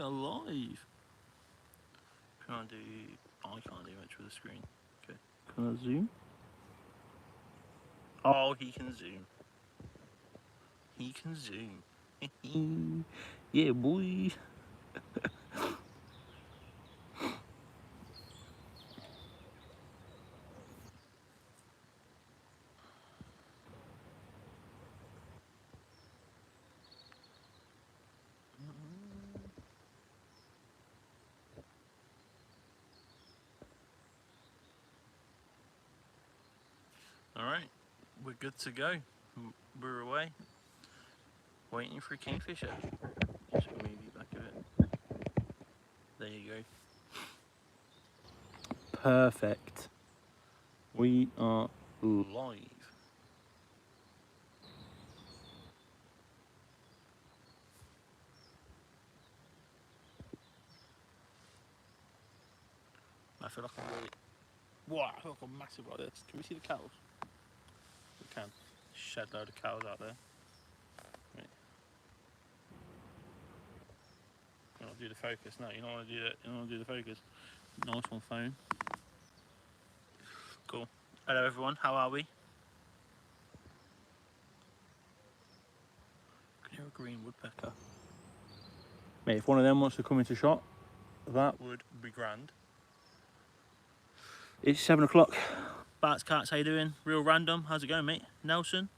are live. Can I do... I can't do much with the screen. Okay. Can I zoom? Oh, he can zoom. He can zoom. Yeah, boy. Alright, we're good to go. We're away. Waiting for a kingfisher. Just move you back a bit. There you go. Perfect. We are live. I feel like I'm really... Wow, I feel like I'm massive like this. Can we see the cows? We can. Shed load of cows out there. Right. You don't do the focus. No, you don't want to do that. You don't want to do the focus. Nice one, phone. Cool. Hello everyone, how are we? I can hear a green woodpecker. Mate, if one of them wants to come into shot, that would be grand. It's 7 o'clock. Bats, cats, how you doing? Real random, how's it going, mate? Nelson,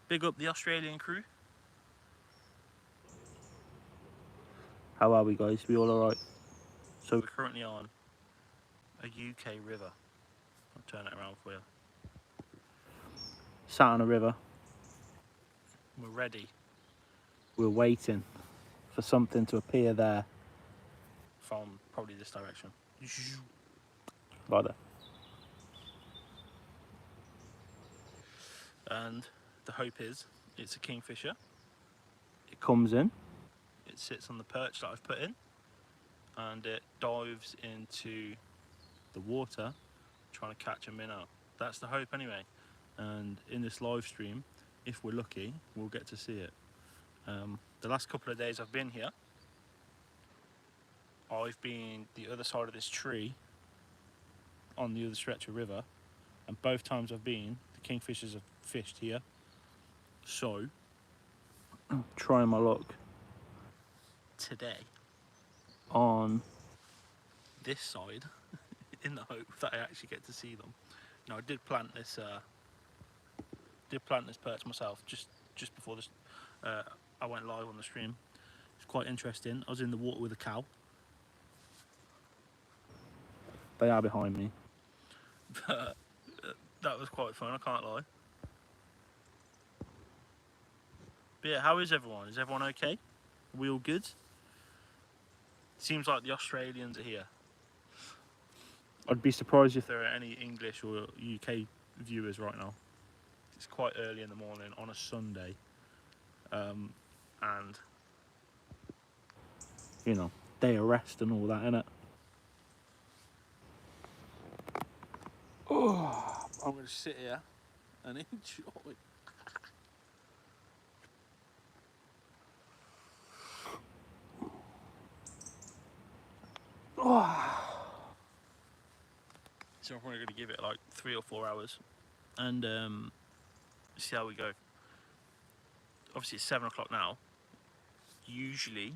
big up the Australian crew. How are we, guys? We all alright? So we're currently on a UK river. I'll turn it around for you. Sat on a river. We're ready. We're waiting for something to appear there. From probably this direction. Right there. And the hope is it's a kingfisher. It comes in, it sits on the perch that I've put in, and it dives into the water trying to catch a minnow. That's the hope anyway. And in this live stream, if we're lucky, we'll get to see it. The last couple of days I've been here, I've been the other side of this tree on the other stretch of river, and both times I've been, the kingfishers have fished here. So, trying my luck today on this side in the hope that I actually get to see them. Now I did plant this perch myself just before this I went live on the stream. It's quite interesting. I was in the water with a cow. They are behind me. But that was quite fun, I can't lie. But yeah, how is everyone? Is everyone okay? Are we all good? Seems like the Australians are here. I'd be surprised if there are any English or UK viewers right now. It's quite early in the morning on a Sunday. And, you know, day of rest and all that, innit? Oh, I'm going to sit here and enjoy. Oh. So I'm probably going to give it like 3 or 4 hours and see how we go. Obviously it's 7 o'clock now. Usually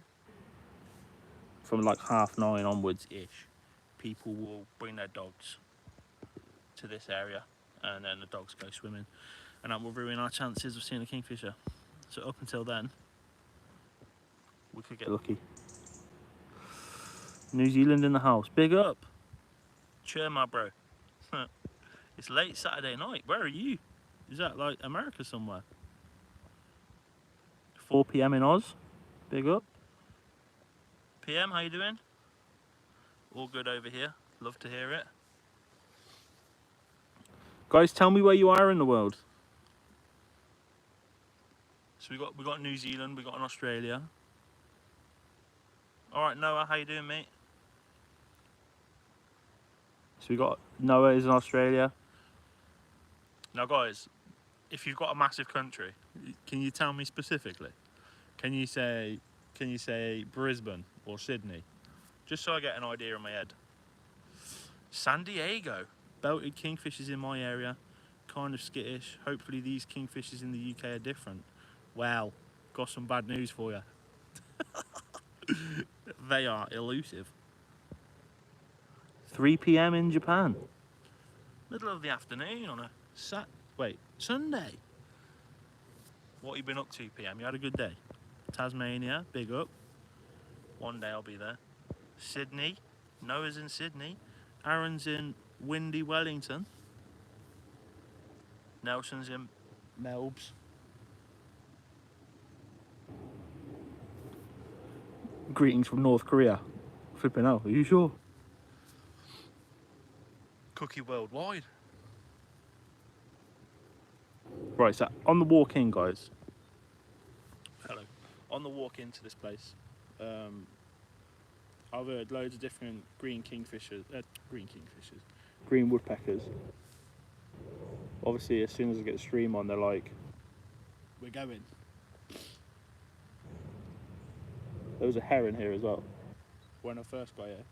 from like 9:30 onwards ish, people will bring their dogs to this area and then the dogs go swimming, and that will ruin our chances of seeing a kingfisher. So up until then, we could get lucky. New Zealand in the house, big up. Cheer, my bro. It's late Saturday night. Where are you? Is that like America somewhere? 4 PM in Oz. Big up. PM, how you doing? All good over here. Love to hear it. Guys, tell me where you are in the world. So we got New Zealand, we got an Australia. All right, Noah, how you doing, mate? So we got Noah is in Australia. Now, guys, if you've got a massive country, can you tell me specifically? Can you say Brisbane or Sydney, just so I get an idea in my head. San Diego, belted kingfishers in my area, kind of skittish. Hopefully these kingfishers in the UK are different. Well, got some bad news for you. They are elusive. 3 p.m. in Japan. Middle of the afternoon on a Sunday. What have you been up to, PM? You had a good day? Tasmania, big up. One day I'll be there. Sydney, Noah's in Sydney. Aaron's in windy Wellington. Nelson's in Melbs. Greetings from North Korea. Flipping out, are you sure? Cookie worldwide. Right, so on the walk in, guys. Hello. On the walk into this place, I've heard loads of different green woodpeckers. Obviously, as soon as I get the stream on, they're like, we're going. There was a heron here as well. When I first got here,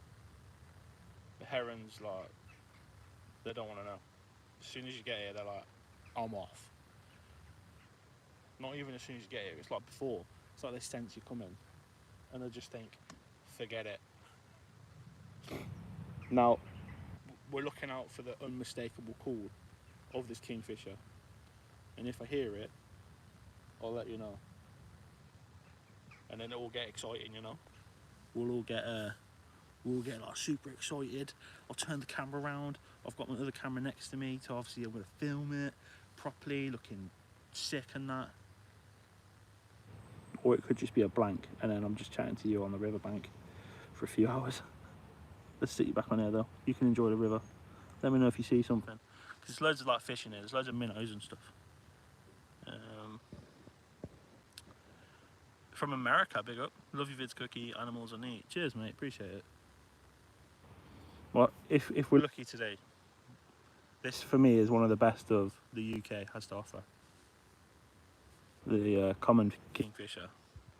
the herons, like, they don't want to know. As soon as you get here, they're like, I'm off. Not even as soon as you get here, it's like before. It's like they sense you coming and they just think, forget it. Now, we're looking out for the unmistakable call of this kingfisher, and if I hear it, I'll let you know. And then it will get exciting, you know. We'll all get like super excited. I'll turn the camera around. I've got my other camera next to me, so obviously I'm going to film it properly, looking sick and that. Or it could just be a blank, and then I'm just chatting to you on the riverbank for a few hours. Let's sit you back on here though. You can enjoy the river. Let me know if you see something. Because there's loads of like fish in here. There's loads of minnows and stuff. From America, big up. Love your vids, Cookie. Animals are neat. Cheers, mate. Appreciate it. Well, if we're lucky today, this for me is one of the best of the UK has to offer. The common kingfisher.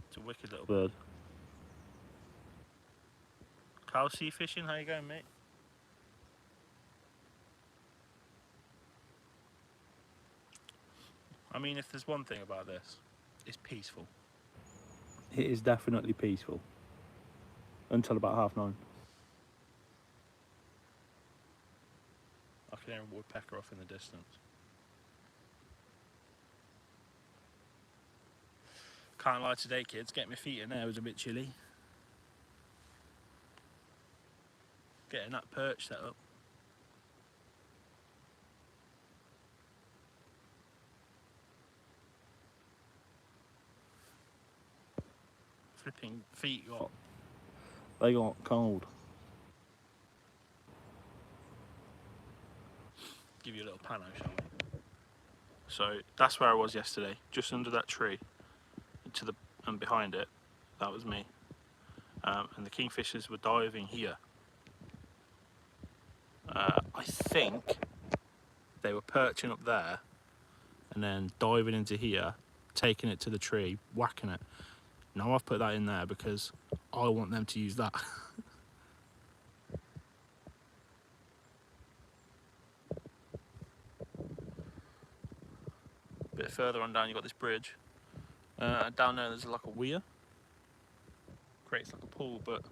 It's a wicked little bird. Cow sea fishing, how you going, mate? I mean, if there's one thing about this, it's peaceful. It is definitely peaceful. Until about 9:30. I can hear a woodpecker off in the distance. Can't lie today, kids. Getting my feet in there was a bit chilly. Getting that perch set up. Flipping feet they got cold. Give you a little pano, shall we? So that's where I was yesterday, just under that tree, and behind it, that was me. And the kingfishers were diving here. I think they were perching up there and then diving into here, taking it to the tree, whacking it. Now I've put that in there because I want them to use that. A bit further on down, you've got this bridge. Down there, there's like a weir. Creates like a pool, but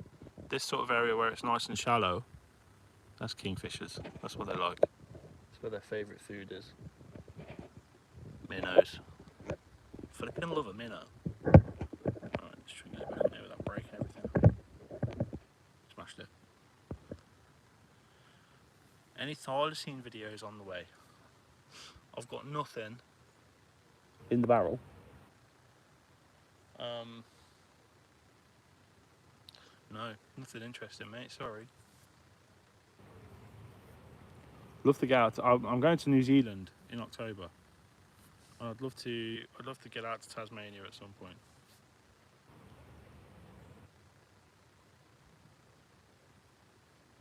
this sort of area where it's nice and shallow, that's kingfishers. That's what they like. That's where their favourite food is. Minnows. Flipping love a minnow. Alright, let's try and get back in there without breaking everything. Smashed it. Any thylacine videos on the way? I've got nothing in the barrel. No, nothing interesting, mate. Sorry. Love to get out. I'm going to New Zealand in October. I'd love to get out to Tasmania at some point.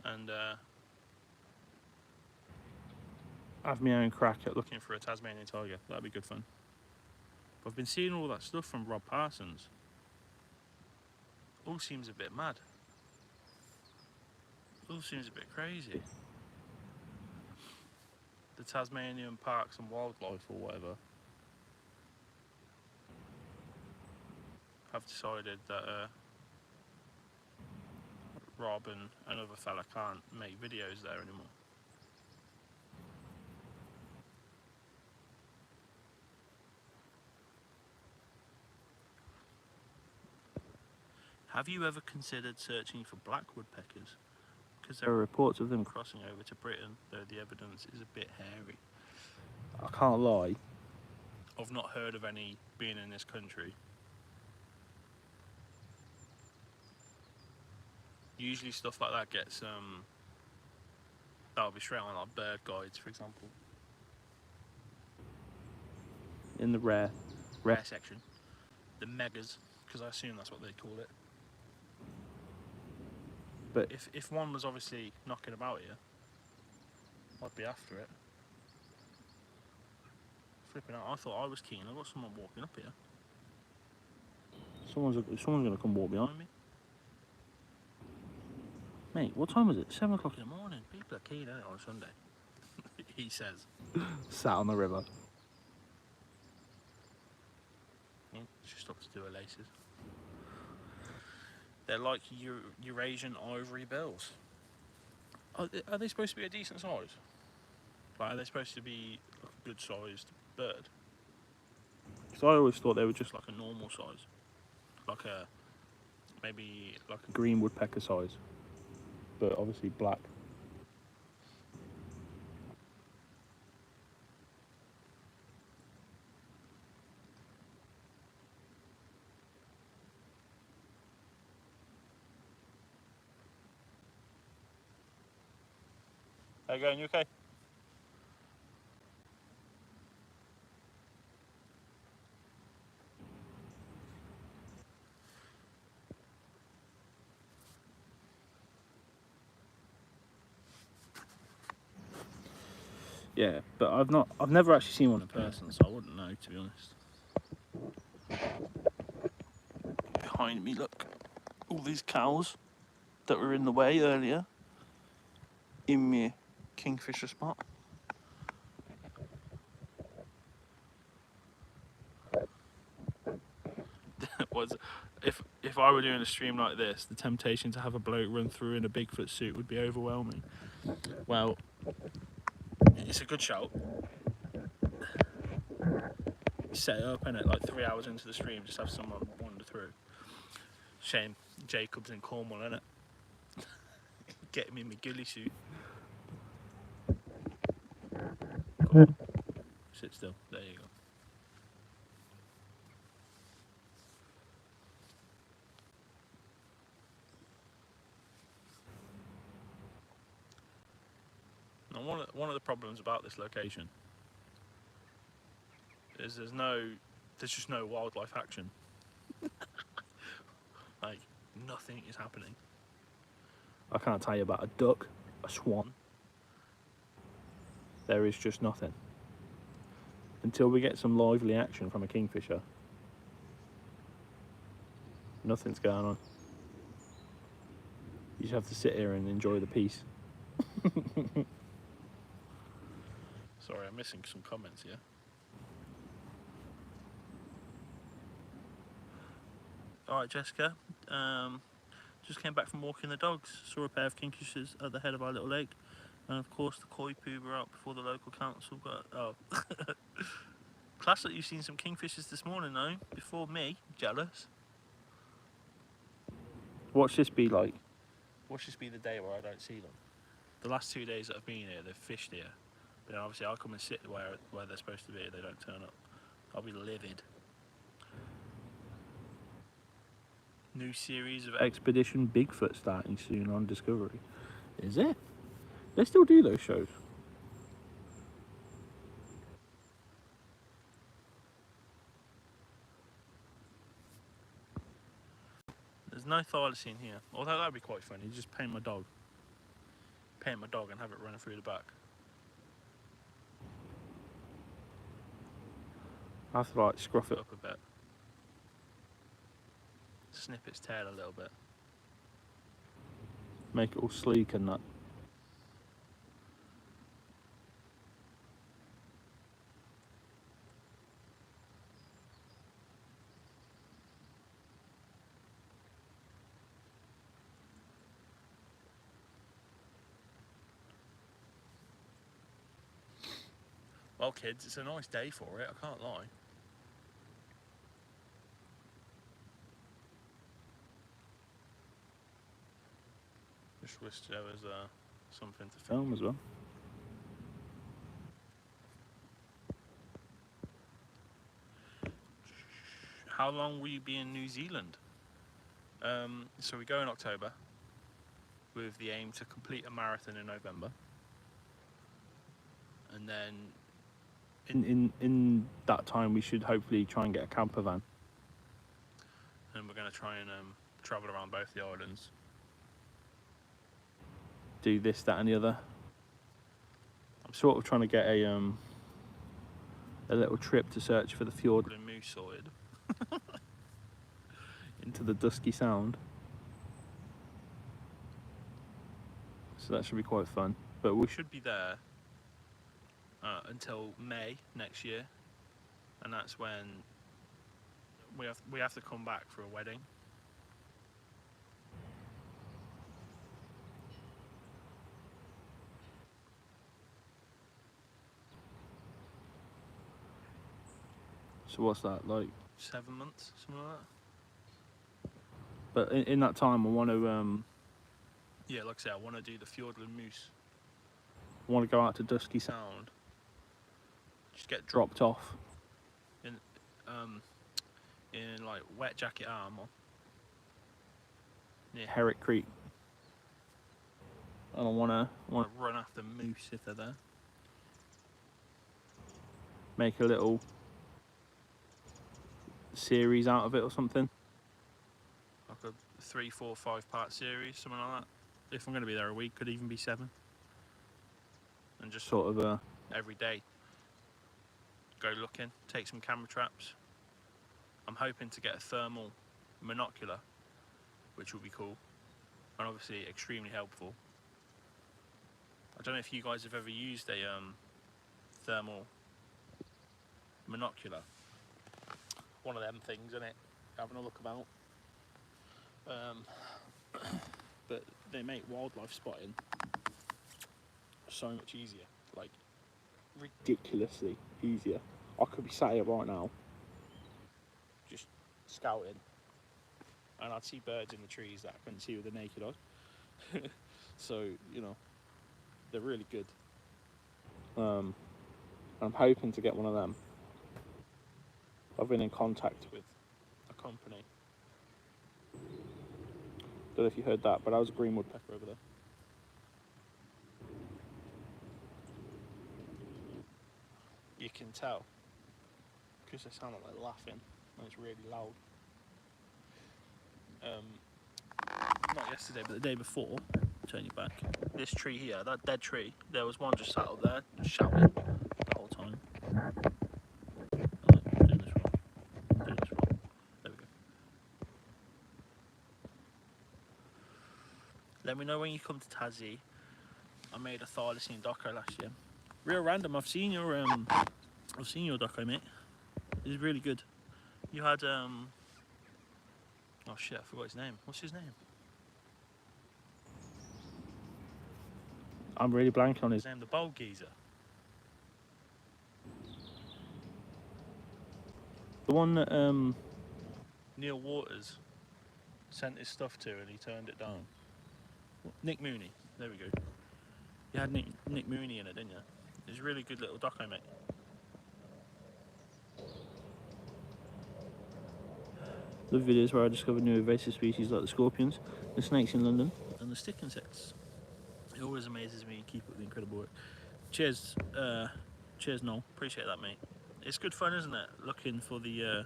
And have my own crack at looking for a Tasmanian tiger. That'd be good fun. But I've been seeing all that stuff from Rob Parsons. All seems a bit mad. All seems a bit crazy. The Tasmanian Parks and Wildlife or whatever have decided that Rob and another fella can't make videos there anymore. Have you ever considered searching for black woodpeckers? Because there are reports of them crossing over to Britain, though the evidence is a bit hairy. I can't lie, I've not heard of any being in this country. Usually stuff like that gets that'll be straight on like bird guides, for example. In the rare section, the megas, because I assume that's what they call it. But if one was obviously knocking about here, I'd be after it. Flipping out, I thought I was keen. I got someone walking up here. Someone's gonna come walk behind me. Mate, what time is it? 7 o'clock in the morning. People are keen out on a Sunday. He says. Sat on the river. She stopped to do her laces. They're like Eurasian ivory bills. Are they supposed to be a decent size? Like, are they supposed to be like a good sized bird? Because I always thought they were just like a normal size. Like maybe like a green woodpecker size. But obviously black. How you going? You okay? Yeah, but I've never actually seen one in person, so I wouldn't know, to be honest. Behind me, look, all these cows that were in the way earlier in my Kingfisher spot. Was if I were doing a stream like this, the temptation to have a bloke run through in a Bigfoot suit would be overwhelming. Well, it's a good shout. Set it up, innit? Like 3 hours into the stream, just have someone wander through. Shame Jacob's in Cornwall, innit? Get me in my ghillie suit. Cool. Sit still. There you go. Now, one of the problems about this location is there's just no wildlife action. Like, nothing is happening. I can't tell you about a duck, a swan. There is just nothing. Until we get some lively action from a kingfisher, nothing's going on. You just have to sit here and enjoy the peace. Sorry, I'm missing some comments here. Alright, Jessica. Just came back from walking the dogs. Saw a pair of kingfishers at the head of our little lake. And of course the koi poo were out before the local council got... Oh. Class that you've seen some kingfishers this morning though, before me. Jealous. Watch this be like... Watch this be the day where I don't see them. The last 2 days that I've been here, they've fished here. But then obviously I'll come and sit where they're supposed to be, they don't turn up. I'll be livid. New series of Expedition Bigfoot starting soon on Discovery. Is it? They still do those shows. There's no thylacine here. Although that'd be quite funny. Just paint my dog and have it running through the back. I have to like scruff it up a bit. snip its tail a little bit. Make it all sleek and that. Well, kids, it's a nice day for it, I can't lie. Just wish there was something to Film as well. How long will you be in New Zealand? So we go in October with the aim to complete a marathon in November, and then In that time, we should hopefully try and get a camper van. we're going to try and travel around both the islands. Do this, that, and the other. I'm sort of trying to get a little trip to search for the fjord And moose sorted. into the dusky sound. So that should be quite fun. But We should be there until May next year, and that's when we have to come back for a wedding. So what's that like? 7 months, something like that. But in that time, I want to Yeah, like I said, I want to do the Fiordland Moose go out to Dusky Sound, sound. Just get dropped off. In like wet jacket armour near Herrick Creek. And I want to run after moose if they're there. make a little series out of it or something. Like a 3, 4, 5-part series, something like that. If I'm going to be there a week, could even be 7. And just Sort of every day go looking, take some camera traps. I'm hoping to get a thermal monocular, which will be cool and obviously extremely helpful. I don't know if you guys have ever used a thermal monocular. One of them things, isn't it? Having a look about. But they make wildlife spotting so much easier, like ridiculously easier. I could be sat here right now just scouting, and I'd see birds in the trees that I couldn't see with the naked eye. So, you know, they're really good. I'm hoping to get one of them. I've been in contact With a company. Don't know if you heard that, but that was a green woodpecker over there. You can tell because they sound like they're laughing and it's really loud. Not yesterday, but the day before. Turn you back. This tree here, that dead tree, there was one just sat up there, just shouting the whole time. Oh, doing this wrong. Doing this wrong. There we go. Let me know when you come to Tassie. I made a thylacine doco last year. Real random. I've seen your doco, mate. It's really good. You had oh shit, I forgot his name. What's his name? I'm really blanking on his His name, the bold geezer. The one that Neil Waters sent his stuff to and he turned it down. Nick Mooney. There we go. You had Nick Mooney in it, didn't you? It's a really good little doco, mate. the videos where I discovered new invasive species like the scorpions, the snakes in London, And the stick insects. It always amazes me. Keep up the incredible work. Cheers, cheers, Noel. Appreciate that, mate. It's good fun, isn't it? Looking for the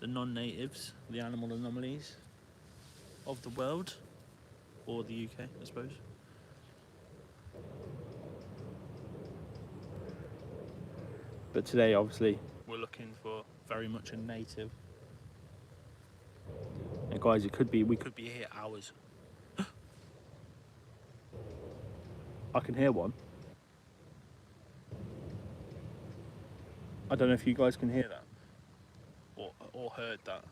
non-natives, the animal anomalies of the world, or the UK, I suppose. but today obviously We're looking for very much a native. Guys, it could be, We could be here hours. I can hear one. I don't know if you guys can hear that. Or heard that.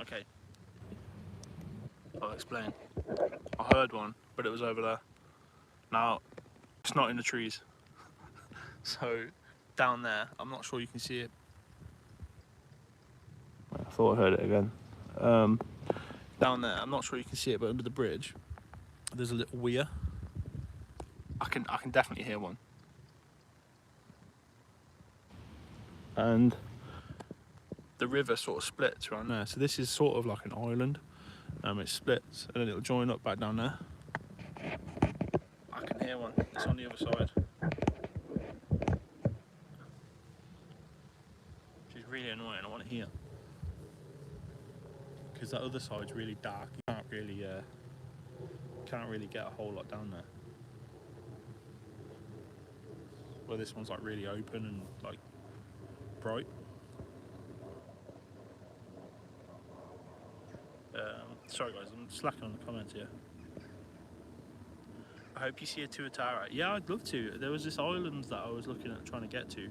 Okay. I'll explain. I heard one, but it was over there. Now, it's not in the trees. So, down there, I'm not sure you can see it. I thought I heard it again. Down there, I'm not sure you can see it, but under the bridge, there's a little weir. I can definitely hear one. And the river sort of splits around there. So this is sort of like an island. It splits and then it'll join up back down there. I can hear one. It's on the other side. Which is really annoying. I want to hear. Because that other side's really dark. You can't really get a whole lot down there. Well, this one's like really open and like bright. Sorry guys, I'm slacking on the comments here. I hope you see a tuatara. Yeah, I'd love to. There was this island that I was looking at trying to get to,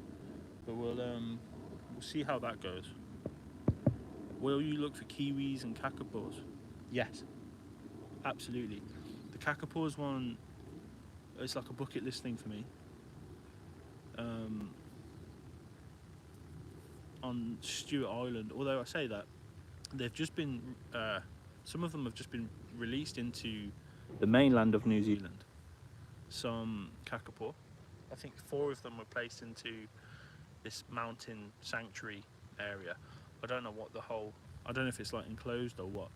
but we'll see how that goes. Will you look for kiwis and kakapos? Yes, absolutely. The kakapos one, it's like a bucket list thing for me. On Stewart Island, although I say that, they've just been, some of them have just been released into the mainland of New Zealand. Some kakapo. I think 4 of them were placed into this mountain sanctuary area. I don't know what I don't know if it's like enclosed or what,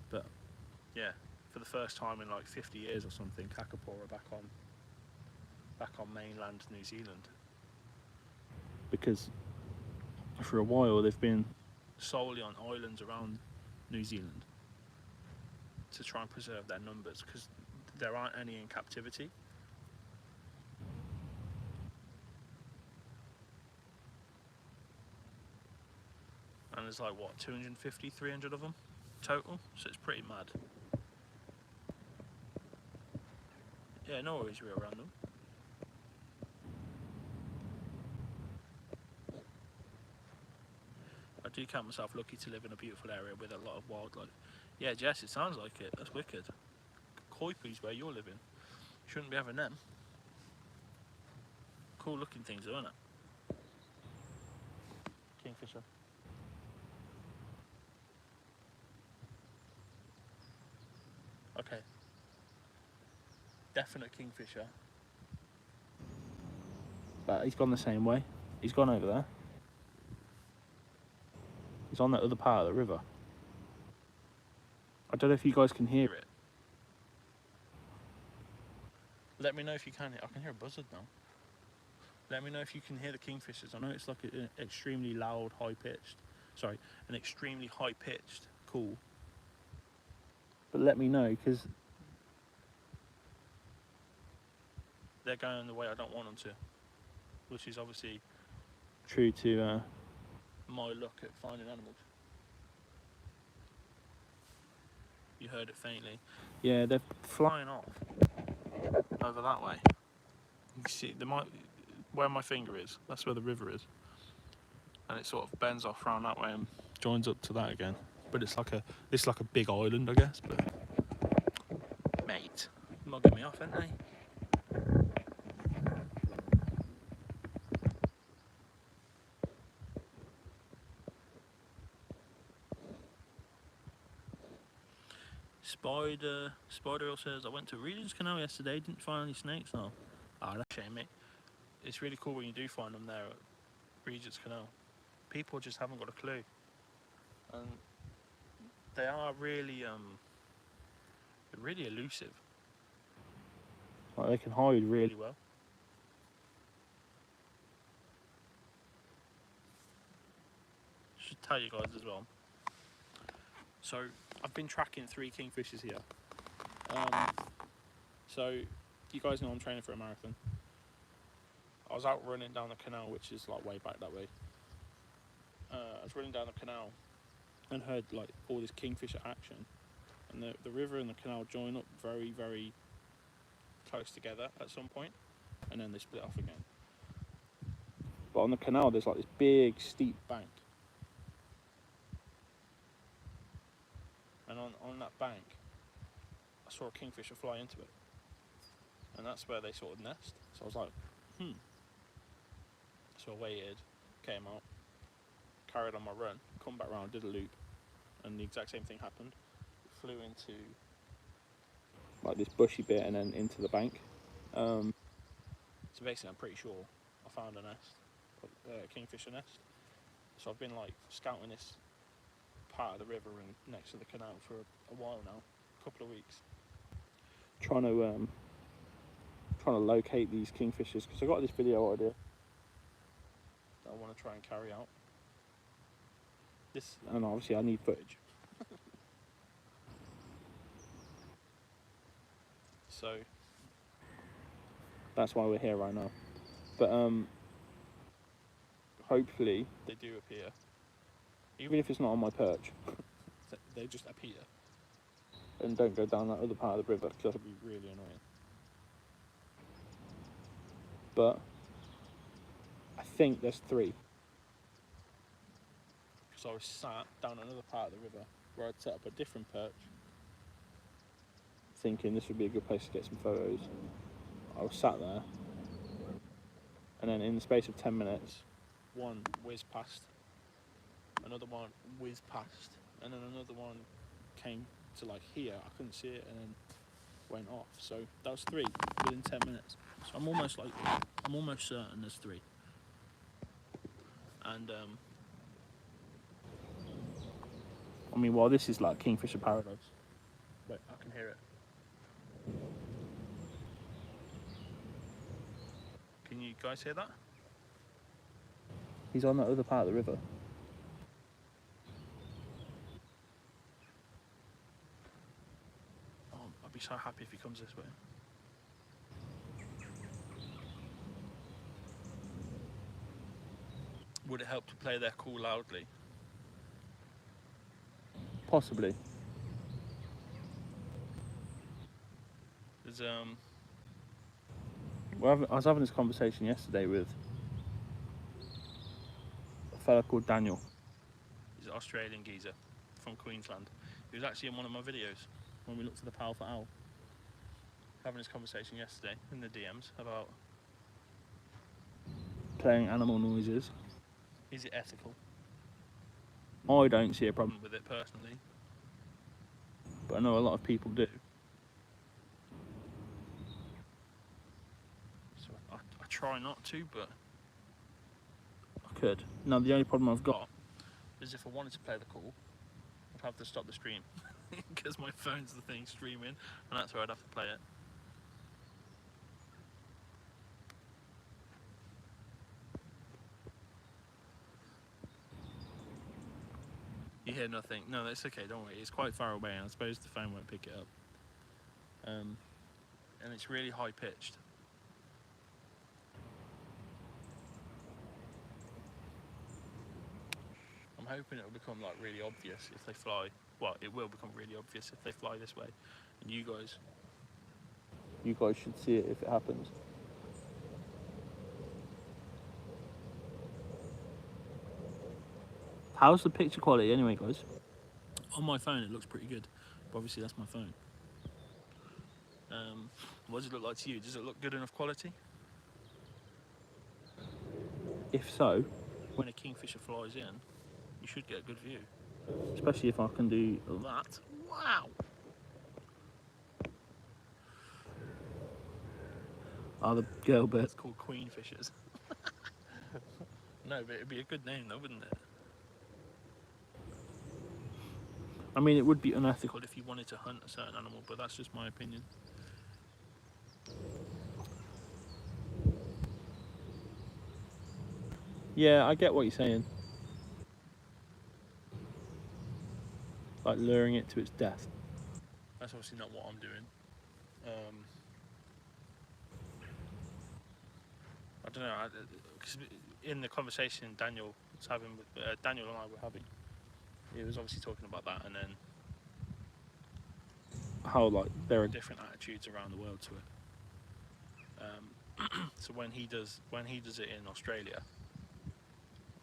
but yeah, for the first time in like 50 years or something, kakapo are back on mainland New Zealand. Because for a while they've been solely on islands around New Zealand to try and preserve their numbers, because there aren't any in captivity. And there's like what, 250, 300 of them total, so it's pretty mad. Yeah, no worries, real random. I do count myself lucky to live in a beautiful area with a lot of wildlife. Yeah, Jess, it sounds like it. That's wicked. Koipu's where you're living. Shouldn't be having them. Cool looking things, aren't it? Kingfisher. Okay. Definite kingfisher. but he's gone the same way. He's gone over there. He's on that other part of the river. I don't know if you guys can hear it. Let me know if you can. I can hear a buzzard now. Let me know if you can hear the kingfishers. I know it's like an extremely loud, an extremely high-pitched call. But let me know, because they're going the way I don't want them to, which is obviously true to my luck at finding animals. You heard it faintly. yeah, they're Flying off over that way. You can see where my finger is. That's where the river is, and it sort of bends off round that way and joins up to that again. But it's like a big island, I guess. But mate, mugging me off, ain't they? Spider says, I went to Regent's Canal yesterday, didn't find any snakes. No. Ah, that's a shame, mate. It's really cool when you do find them there at Regent's Canal. People just haven't got a clue. And they are really, really elusive. like they can hide really well. Should tell you guys as well. So I've been tracking 3 kingfishers here. So you guys know I'm training for a marathon. I was out running down the canal, which is like way back that way. I was running down the canal and heard like all this kingfisher action, and the river and the canal join up very, very close together at some point, and then they split off again. But on the canal, there's like this big steep bank, and on that bank, I saw a kingfisher fly into it, and that's where they sort of nest. So I was like, So I waited, came out, carried on my run, come back round, did a loop, and the exact same thing happened. It flew into like this bushy bit and then into the bank. So basically, I'm pretty sure I found a nest, a kingfisher nest. So I've been like scouting this part of the river and next to the canal for a while now, a couple of weeks, trying to locate these kingfishers, because I got this video idea that I want to try and carry out. This, and obviously I need footage. So that's why we're here right now. But hopefully they do appear, even if it's not on my perch. They just appear and don't go down that other part of the river, because that would be really annoying. But I think there's 3, because I was sat down another part of the river where I'd set up a different perch, thinking this would be a good place to get some photos. I was sat there, and then in the space of 10 minutes, one whizzed past, another one whizzed past, and then another one came to like here. I couldn't see it, and then went off. So that was 3 within 10 minutes. So I'm almost certain there's 3. And I mean, while this is like Kingfisher paradise, wait, I can hear it. Can you guys hear that? He's on that other part of the river. Oh, I'd be so happy if he comes this way. Would it help to play their call loudly? Possibly. There's I was having this conversation yesterday with a fella called Daniel. He's an Australian geezer from Queensland. He was actually in one of my videos when we looked at the powerful owl. Having this conversation yesterday in the DMs about playing animal noises. Is it ethical? I don't see a problem with it personally, but I know a lot of people do. So I try not to, but I could. Now the only problem I've got is if I wanted to play the call, I'd have to stop the stream because my phone's the thing streaming, and that's where I'd have to play it. You hear nothing? No, that's okay, don't worry. It's quite far away, and I suppose the phone won't pick it up. And it's really high pitched. I'm hoping it'll become like really obvious if they fly. Well, it will become really obvious if they fly this way, and you guys should see it if it happens. How's the picture quality anyway, guys? On my phone it looks pretty good, but obviously that's my phone. What does it look like to you? Does it look good enough quality? If so, when a kingfisher flies in, you should get a good view. Especially if I can do that. Wow! Are the girl birds called Queenfishers? No, but it'd be a good name though, wouldn't it? I mean, it would be unethical if you wanted to hunt a certain animal, but that's just my opinion. Yeah, I get what you're saying. Like luring it to its death. That's obviously not what I'm doing. I don't know, because in the conversation Daniel was having with Daniel and I were having. He was obviously talking about that, and then how like there are different attitudes around the world to it. So when he does it in Australia,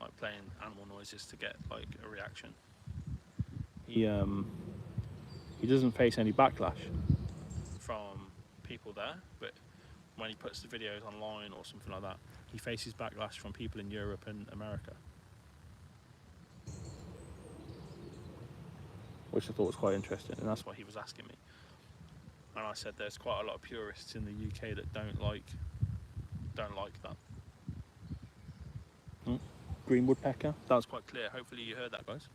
like playing animal noises to get like a reaction, he doesn't face any backlash from people there, but when he puts the videos online or something like that, he faces backlash from people in Europe and America, which I thought was quite interesting, and that's why he was asking me. And I said there's quite a lot of purists in the UK that don't like that. Green woodpecker. That was quite clear. Hopefully you heard that, guys.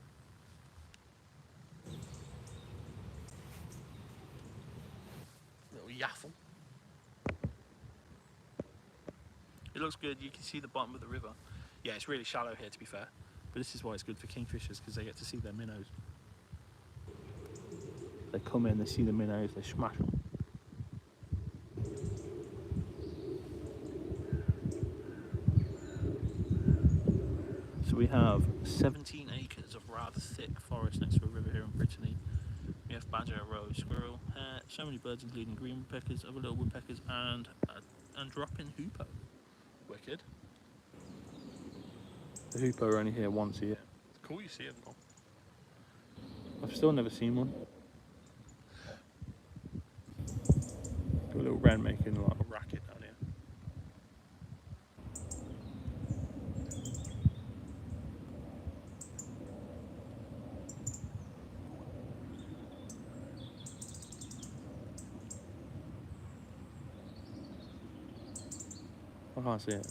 Little yaffle. It looks good. You can see the bottom of the river. Yeah, it's really shallow here, to be fair. But this is why it's good for kingfishers, because they get to see their minnows. They come in, they see the minnows, they smash them. So we have 17 acres of rather thick forest next to a river here in Brittany. We have badger, roe, squirrel, hare, so many birds including green woodpeckers, other little woodpeckers, and drop-in hoopoe. Wicked. The hoopoe are only here once a year. It's cool you see them though. I've still never seen one. Got a little wren making like a racket down here. I can't see it.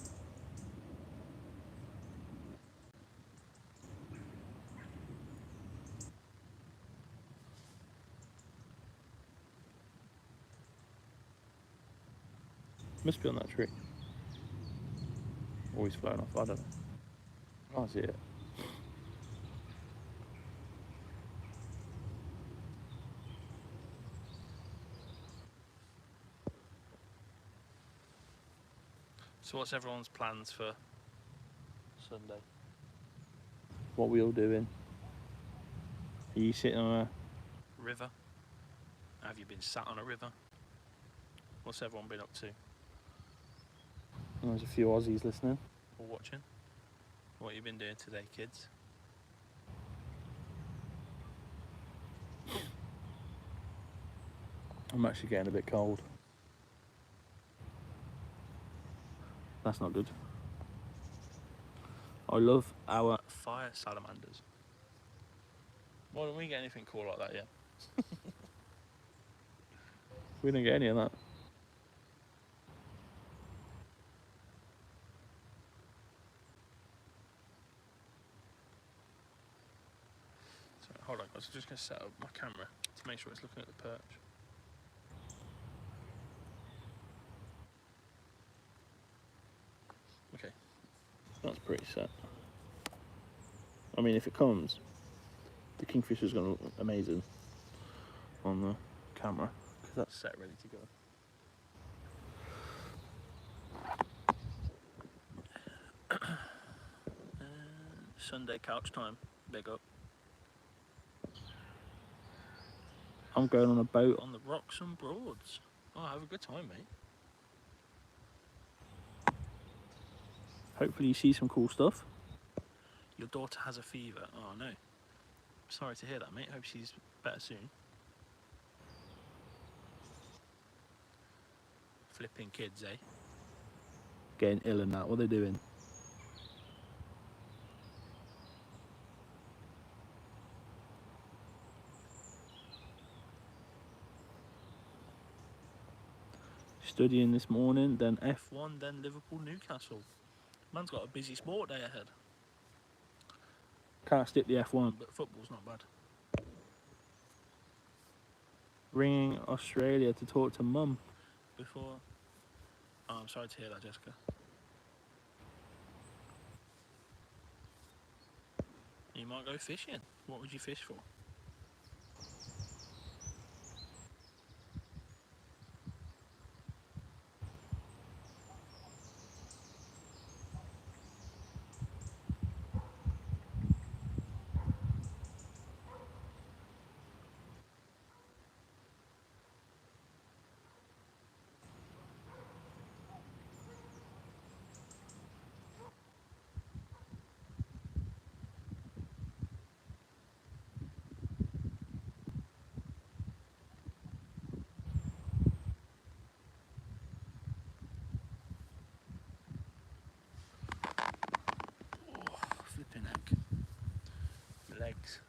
Must be on that tree. Or he's flown off, I don't know. I can't see it. So what's everyone's plans for Sunday? What we all doing? Are you sitting on a river? Have you been sat on a river? What's everyone been up to? There's a few Aussies listening or watching. What have you been doing today, kids? I'm actually getting a bit cold. That's not good. I love our fire salamanders. Why don't we get anything cool like that yet? We don't get any of that. So, hold on, I was just going to set up my camera to make sure it's looking at the perch. Okay, that's pretty set. I mean, if it comes, the Kingfisher's going to look amazing on the camera because that's set ready to go. Sunday couch time, big up. I'm going on a boat on the rocks and Broads. Oh, have a good time, mate. Hopefully you see some cool stuff. Your daughter has a fever. Oh no. Sorry to hear that, mate. Hope she's better soon. Flipping kids, eh? Getting ill and that. What are they doing? Studying this morning, then F1, then Liverpool, Newcastle. Man's got a busy sport day ahead. Can't skip the F1, but football's not bad. Ringing Australia to talk to Mum before. Oh, I'm sorry to hear that, Jessica. You might go fishing. What would you fish for? legs.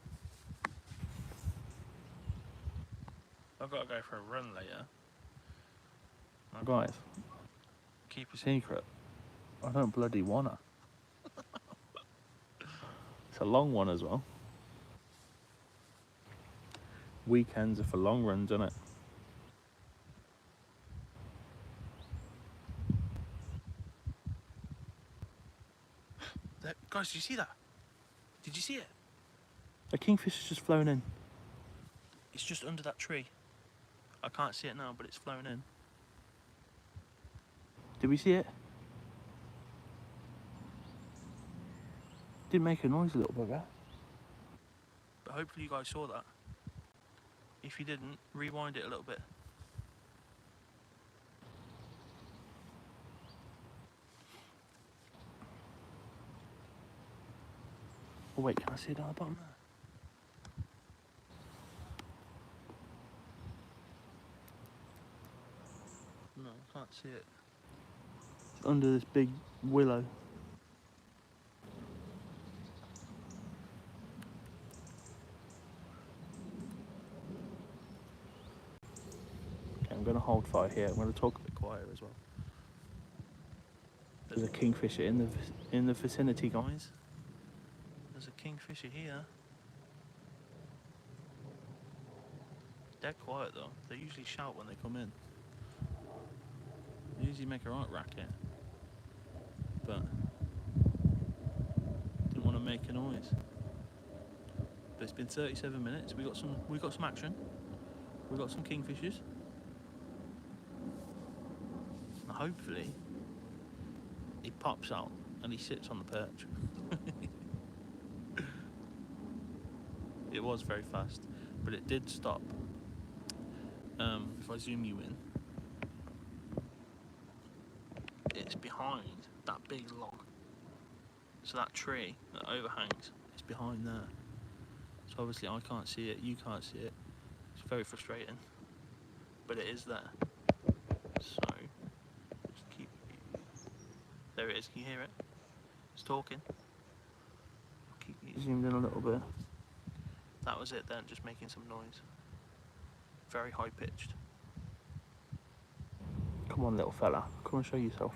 I've got to go for a run later. Guys, Keep a secret. I don't bloody wanna. It's a long one as well. Weekends are for long runs, isn't it? Guys, did you see that? Did you see it? A kingfisher's just flown in. It's just under that tree. I can't see it now, but it's flown in. Did we see it? Didn't make a noise, a little bugger. But hopefully you guys saw that. If you didn't, rewind it a little bit. Oh wait, can I see it down the bottom there? No, I can't see it. It's under this big willow. Okay, I'm going to hold fire here. I'm going to talk a bit quieter as well. There's a kingfisher in the vicinity, guys. There's a kingfisher here. They're quiet though. They usually shout when they come in. They usually make a right racket. But didn't want to make a noise. But it's been 37 minutes. We got some action. We got some kingfishers. And hopefully he pops out and he sits on the perch. It was very fast, but it did stop. If I zoom you in, it's behind that big log. So that tree that overhangs is behind there. So obviously I can't see it, you can't see it. It's very frustrating, but it is there. So just keep. There it is. Can you hear it? It's talking. Keep Zoomed in a little bit. That was it then, just making some noise. Very high pitched. Come on, little fella. Come and show yourself.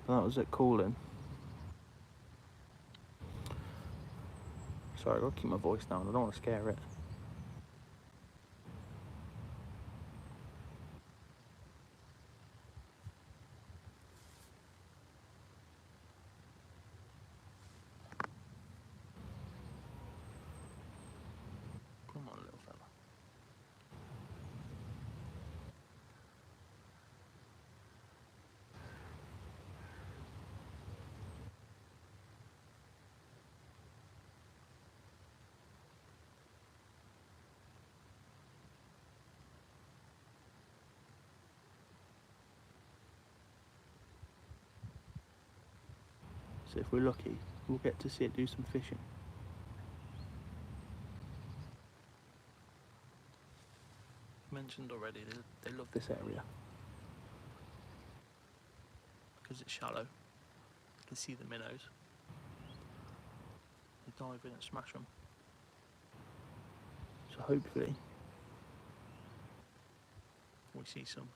That was it calling. Sorry, I've got to keep my voice down. I don't want to scare it. Come on, little fella. So if we're lucky, we'll get to see it do some fishing. Mentioned already, they love This area. because it's shallow. You can see the minnows. They dive in and smash them. So hopefully We see some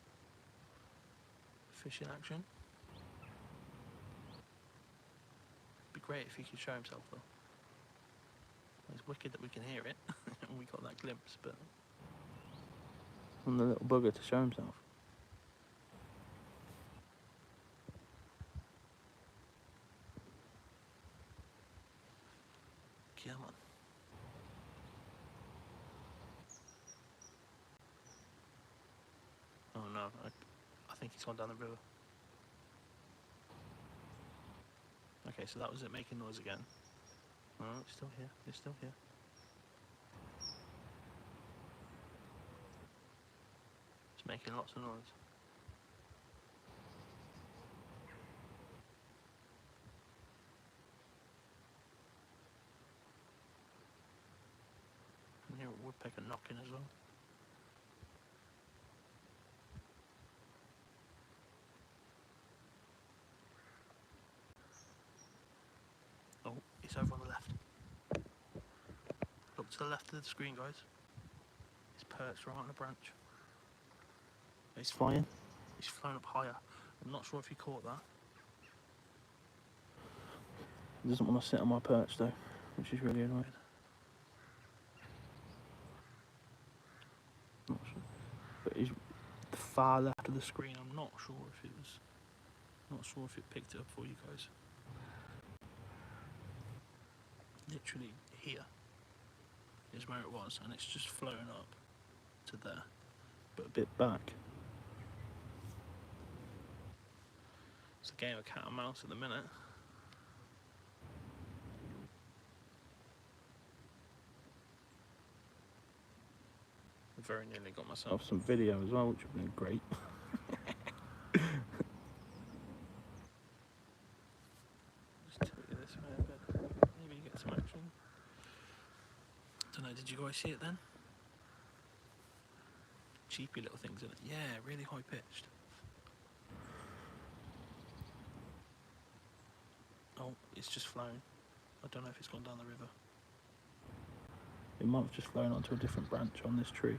fishing action. Be great if he could show himself though. It's wicked that we can hear it and we got that glimpse, but on the little bugger to show himself. come on. Oh no, I think he's gone down the river. Okay, so that was it making noise again. Oh, it's still here, it's still here. It's making lots of noise. I can hear a woodpecker knocking as well. It's over on the left. Look to the left of the screen, guys. It's perched right on a branch. He's flying. He's flown up higher. I'm not sure if you caught that. He doesn't want to sit on my perch though, which is really annoying. Not sure. But he's the far left of the screen. I'm not sure if it was. Not sure if it picked it up for you guys. Literally here is where it was, and it's just flown up to there, but a bit back. It's a game of cat and mouse at the minute. I very nearly got myself some video as well, which would have been great. Just tilt you this way a bit. Maybe you get some action. Don't know, did you guys see it then? Cheapy little things in it. Yeah, really high pitched. Oh, it's just flown. I don't know if it's gone down the river. It might have just flown onto a different branch on this tree.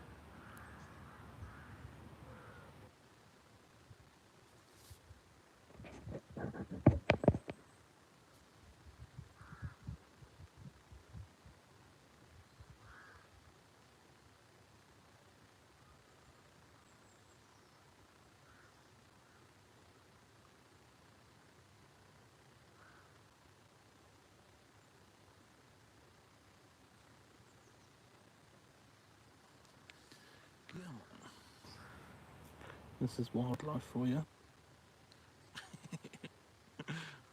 This is wildlife for you.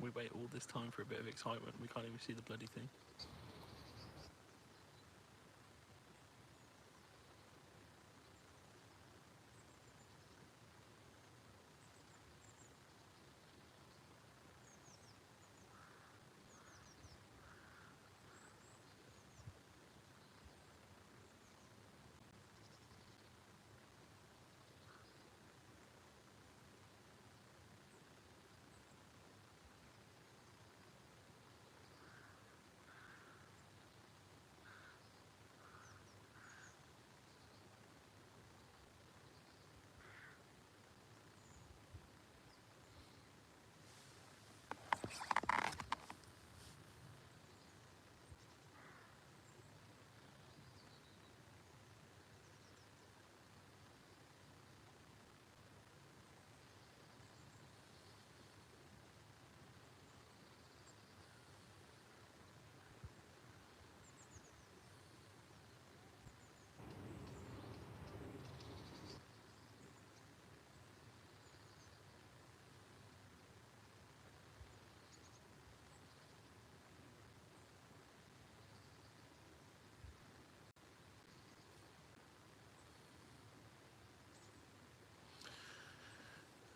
We wait all this time for a bit of excitement. We can't even see the bloody thing.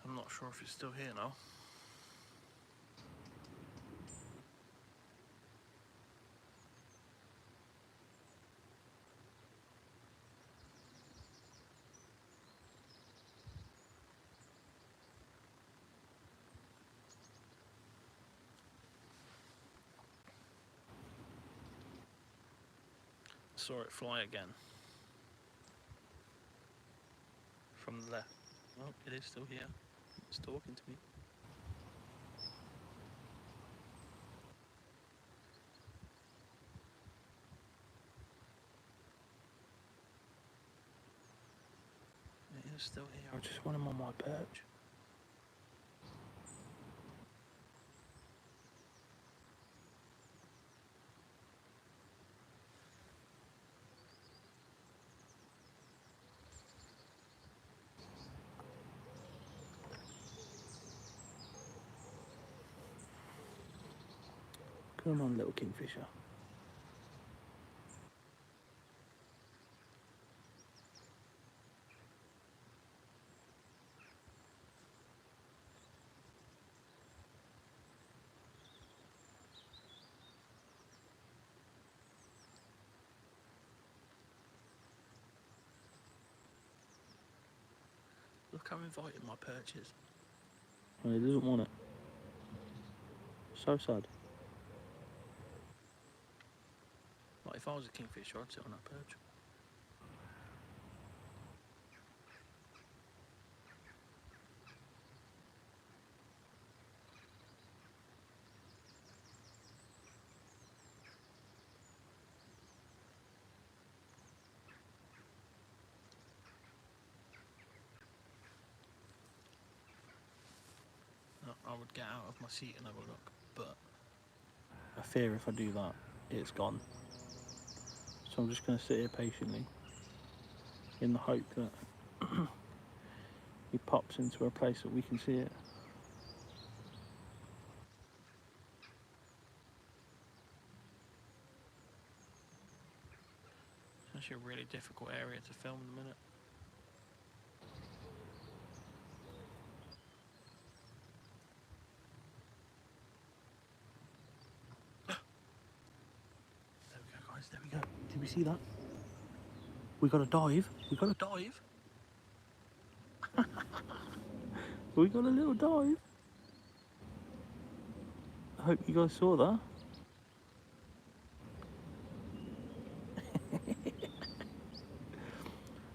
I'm not sure if it's still here now. Saw it fly again from the left. Oh, it is still here. It's talking to me. It is still here. I just want him on my perch. Come on, little Kingfisher. Look how inviting my perch is. And he doesn't want it. So sad. If I was a kingfisher, I'd sit on that perch. No, I would get out of my seat and have a look, but I fear if I do that, it's gone. So I'm just going to sit here patiently in the hope that he pops into a place that we can see it. It's actually a really difficult area to film in a minute. There we go, guys, there we go. Did we see that? We got a dive. We got a dive. We got a little dive. I hope you guys saw that.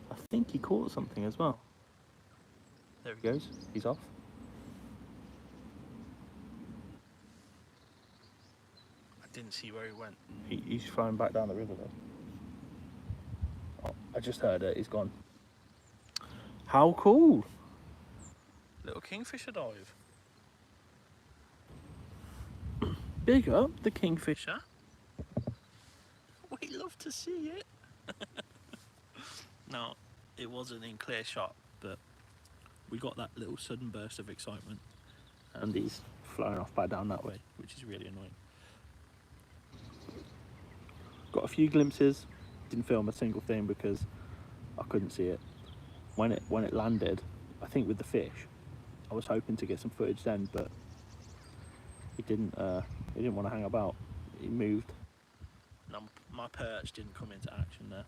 I think he caught something as well. There he goes. He's off. I didn't see where he went. He's flying back down the river though. Oh, I just heard it. He's gone. How cool! Little kingfisher dive. Big up the kingfisher. We love to see it. No, it wasn't in clear shot, but we got that little sudden burst of excitement, and he's flying off back down that way, which is really annoying. Got a few glimpses, didn't film a single thing because I couldn't see it. When it landed, I think with the fish, I was hoping to get some footage then, but he didn't want to hang about. He moved. No, my perch didn't come into action there,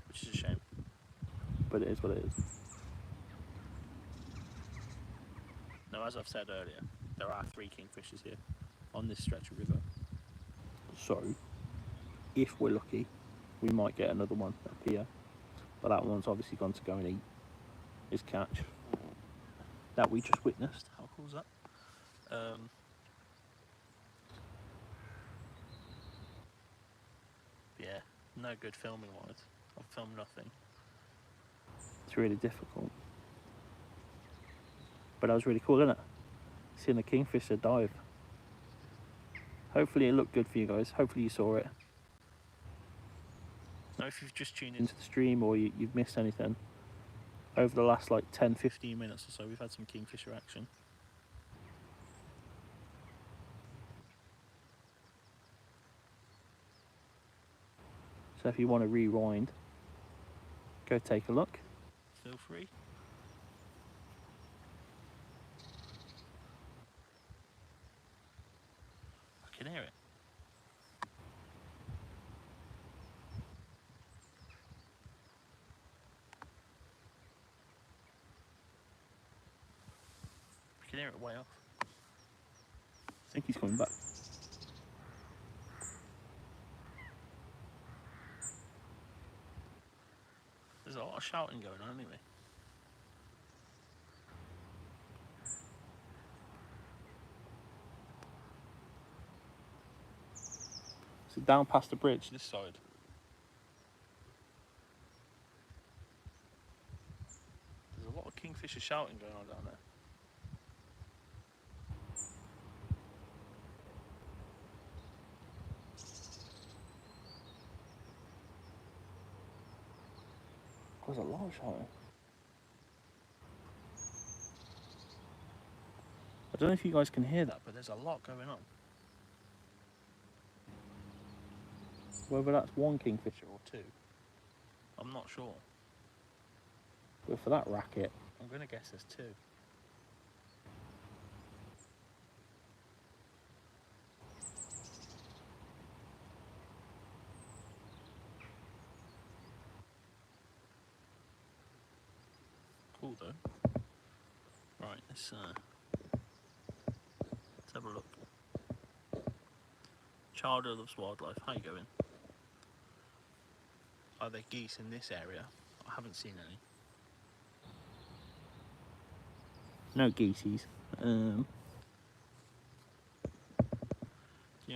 which is a shame. But it is what it is. Now, as I've said earlier, there are 3 kingfishers here on this stretch of river. So, if we're lucky, we might get another one up here. But that one's obviously gone to go and eat his catch that we just witnessed. How cool is that? Yeah, no good filming wise. I've filmed nothing. It's really difficult. But that was really cool, isn't it? Seeing the kingfisher dive. Hopefully it looked good for you guys. Hopefully you saw it. Now if you've just tuned into the stream or you've missed anything, over the last like 10-15 minutes or so we've had some kingfisher action. So if you want to rewind, go take a look. Feel free. I can hear it. I can hear it way off. I think he's coming back. There's a lot of shouting going on anyway. So down past the bridge, this side. There's a lot of kingfisher shouting going on down there. There's a lot of shouting. I don't know if you guys can hear that, but there's a lot going on. Whether that's 1 kingfisher or 2, I'm not sure. But for that racket, I'm going to guess there's 2. Cool though. Right, let's have a look. child who loves wildlife. How you going? Are there geese in this area? I haven't seen any. No geeseys. The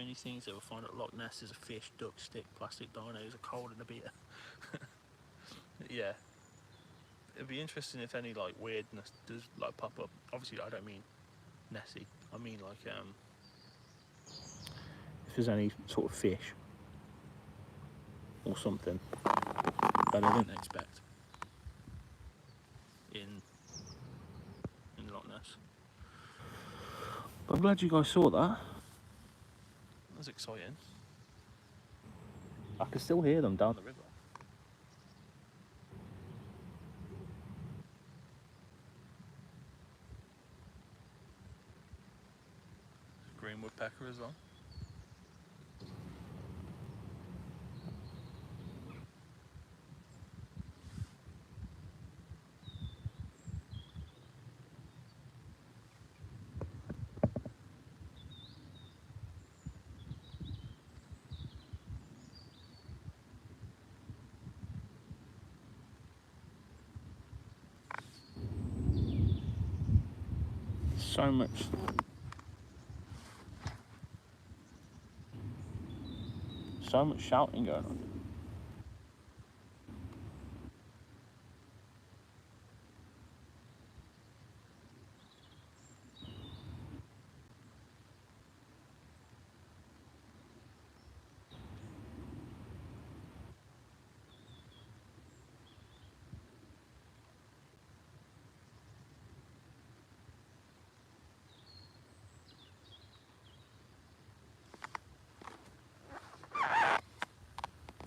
only things that we'll find at Loch Ness is a fish, duck, stick, plastic dinos, a cold and a beer. Yeah. It'd be interesting if any like weirdness does like pop up. Obviously I don't mean Nessie. I mean like if there's any sort of fish or something that I didn't expect in Loch Ness. But I'm glad you guys saw that. That's exciting. I can still hear them down the river. Green woodpecker as well. So much shouting going on.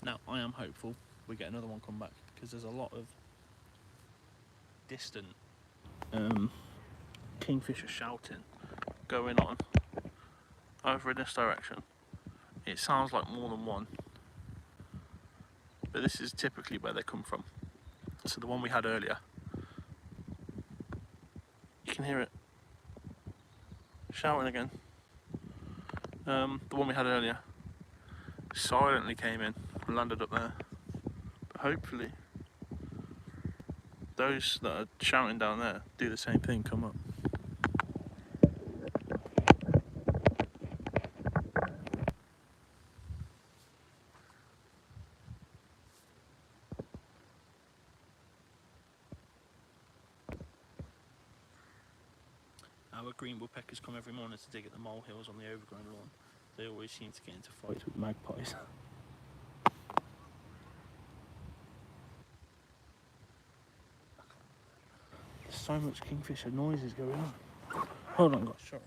Now I am hopeful we get another one come back because there's a lot of distant kingfisher shouting going on over in this direction. It sounds like more than one, but this is typically where they come from. So the one we had earlier, you can hear it shouting again. The one we had earlier silently came in and landed up there, but hopefully those that are shouting down there do the same thing, come up. Our green woodpeckers come every morning to dig at the molehills on the overgrown lawn. They always seem to get into fights with magpies. There's so much kingfisher noises going on. Hold on guys, sorry.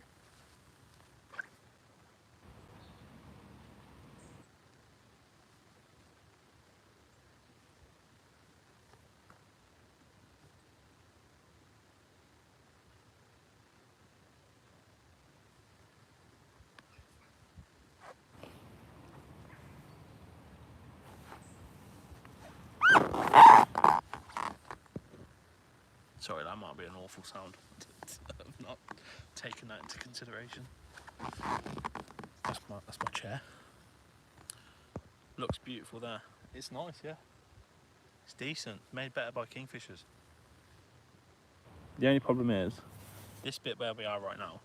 Sorry, that might be an awful sound. I've not taken that into consideration. That's my chair. Looks beautiful there. It's nice, yeah. It's decent. Made better by Kingfishers. The only problem is, this bit where we are right now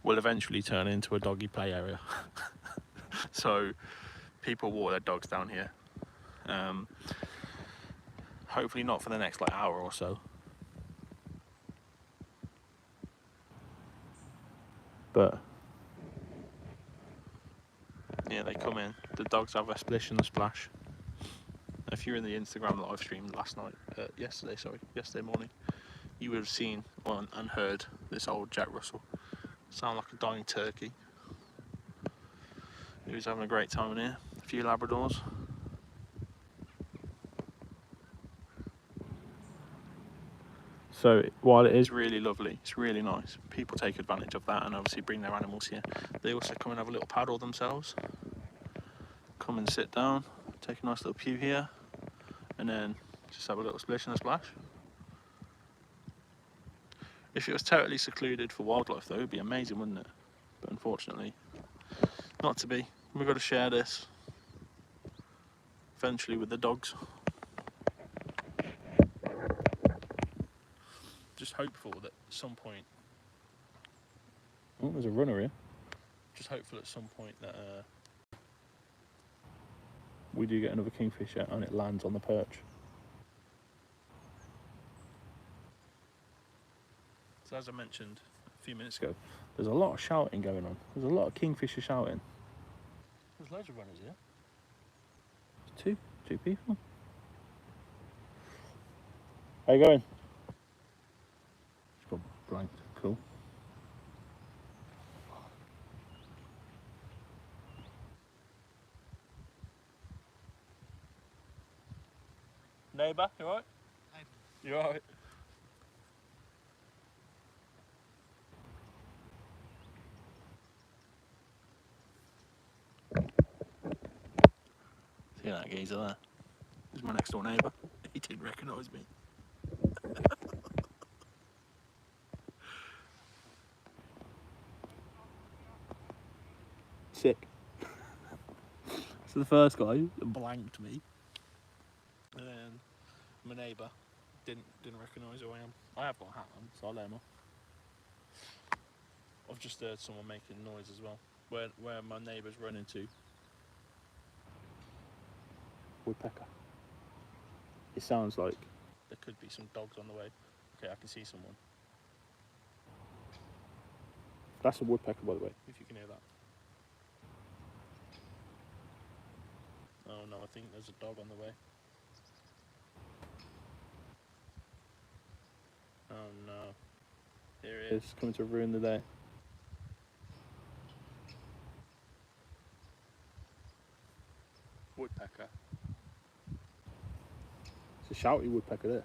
will eventually turn into a doggy play area. So people walk their dogs down here. Hopefully not for the next like hour or so. But yeah, they come in. The dogs have a splish and a splash. If you're in the Instagram live stream yesterday morning, you would have seen and heard this old Jack Russell sound like a dying turkey. He was having a great time in here. A few Labradors. So while it is really lovely, it's really nice, people take advantage of that and obviously bring their animals here. They also come and have a little paddle themselves. Come and sit down, take a nice little pew here, and then just have a little splish and a splash. If it was totally secluded for wildlife though, it would be amazing, wouldn't it? But unfortunately, Not to be. We've got to share this eventually with the dogs. Just hopeful that at some point. Oh, there's a runner here. Just hopeful at some point that We do get another kingfisher and it lands on the perch. So as I mentioned a few minutes ago, There's a lot of shouting going on. There's a lot of kingfisher shouting. there's loads of runners here. Two people. How you going? It's got blanked. Cool. Neighbour, you alright? You alright? See that geezer there? He's my next door neighbour. He didn't recognise me. Sick. So the first guy Blanked me. And then my neighbour didn't recognise who I am. I have got a hat on, so I'll let him off. I've just heard someone making noise as well. Where my neighbour's running to. woodpecker. It sounds like There could be some dogs on the way. Okay, I can see someone. that's a woodpecker, by the way. If you can hear that. Oh no, I think there's a dog on the way. Oh no. Here it is. It's coming to ruin the day. Woodpecker. It's a shouty woodpecker, this.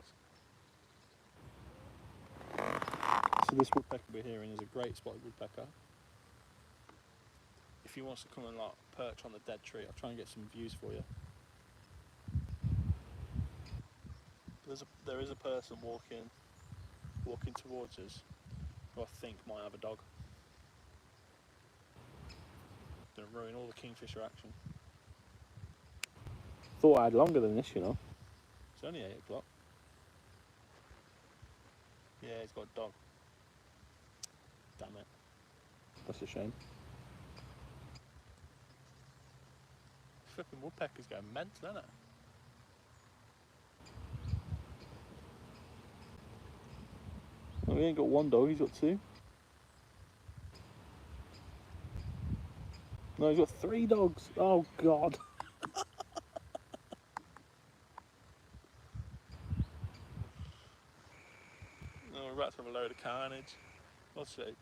So this woodpecker we're hearing is a great spotted woodpecker. If he wants to come and like perch on the dead tree, I'll try and get some views for you. There is a person walking towards us who I think might have a dog. Gonna ruin all the kingfisher action. Thought I had longer than this, you know. It's only 8 o'clock. Yeah, he's got a dog. Damn it. That's a shame. Flipping woodpecker's going mental, isn't it? Well, he ain't got one dog, he's got two. No, he's got 3 dogs. Oh, God. Oh, rats have a load of carnage. God's sake.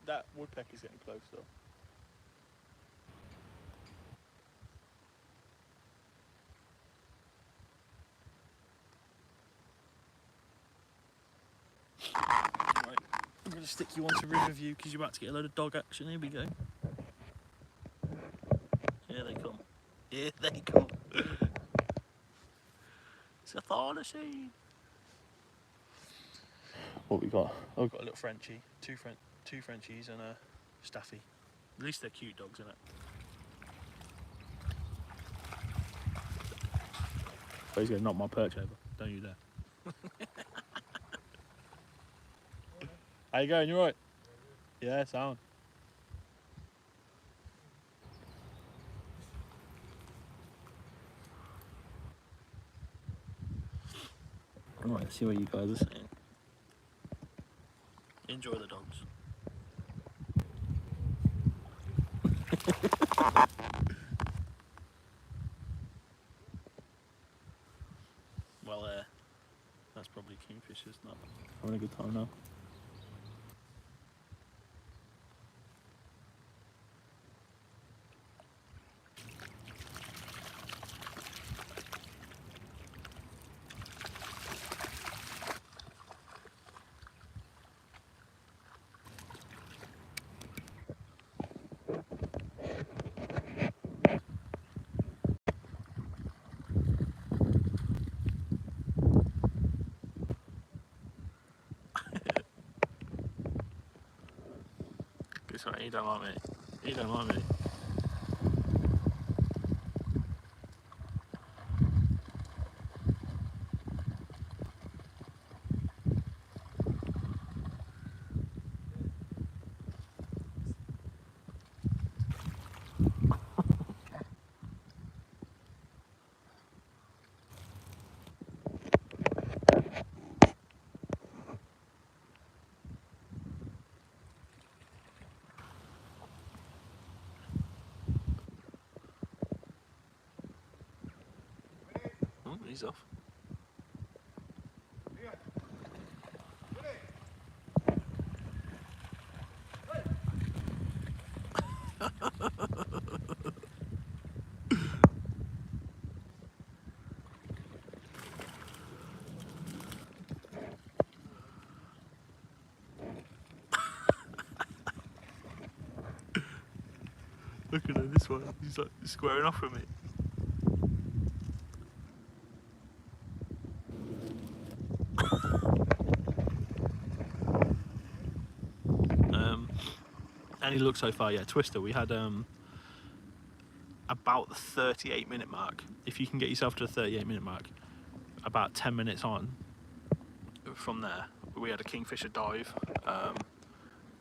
That woodpecker's getting close though. Right, I'm going to stick you onto Riverview because you're about to get a load of dog action. Here we go. Here they come. Here they come. It's a thorny scene. What we got? Oh, we've got a little Frenchie, two Frenchies and a Staffy. At least they're cute dogs, innit? Oh, he's going to knock my perch over. Don't you dare. How you going? You alright? Yeah, sound. Alright, let's see what you guys are saying. Enjoy the dogs. Well, that's probably Kingfishers, not. Having a good time now. this one. He don't like me. He don't like me. Oh, he's off. Look at him, this one. He's like squaring off with me. Any look so far? Yeah, Twister. We had about the 38-minute mark. If you can get yourself to the 38-minute mark, about 10 minutes on from there, we had a Kingfisher dive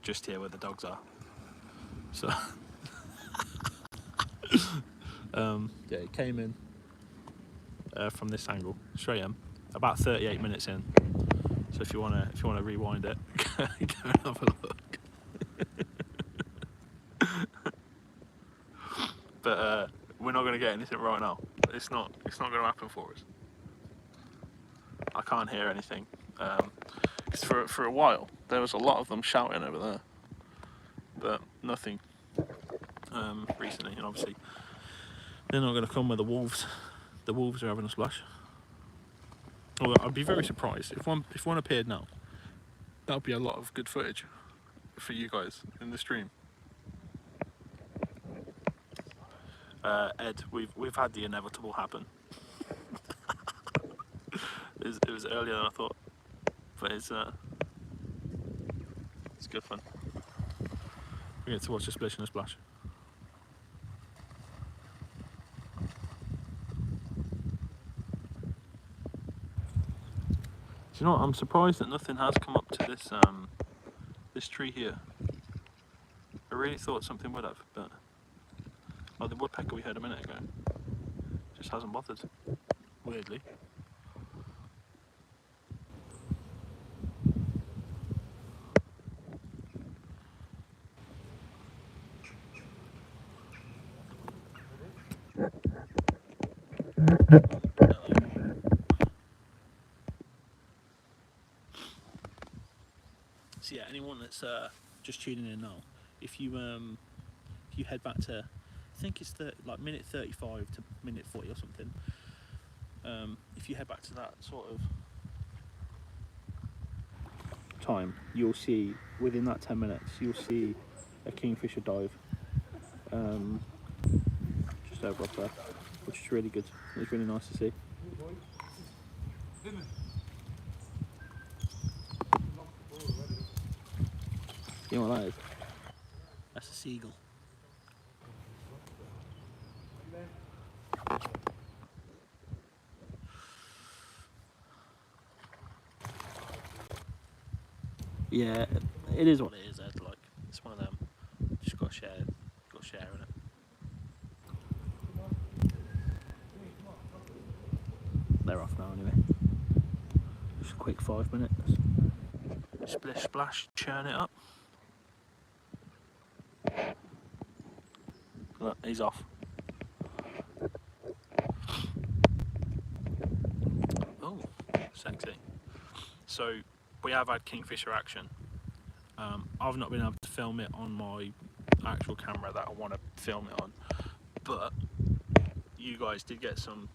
just here where the dogs are. So, yeah, it came in from this angle, straight in, about 38 minutes in. So if you wanna rewind it, go and have a look. But we're not gonna get anything right now. It's not gonna happen for us. I can't hear anything. 'Cause for a while there was a lot of them shouting over there, but nothing recently. And obviously they're not going to come with the wolves. The wolves are having a splash. Although I'd be very surprised if one appeared now. That would be a lot of good footage for you guys in the stream. Ed, we've had the inevitable happen. It was earlier than I thought, but it's good fun. We get to watch a splish and a splash. Do you know what? I'm surprised that nothing has come up to this this tree here. I really thought something would have, but the woodpecker we heard a minute ago just hasn't bothered, weirdly. So yeah, anyone that's just tuning in now, if you head back to, I think it's like minute 35 to minute 40 or something. If you head back to that sort of time, you'll see within that 10 minutes, you'll see a Kingfisher dive just over up there, which is really good. It's really nice to see. You know what that is? That's a seagull. Yeah, it is what it is, Ed. Like, it's one of them. Just got to share in it. They're off now anyway. Just a quick 5 minutes. Splish splash, churn it up. Look, he's off. Oh, sexy. So we have had Kingfisher action. I've not been able to film it on my actual camera that I want to film it on, but you guys did get some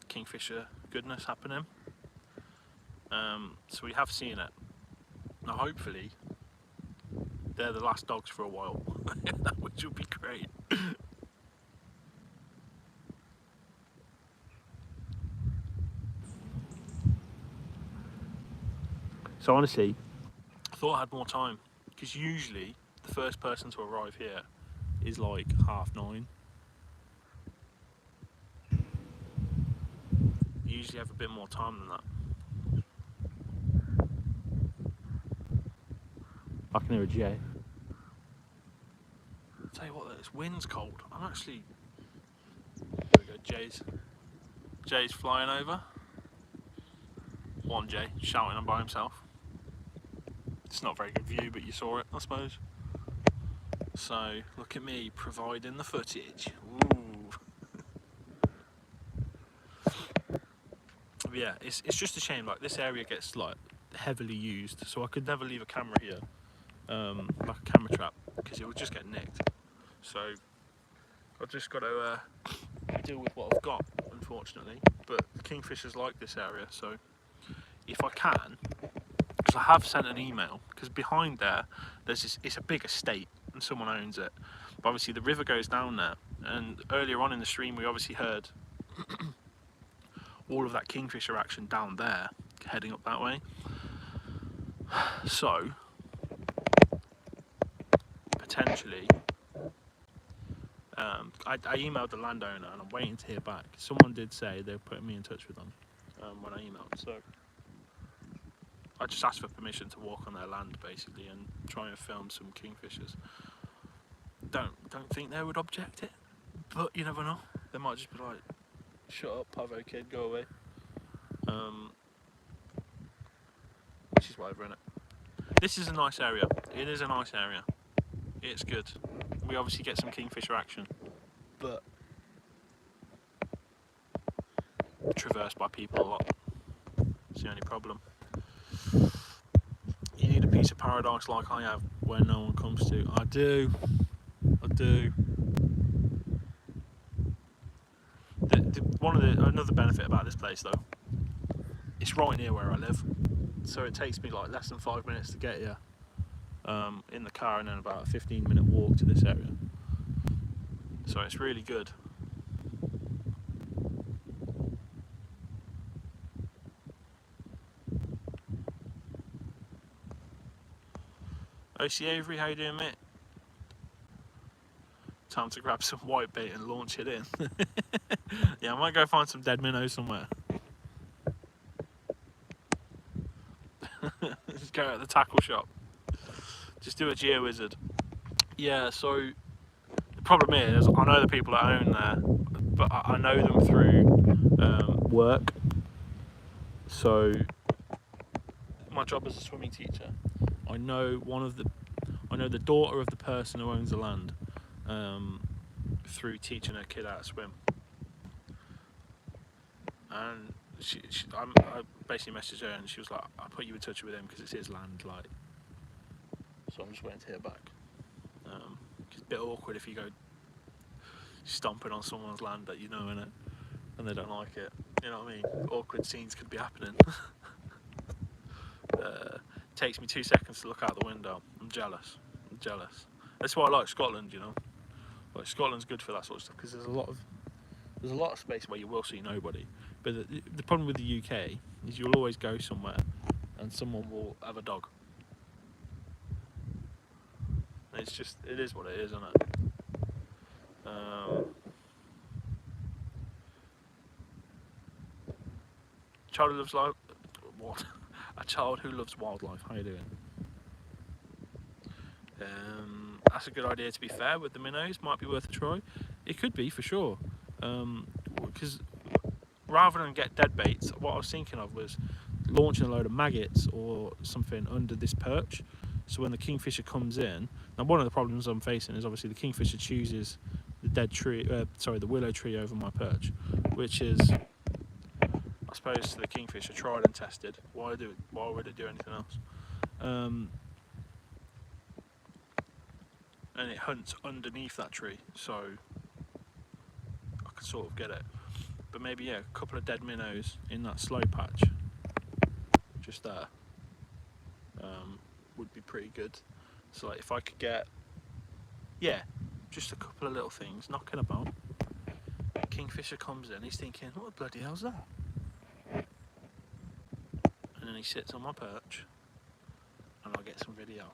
Kingfisher goodness happening. So we have seen it. Now hopefully they're the last dogs for a while, which would be great. So honestly, I thought I had more time, because usually the the first person to arrive here is like 9:30. You usually have a bit more time than that. I can hear a jay. Tell you what, this wind's cold. I'm actually... There we go, jays. Jay's flying over. One jay shouting on by himself. It's not a very good view, but you saw it, I suppose. So, look at me providing the footage. Ooh. But yeah, it's just a shame. Like, this area gets like heavily used, so I could never leave a camera here, like a camera trap, because it would just get nicked. So I've just got to deal with what I've got, unfortunately. But the Kingfishers like this area, so if I can, because I have sent an email, because behind there, there's this, it's a big estate and someone owns it. But obviously the river goes down there, and earlier on in the stream we obviously heard all of that Kingfisher action down there, heading up that way. So potentially, I emailed the landowner and I'm waiting to hear back. Someone did say they were putting me in touch with them when I emailed, so I just asked for permission to walk on their land basically and try and film some Kingfishers. Don't think they would object it, but you never know. They might just be like, "Shut up, Pavo kid, go away." Which is whatever, innit? This is a nice area. It is a nice area. It's good. We obviously get some Kingfisher action, but traversed by people a lot. It's the only problem. You need a piece of paradise like I have, where no one comes to. I do. Another benefit about this place though, it's right near where I live, so it takes me like less than 5 minutes to get here in the car, and then about a 15-minute walk to this area. So it's really good. OC Avery, how you doing, mate? Time to grab some white bait and launch it in. Yeah, I might go find some dead minnows somewhere. Just go at the tackle shop. Just do a GeoWizard. Yeah, so the problem is, I know the people that own there, but I know them through work. So my job as a swimming teacher, I know the daughter of the person who owns the land through teaching her kid how to swim. And I basically messaged her and she was like, "I'll put you in touch with him because it's his land." Like, so I'm just waiting to hear back. It's a bit awkward if you go stomping on someone's land that you know, innit, and they don't like it. You know what I mean? Awkward scenes could be happening. Takes me 2 seconds to look out the window. I'm jealous. That's why I like Scotland, you know. Like, Scotland's good for that sort of stuff because there's a lot of space where you will see nobody. But the problem with the UK is you'll always go somewhere and someone will have a dog. It's just, it is what it is, isn't it? Child who loves life. What? A child who loves wildlife. How you doing? That's a good idea, to be fair, with the minnows. Might be worth a try. It could be, for sure. Because rather than get dead baits, what I was thinking of was launching a load of maggots or something under this perch. So when the Kingfisher comes in, now one of the problems I'm facing is obviously the Kingfisher chooses the willow tree over my perch, which is, I suppose, to the Kingfisher, tried and tested. Why would it do anything else? And it hunts underneath that tree, so I could sort of get it. But maybe, yeah, a couple of dead minnows in that slow patch, just there, would be pretty good. So like, if I could get, yeah, just a couple of little things knocking about. Kingfisher comes in, he's thinking, what the bloody hell's that? And then he sits on my perch, and I'll get some video.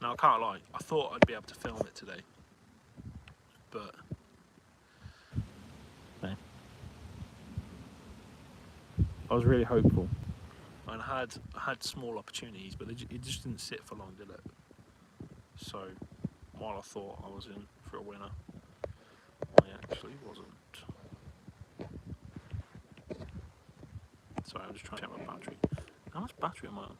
Now I can't lie, I thought I'd be able to film it today, but no. I was really hopeful, and I had small opportunities, but it just didn't sit for long, did it? So while I thought I was in for a winner, I actually wasn't. Sorry, I'm just trying to check my battery. How much battery am I on?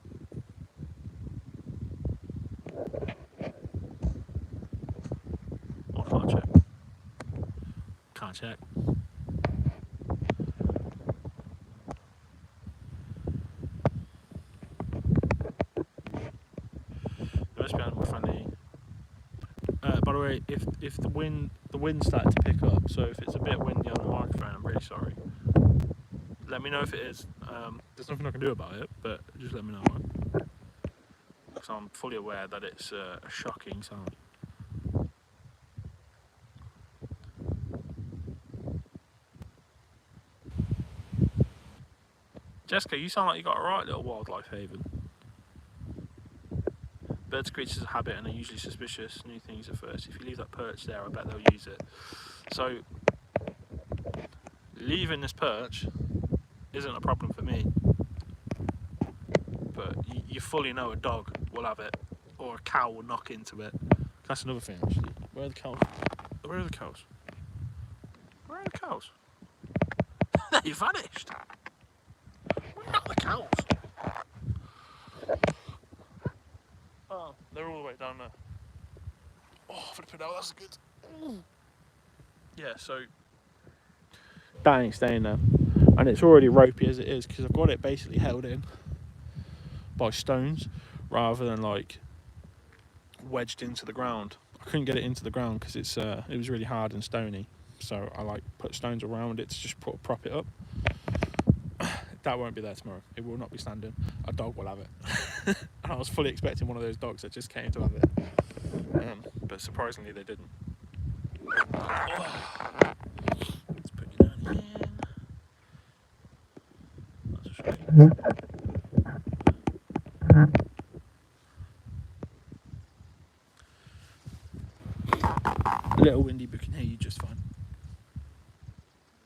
I can't check. Can't check. It must be animal friendly. By the way, if the wind started to pick up, so if it's a bit windy on the microphone, I'm really sorry. Let me know if it is. There's nothing I can do about it, but just let me know. Right? Because I'm fully aware that it's a shocking sound. Jessica, you sound like you got a right little wildlife haven. Birds are creatures of habit and are usually suspicious. New things at first. If you leave that perch there, I bet they'll use it. So, leaving this perch isn't a problem for me. But you fully know a dog will have it, or a cow will knock into it. That's another thing, actually. Where are the cows? Where are the cows? Where are the cows? They vanished. Where are the cows? Oh, they're all the way down there. Oh, flipping out, that's good. Yeah, so that ain't staying there. And it's already ropey as it is, because I've got it basically held in by stones rather than like wedged into the ground. I couldn't get it into the ground because it was really hard and stony, so I like put stones around it to just prop it up. That won't be there tomorrow. It will not be standing. A dog will have it. And I was fully expecting one of those dogs that just came to have it, but surprisingly they didn't. Let's put you down again. That's a shame. A little windy, but can hear you just fine.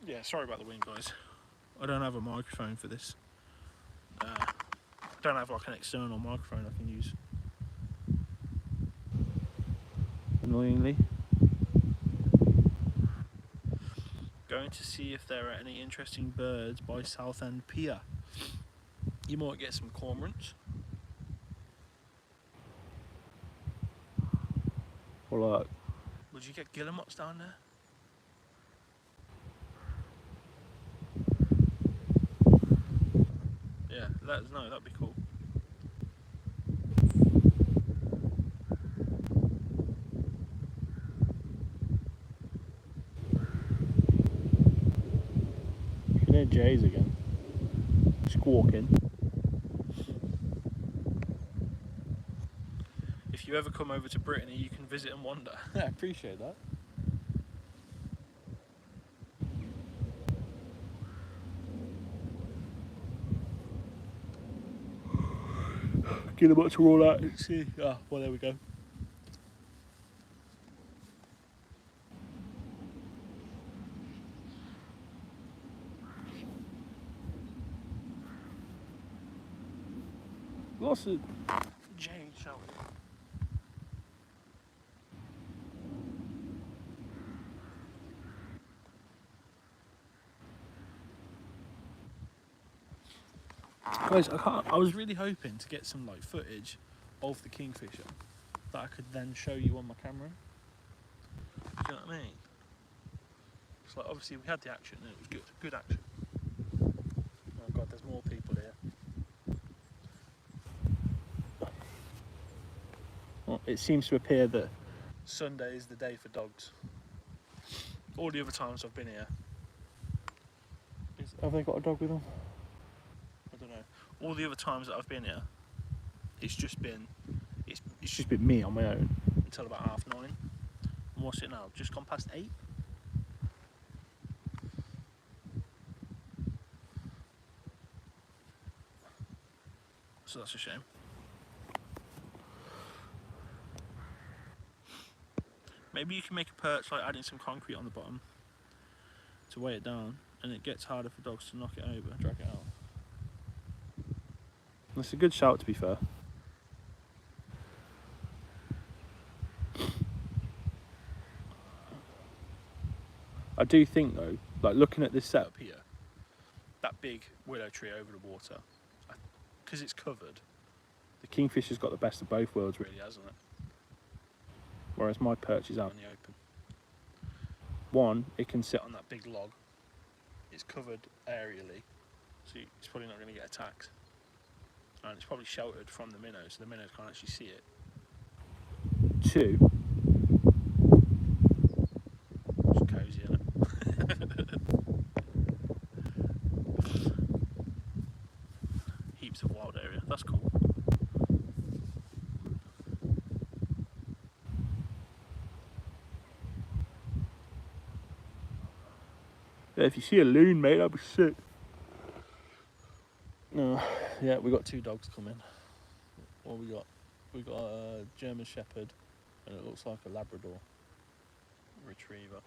Yeah, sorry about the wind, guys. I don't have a microphone for this. I don't have like an external microphone I can use. Annoyingly. Going to see if there are any interesting birds by Southend Pier. You might get some cormorants. Or like, would you get guillemots down there? Yeah, let us know, that'd be cool. You can hear jays again. Squawking. If you ever come over to Brittany, you can visit and wander. Yeah, I appreciate that. Guillemots are all out at sea. Ah, well, there we go. Lots of jays, shall we? Guys, I was really hoping to get some like footage of the Kingfisher that I could then show you on my camera. Do you know what I mean? It's like obviously we had the action and it was good action. Oh god, there's more people here. Well, it seems to appear that Sunday is the day for dogs. All the other times I've been here, have they got a dog with them? I don't know. All the other times that I've been here, it's just been me on my own until about 9:30. And what's it now? Just gone past 8. So that's a shame. Maybe you can make a perch like adding some concrete on the bottom to weigh it down, and it gets harder for dogs to knock it over, drag it out. That's a good shout, to be fair. I do think though, like looking at this setup here, That big willow tree over the water, because it's covered, the Kingfisher's got the best of both worlds, really, really, hasn't it? whereas my perch is out. In the open. One, it can sit on On that big log, it's covered aerially, so it's probably not going to get attacked. And it's probably sheltered from the minnows, so the minnows can't actually see it. two. It's cosy, isn't it? Heaps of wild area. That's cool. Yeah, if you see a loon, mate, that'd be sick. No, yeah, we got two dogs coming. What we got? We got a German Shepherd, and it looks like a Labrador Retriever.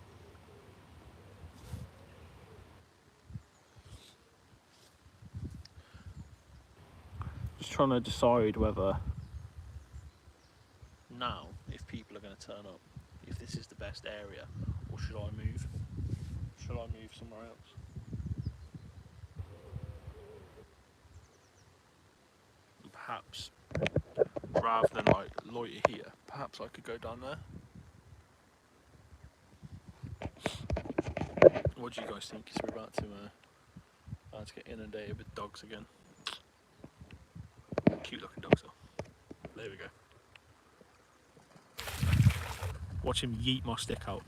Just trying to decide whether Now, if people are going to turn up, if this is the best area, or should I move? Should I move somewhere else? Perhaps, rather than like loiter here, perhaps I could go down there. What do you guys think? Because we're about to get inundated with dogs again. Cute looking dogs though. There we go. Watch him yeet my stick out.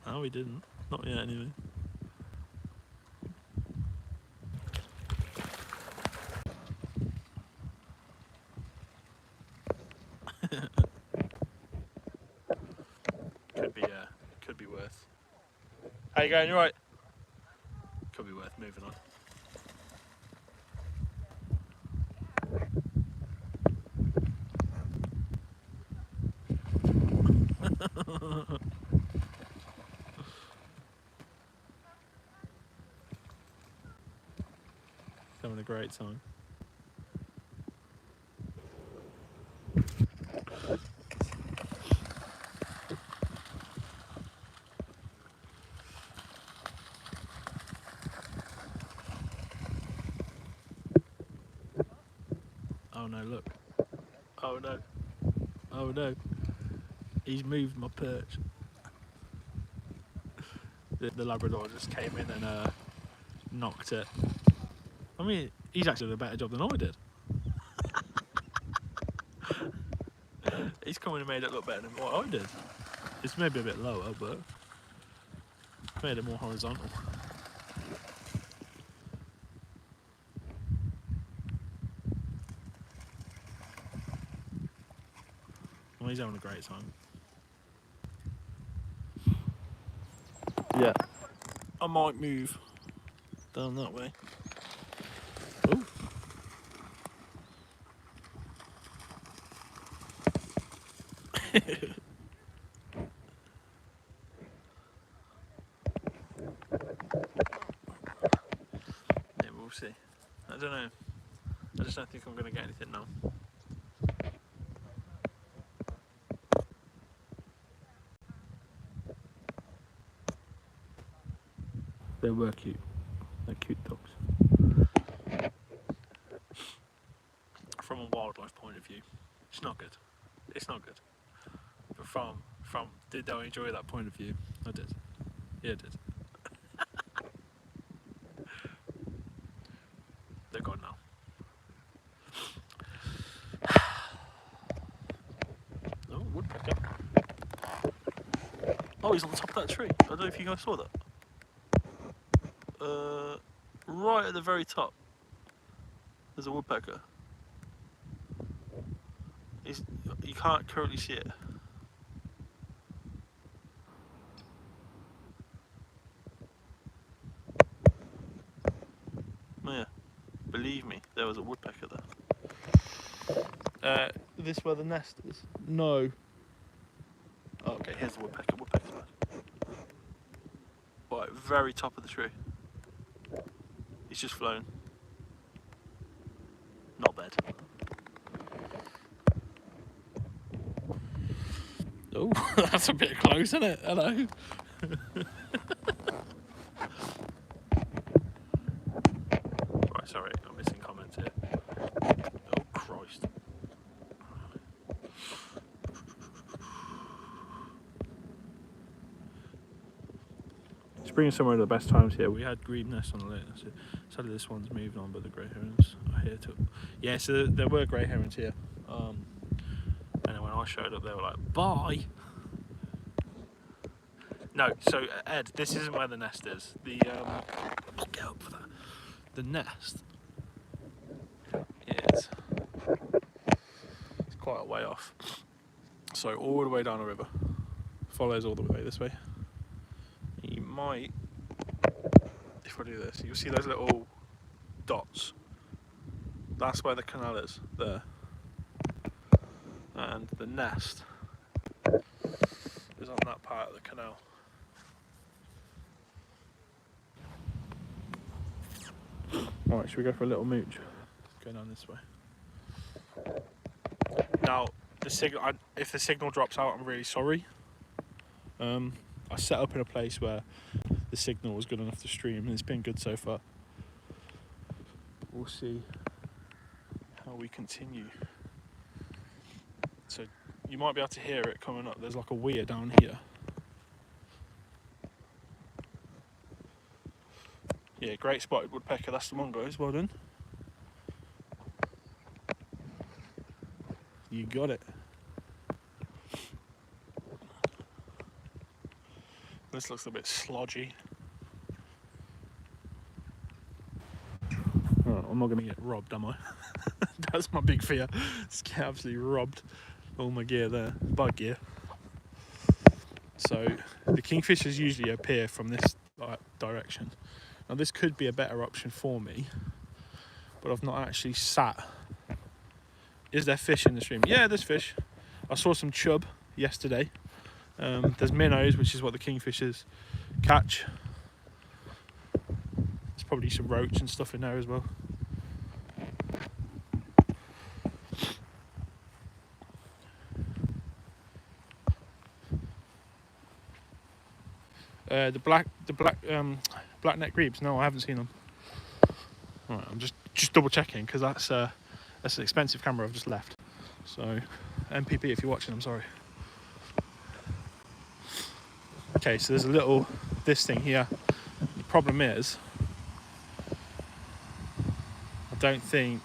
No, he didn't. Not yet, anyway. Could be worth. How you going? You right? Could be worth moving on. Having a great time. Oh no, look. Oh no. Oh no. He's moved my perch. The Labrador just came in and knocked it. I mean, he's actually done a better job than I did. He's come in and made it look better than what I did. It's maybe a bit lower, but made it more horizontal. Well, he's having a great time. yeah. I might move down that way. Oh. Yeah, we'll see. I don't know. I just don't think I'm going to get anything now. They were cute. They're cute dogs. From a wildlife point of view, it's not good. It's not good. But from did I enjoy that point of view? I did. Yeah, I did. They're gone now. Oh, woodpecker. Oh, he's on the top of that tree. I don't know if you guys saw that. Right at the very top, there's a woodpecker. You can't currently see it. Oh yeah, believe me, there was a woodpecker there. This where the nest is? No. Oh, okay, here's the woodpecker. Woodpecker's nice. Right, very top of the tree. He's just flown. Not bad. Oh, that's a bit close, isn't it? Hello. Right, sorry, I'm missing comments here. Oh, Christ. Spring and summer are the best times here. We had grebe nests on the lake. Sadly, this one's moved on, but the grey herons are here too. Yeah, so there were grey herons here. And then when I showed up, they were like, bye. No, so Ed, this isn't where the nest is. I'll get up for that. The nest is it's quite a way off. So all the way down the river, follows all the way this way. You might, if I do this, you'll see those little dots. That's where the canal is there, and the nest is on that part of the canal. Alright, should we go for a little mooch? Go down this way. Now, if the signal drops out, I'm really sorry. I set up in a place where the signal was good enough to stream, and it's been good so far. We'll see how we continue. So you might be able to hear it coming up. There's like a weir down here. Yeah, great spotted woodpecker, that's the one, guys, well done. You got it. This looks a bit slodgy. Oh, I'm not going to get robbed, am I? That's my big fear. Just get absolutely robbed. All my gear there, bug gear. So the kingfishers usually appear from this direction. Now this could be a better option for me, but I've not actually sat. Is there fish in the stream? Yeah, there's fish. I saw some chub yesterday. There's minnows, which is what the kingfishers catch. There's probably some roach and stuff in there as well. The black-neck grebes. No, I haven't seen them. Right, I'm just double checking because that's an expensive camera I've just left. So, MPP, if you're watching, I'm sorry. Okay, so there's this thing here. The problem is, I don't think.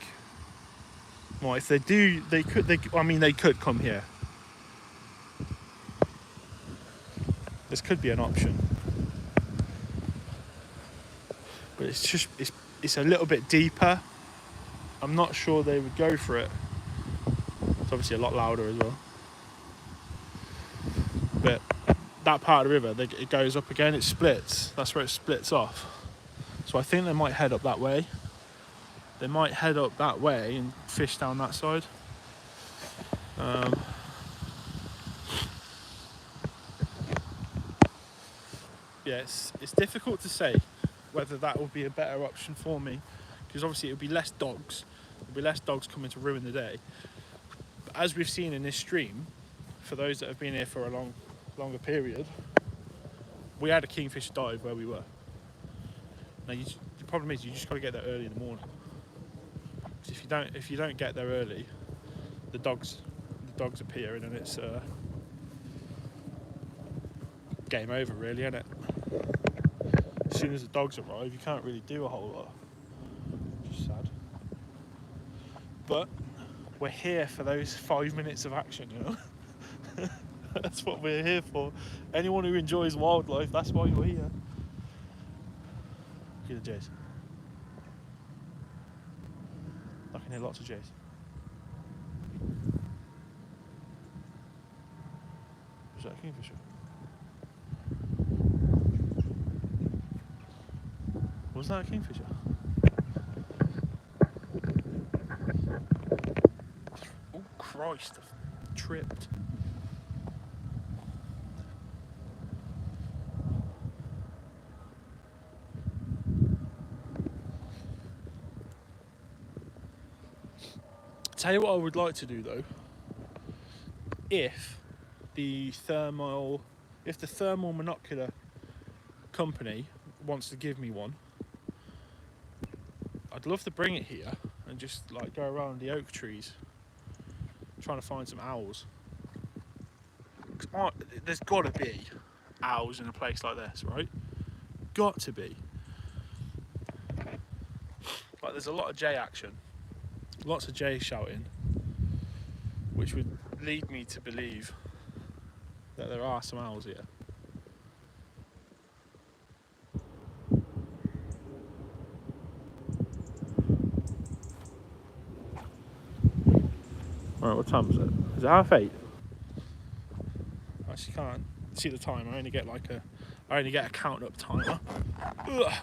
Well, if they do, they could come here. This could be an option. But it's a little bit deeper. I'm not sure they would go for it. It's obviously a lot louder as well. But that part of the river, it goes up again, it splits. That's where it splits off. So I think they might head up that way. They might head up that way and fish down that side. Yeah, it's difficult to say whether that will be a better option for me, because obviously it would be less dogs. There'll be less dogs coming to ruin the day. But as we've seen in this stream, for those that have been here for a longer period, we had a kingfish dive where we were. Now the problem is you just got to get there early in the morning. Because if you don't get there early, the dogs appear, and then it's game over, really, isn't it? As soon as the dogs arrive, you can't really do a whole lot. Just sad. But we're here for those 5 minutes of action, you know. That's what we're here for. Anyone who enjoys wildlife, that's why you're here. Look at the jays. I can hear lots of jays. Was that a kingfisher? Was that a kingfisher? Oh, Christ, I've tripped. Tell you what I would like to do though, if the thermal monocular company wants to give me one, I'd love to bring it here and just like go around the oak trees trying to find some owls. There's got to be owls in a place like this, right? Got to be. Like there's a lot of jay action, lots of jay shouting, which would lead me to believe that there are some owls here. Alright, what time is it? Is it 8:30? I actually can't see the time. I only get a count up timer. Ugh.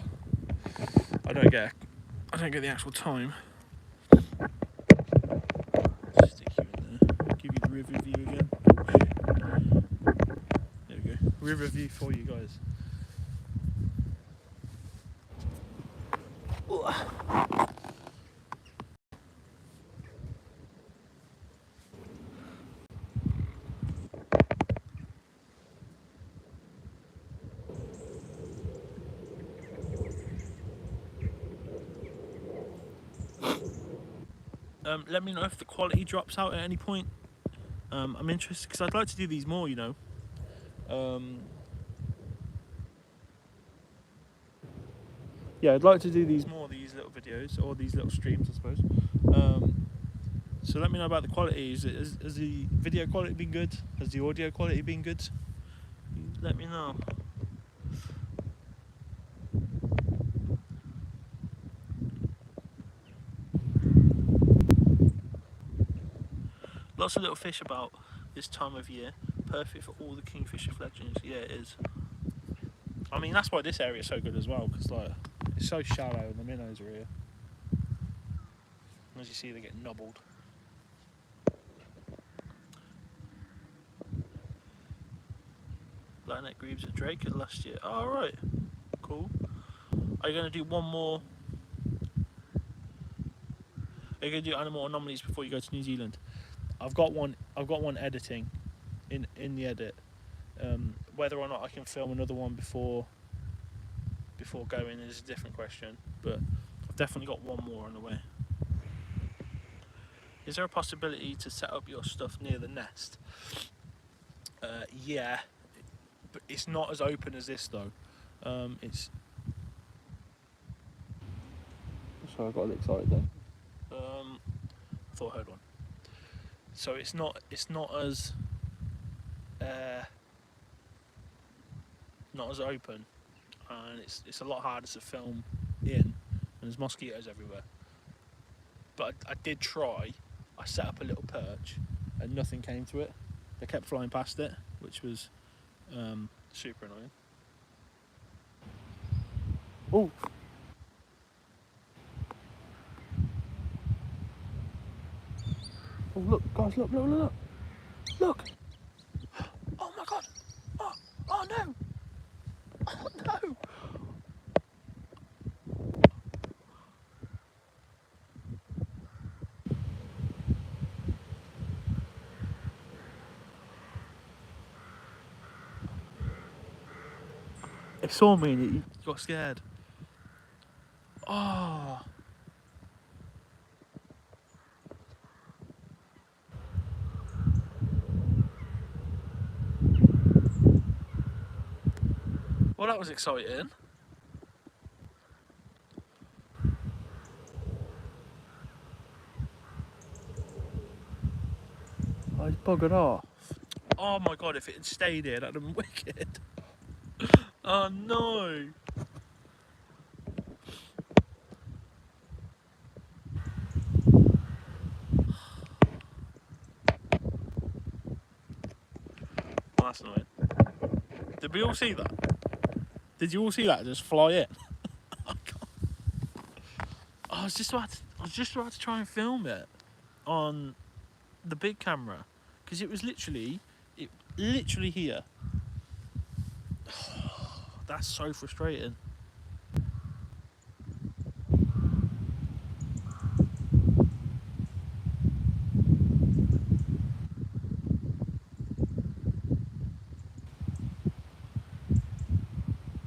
I don't get the actual time. Stick you in there. Give you the river view again. There we go. River view for you guys. Let me know if the quality drops out at any point. I'm interested because I'd like to do these more, you know. Yeah, I'd like to do these little videos, or these little streams, I suppose. So let me know about the quality. Has the video quality been good? Has the audio quality been good? Let me know. Lots of little fish about this time of year. Perfect for all the kingfisher fledglings. Yeah, it is. I mean, that's why this area is so good as well, because like it's so shallow and the minnows are here. As you see, they get nobbled. Blackneck grebes at Drake last year. Oh, right, cool. Are you going to do one more? Are you going to do animal anomalies before you go to New Zealand? I've got one editing in the edit. Whether or not I can film another one before going is a different question, but I've definitely got one more on the way. Is there a possibility to set up your stuff near the nest? Yeah, but it's not as open as this though. It's. Sorry, I got a little excited then. I thought I heard one. So it's not as not as open, and it's a lot harder to film in, and there's mosquitoes everywhere. But I did try. I set up a little perch, and nothing came to it. They kept flying past it, which was super annoying. Oh. Oh look, guys, look. Look! Oh my god! Oh no! Oh no! It saw me and it got scared. Oh! Well, that was exciting. I buggered off. Oh my god, if it had stayed here, that'd have been wicked. Oh no! Oh, that's annoying. Did we all see that? Did you all see that just fly in? Oh, I was just about to try and film it on the big camera, because it was literally here. That's so frustrating.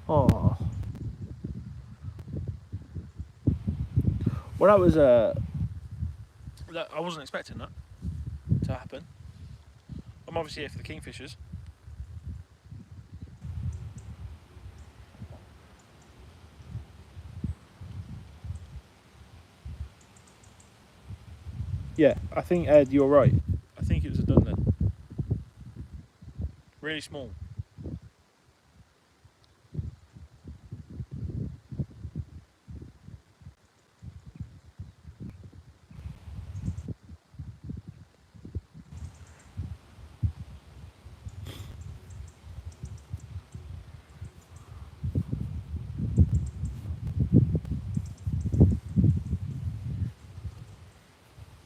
Oh. Well, that was I wasn't expecting that to happen. I'm obviously here for the Kingfishers. Yeah, I think, Ed, you're right. I think it was a Dunlin. Really small.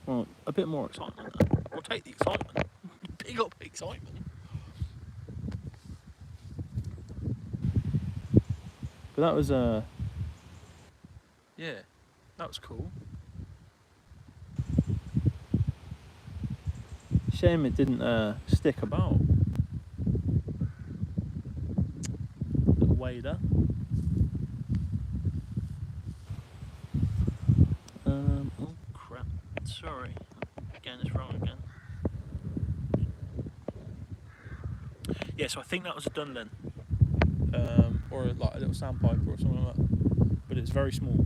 Well, a bit more excitement then. We'll take the excitement. Big up excitement. But that was yeah, that was cool. Shame it didn't stick about. Little wader. Oh crap. Sorry. Getting this wrong again. Yeah, so I think that was a Dunlin. Or like a little sandpiper or something like that. But it's very small.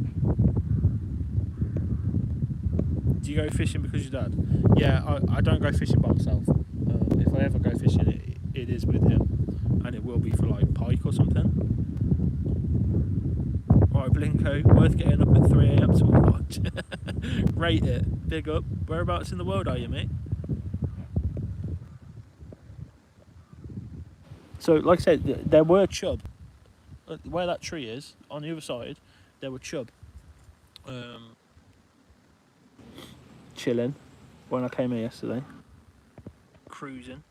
Do you go fishing because your dad? Yeah, I don't go fishing by myself. If I ever go fishing, it is with him. And it will be for like pike or something. Alright, Blinko, worth getting up at 3 AM to watch. Rate it. Big up. Whereabouts in the world are you, mate? So, like I said, there were chub. Where that tree is, on the other side, there were chub. Chilling when I came here yesterday. Cruising.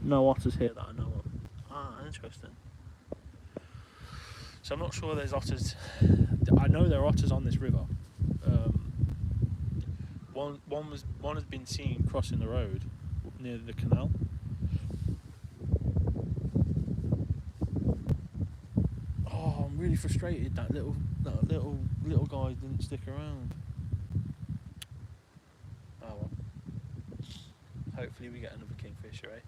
No otters here that I know of. Ah, interesting. So I'm not sure there's otters. I know there are otters on this river. One has been seen crossing the road near the canal. Oh, I'm really frustrated that little guy didn't stick around. Oh well. Hopefully we get another Kingfisher, eh?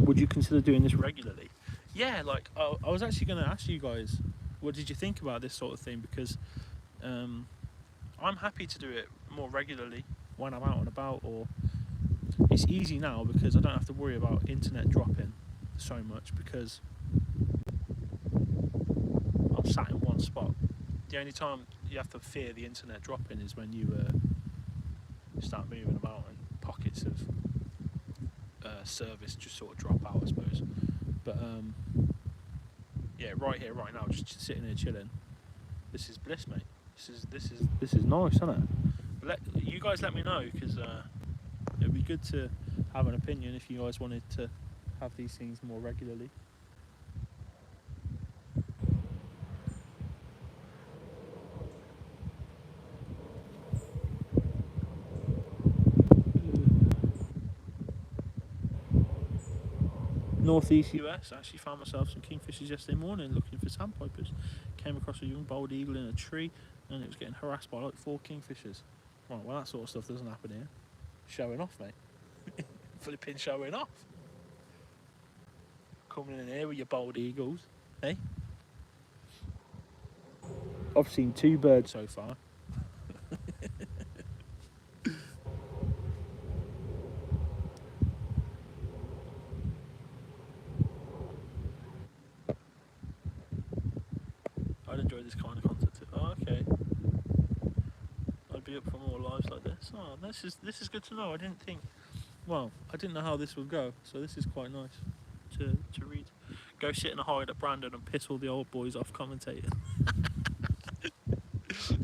Would you consider doing this regularly? Yeah, like I was actually going to ask you guys, what did you think about this sort of thing? Because I'm happy to do it more regularly when I'm out and about, or it's easy now because I don't have to worry about internet dropping so much because I'm sat in one spot. The only time you have to fear the internet dropping is when you start moving about and pockets of service just sort of drop out, I suppose. But yeah, right here, right now, just sitting here chilling. This is bliss, mate. This is nice, isn't it? You guys let me know, because it'd be good to have an opinion if you guys wanted to have these things more regularly. Northeast US, I actually found myself some kingfishers yesterday morning looking for sandpipers. Came across a young bald eagle in a tree and it was getting harassed by like 4 kingfishers. Right, well, that sort of stuff doesn't happen here. Showing off, mate. Flipping showing off. Coming in here with your bald eagles, eh? I've seen 2 birds so far. I'd enjoy this kind of content too. Oh, okay. I'd be up for more lives like this. Oh, this is good to know. I didn't think well, I didn't know how this would go, so this is quite nice. to read. Go sit in a hide at Brandon and piss all the old boys off commentating.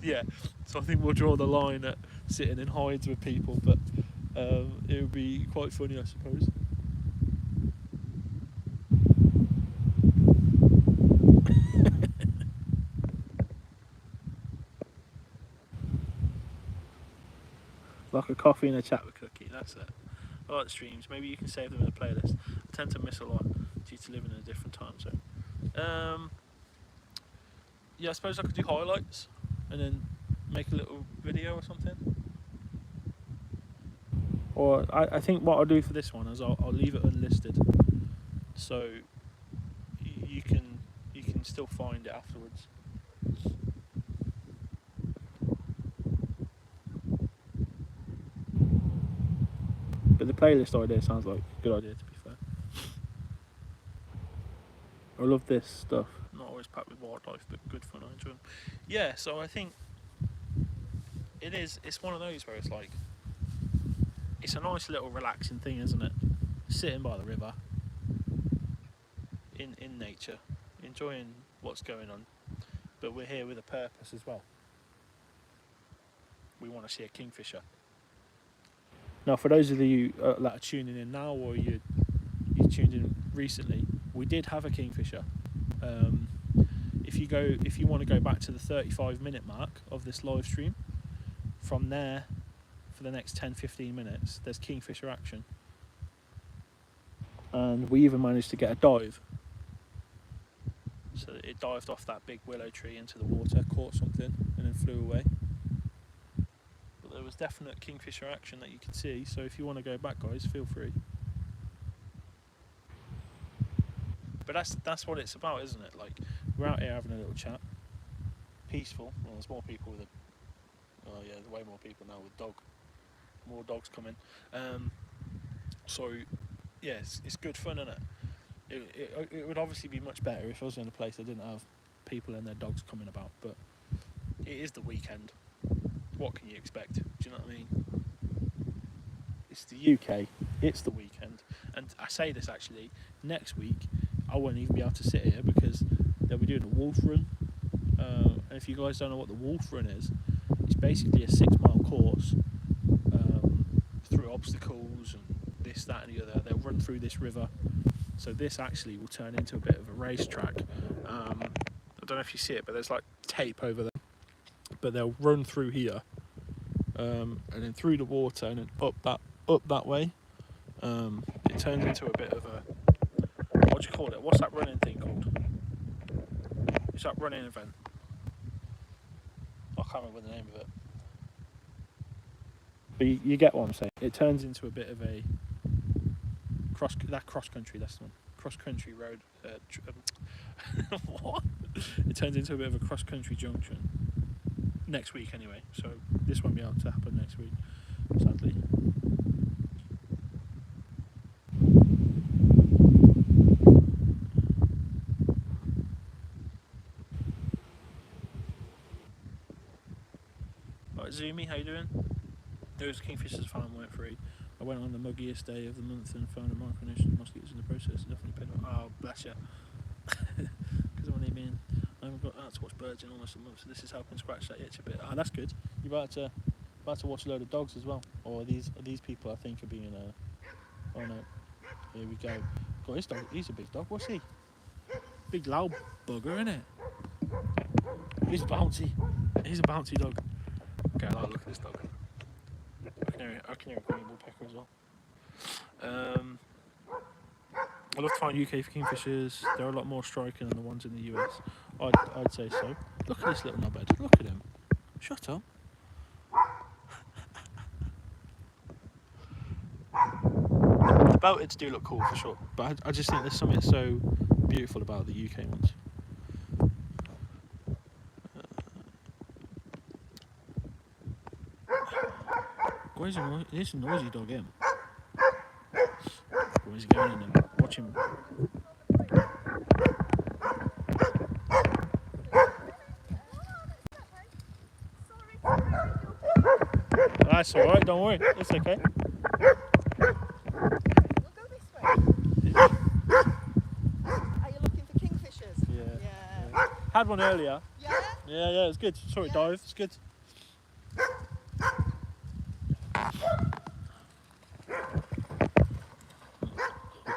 Yeah, so I think we'll draw the line at sitting in hides with people, but it would be quite funny, I suppose. Like a coffee and a chat with Cookie, that's it. I like the streams, maybe you can save them in a playlist. I tend to miss a lot due to living in a different time zone. Yeah, I suppose I could do highlights and then make a little video or something. Or I think what I'll do for this one is I'll leave it unlisted, so you can still find it afterwards. But the playlist idea sounds like a good idea, to be fair. I love this stuff. Not always packed with wildlife, but good fun. I enjoy them. Yeah, so I think it's one of those where it's like, it's a nice little relaxing thing, isn't it? Sitting by the river, in nature, enjoying what's going on. But we're here with a purpose as well. We want to see a kingfisher. Now, for those of you that are tuning in now, or you tuned in recently, we did have a kingfisher. If you want to go back to the 35-minute mark of this live stream, from there for the next 10-15 minutes, there's kingfisher action. And we even managed to get a dive. So it dived off that big willow tree into the water, caught something, and then flew away. But there was definite kingfisher action that you could see, so if you want to go back, guys, feel free. But that's what it's about, isn't it? Like, we're out here having a little chat, peaceful. Well, there's more people with there's way more people now with more dogs coming. So yeah, it's good fun, isn't it? It would obviously be much better if I was in a place that didn't have people and their dogs coming about, but it is the weekend. What can you expect? Do you know what I mean? It's the UK, it's the weekend. And I say this actually, next week I won't even be able to sit here because they'll be doing a wolf run. And if you guys don't know what the wolf run is, it's basically a 6-mile course through obstacles and this, that and the other. They'll run through this river. So this actually will turn into a bit of a racetrack. I don't know if you see it, but there's like tape over there. But they'll run through here, and then through the water, and then up that way. It turns into a bit of a, what do you call it? What's that running thing called? It's that running event. I can't remember the name of it. But you get what I'm saying. It turns into a bit of a cross country. That's the one. Cross country road. What? It turns into a bit of a cross country junction next week anyway. So this won't be able to happen next week, sadly. Alright, Zoomy, how you doing? Those Kingfishers farm went free. I went on the muggiest day of the month and found a micronation of mosquitoes in the process. Definitely paid off. Oh, bless you. Because I haven't got out to watch birds in almost a month, so this is helping scratch that itch a bit. Ah, that's good. You're about to watch a load of dogs as well. Or these people, I think, are being oh no, here we go. God, this dog, he's a big dog. What's he? Big loud bugger, isn't it? He's bouncy. He's a bouncy dog. Okay, I'll look at this dog. I can hear a green woodpecker as well. I love to find UK Kingfishers. They're a lot more striking than the ones in the US. I'd say so. Look at this little knobhead. Look at him. Shut up. The belteds do look cool for sure, but I just think there's something so beautiful about the UK ones. Where's a noisy dog, him? Where's he going in there? Watch him. That's alright, don't worry. It's okay. had one earlier. Yeah? Yeah, it's good. Saw it dive. It's good.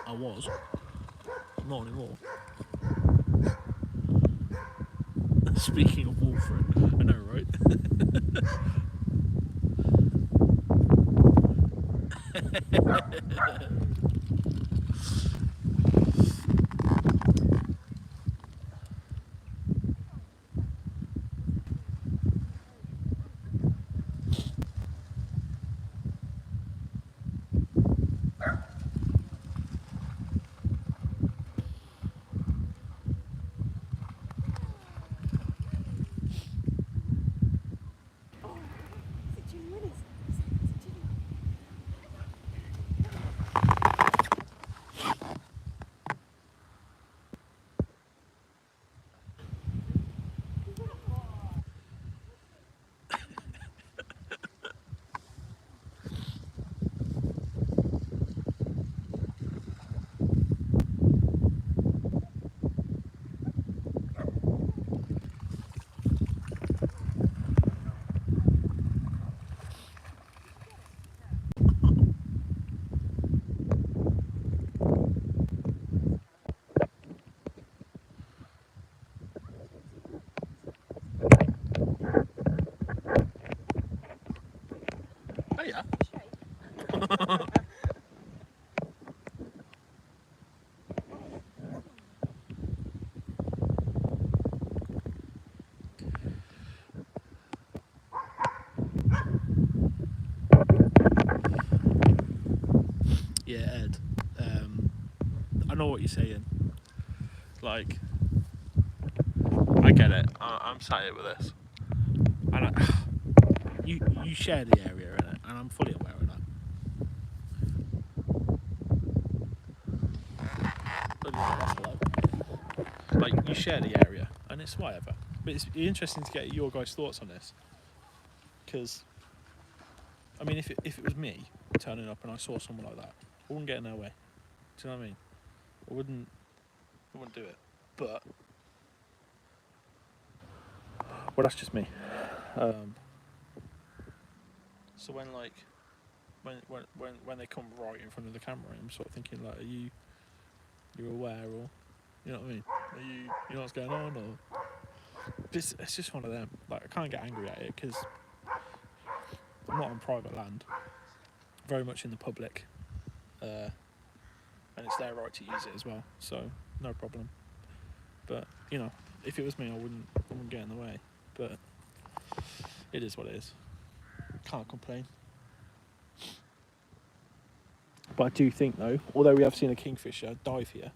I was. Not anymore. Speaking of wolfing, I know, right? Is it Julie Willis? Is it Julie? Oh yeah. Yeah, Ed. I know what you're saying. Like, I get it. I'm sat here with this, and you share the area, innit? And I'm fully aware of that. That's low. Like, you share the area, and it's whatever. But it's interesting to get your guys' thoughts on this, because I mean, if it was me turning up and I saw someone like that, I wouldn't get in their way. Do you know what I mean? I wouldn't do it. But well, that's just me. So when when they come right in front of the camera, I'm sort of thinking like, are you're aware, or you know what I mean? You know what's going on, or it's just one of them. Like, I can't get angry at it because I'm not on private land, very much in the public, and it's their right to use it as well. So no problem. But you know, if it was me, I wouldn't get in the way. But it is what it is. Can't complain. But I do think, though, although we have seen a kingfisher dive here,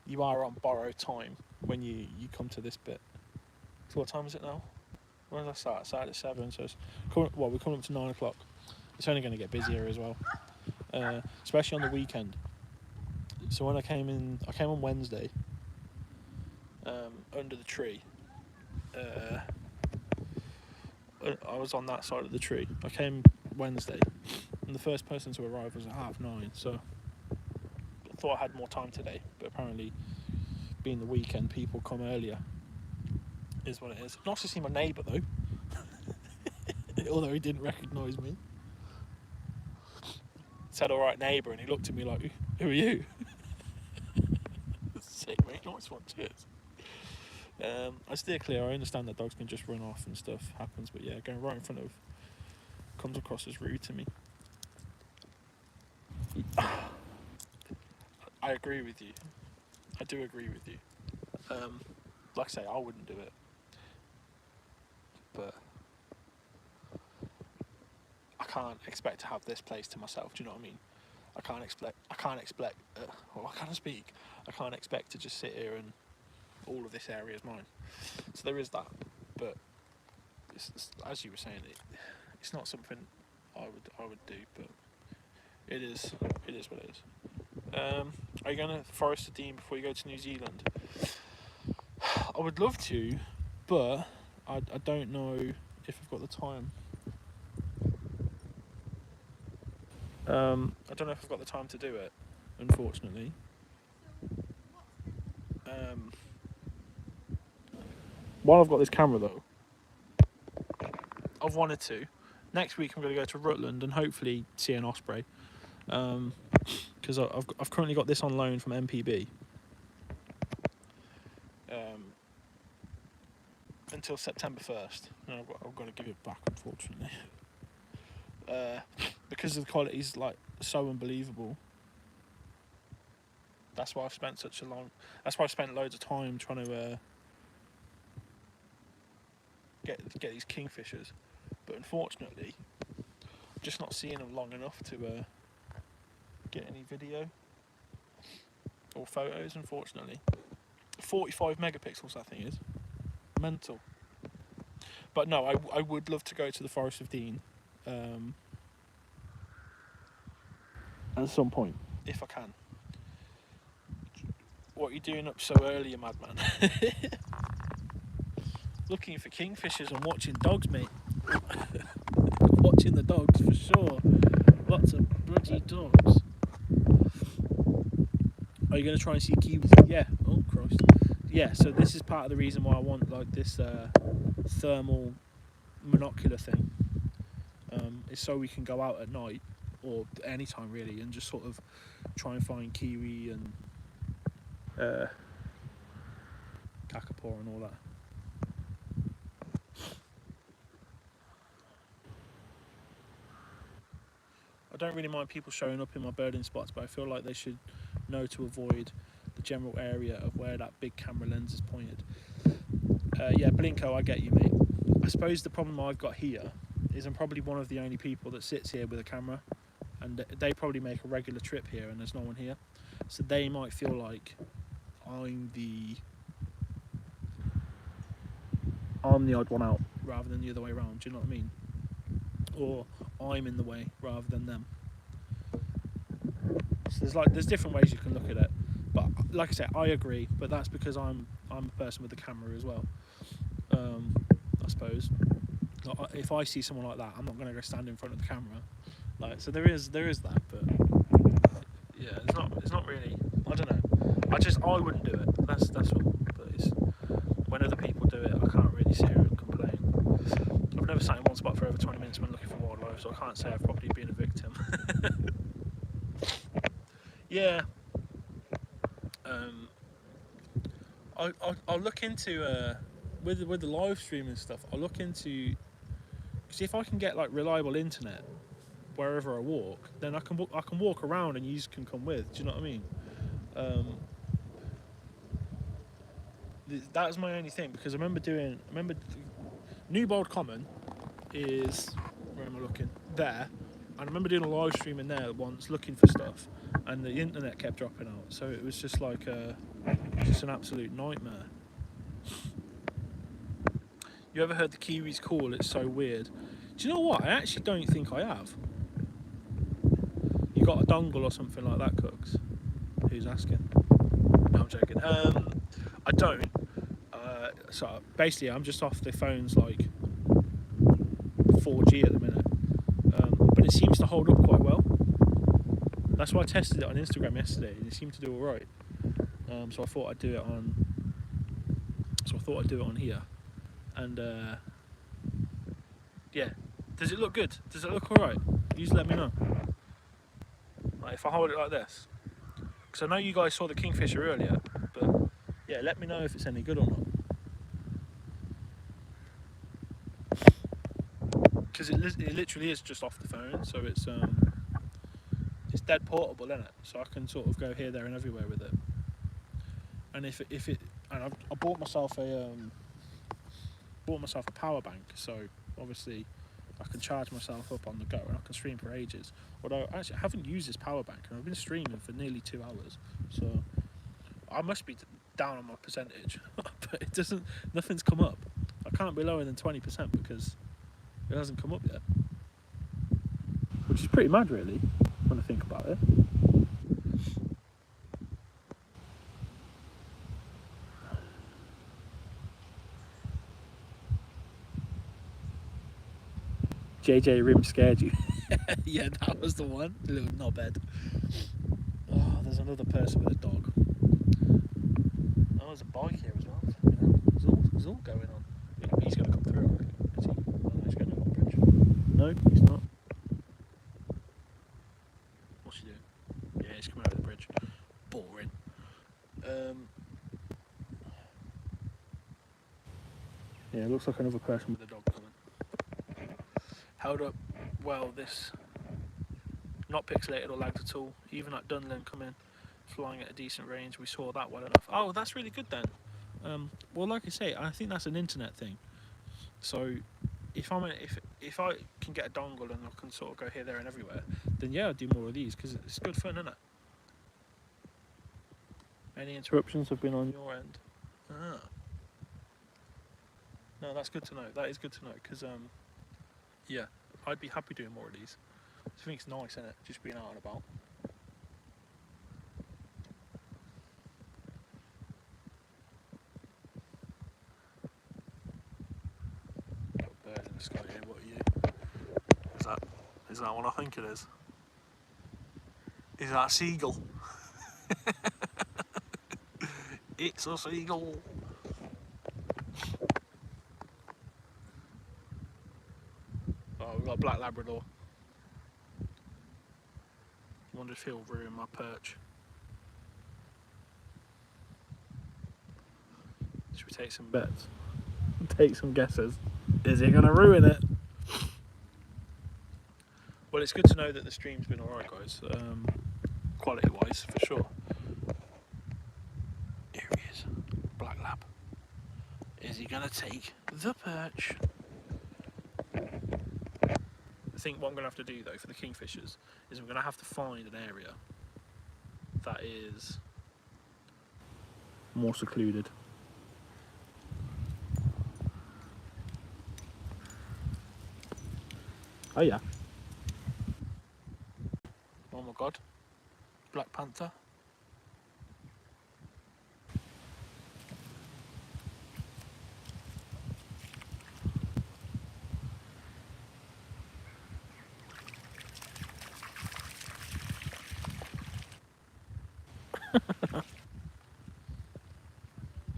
you are on borrowed time when you come to this bit. So what time is it now? When did I start? I started at 7, so we're coming up to 9 o'clock. It's only going to get busier as well, especially on the weekend. So when I came on Wednesday, under the tree. I was on that side of the tree. I came Wednesday, and the first person to arrive was at 9:30. So I thought I had more time today, but apparently, being the weekend, people come earlier. Is what it is. Nice to see my neighbour though, although he didn't recognise me. Said "all right, neighbour," and he looked at me like, "Who are you?" Sick, mate. Nice one. Cheers. I steer clear. I understand that dogs can just run off and stuff happens, but yeah, going right in front of comes across as rude to me. I agree with you. I do agree with you. Like I say, I wouldn't do it, but I can't expect to have this place to myself. Do you know what I mean? I can't expect. Well, I can't speak. I can't expect to just sit here and all of this area is mine. So there is that, but it's, as you were saying, it's not something I would do, but it is what it is. Are you going to Forest of Dean before you go to New Zealand? I would love to, but I don't know if I've got the time. I don't know if I've got the time to do it, unfortunately. while I've got this camera though, I've wanted to. Next week I'm going to go to Rutland and hopefully see an osprey. Because I've currently got this on loan from MPB. Until September 1st. And I've got to give it back, unfortunately. Because the quality is like so unbelievable. That's why I've spent that's why I've spent loads of time trying to get these Kingfishers. But unfortunately, I'm just not seeing them long enough to get any video or photos, unfortunately. 45 megapixels, I think, is mental. But no, I would love to go to the Forest of Dean at some point, if I can. What are you doing up so early, you madman? Looking for kingfishers and watching dogs, mate. Watching the dogs for sure. Lots of bloody dogs. Are you going to try and see kiwis? Yeah. Oh Christ. Yeah. So this is part of the reason why I want like this thermal monocular thing. Is so we can go out at night or any time really and just sort of try and find kiwi and kakapo and all that. I don't really mind people showing up in my birding spots, but I feel like they should know to avoid the general area of where that big camera lens is pointed. Yeah, Blinko, I get you, mate. I suppose the problem I've got here is I'm probably one of the only people that sits here with a camera, and they probably make a regular trip here and there's no one here. So they might feel like I'm the odd one out rather than the other way around, do you know what I mean? Or I'm in the way rather than them. So there's different ways you can look at it. But like I said, I agree, but that's because I'm a person with a camera as well. I suppose. If I see someone like that, I'm not going to go stand in front of the camera. Like, so there is that, but yeah, it's not really. I don't know. I wouldn't do it. That's all. But it's, when other people do it, I can't really sit here and complain. I've never sat in one spot for over 20 minutes when looking for wildlife, so I can't say I've probably been a victim. Yeah. I'll look into with the live stream and stuff. I'll look into, because if I can get like reliable internet wherever I walk, then I can walk around and you can come with. Do you know what I mean? That was my only thing, because I remember Newbold Common is, where am I looking? There. And I remember doing a live stream in there once looking for stuff, and the internet kept dropping out, so it was just like just an absolute nightmare. You ever heard the kiwis call? It's so weird. Do you know what? I actually don't think I have. You got a dongle or something like that, Cooks? Who's asking? No, I'm joking. I don't. So basically, I'm just off the phones like 4G at the minute, but it seems to hold up quite well. That's why I tested it on Instagram yesterday, and it seemed to do all right. So I thought I'd do it on here, and yeah. Does it look good? Does it look all right? You just let me know. Like if I hold it like this, because I know you guys saw the Kingfisher earlier, but yeah, let me know if it's any good or not. Because it literally is just off the phone, so it's dead portable, isn't it? So I can sort of go here, there, and everywhere with it. And and I bought myself a power bank, so obviously I can charge myself up on the go and I can stream for ages. Although actually I haven't used this power bank and I've been streaming for nearly 2 hours, so I must be down on my percentage. But nothing's come up. I can't be lower than 20% because it hasn't come up yet, which is pretty mad really when I think about it. JJ Rim scared you. Yeah, that was the one. A little knobhead. Oh, there's another person with a dog. Oh, there's a bike here as well. There's There's all going on. He's going to come through. Is he? Oh, no, he's going over the bridge. No, he's not. What's he doing? Yeah, he's coming over the bridge. Boring. Yeah, it looks like another person with a dog coming. Held up well, this not pixelated or lagged at all. Even at Dunlin coming, flying at a decent range, we saw that well enough. Oh, that's really good then. Well, like I say, I think that's an internet thing. So if I can get a dongle and I can sort of go here, there, and everywhere, then yeah, I'll do more of these because it's good fun, isn't it? Any interruptions have been on your end? Ah. No, that's good to know. That is good to know because yeah, I'd be happy doing more of these. I think it's nice, isn't it? Just being out and about. Got a bird in the sky here. What are you? Is that what I think it is? Is that a seagull? It's a seagull. Oh, we've got a black Labrador. I wonder if he'll ruin my perch. Should we take some bets? Take some guesses. Is he going to ruin it? Well, it's good to know that the stream's been alright, guys. Quality-wise, for sure. Here he is, black lab. Is he going to take the perch? I think what I'm going to have to do, though, for the Kingfishers, is I'm going to have to find an area that is more secluded. Oh yeah. Oh my god. Black Panther.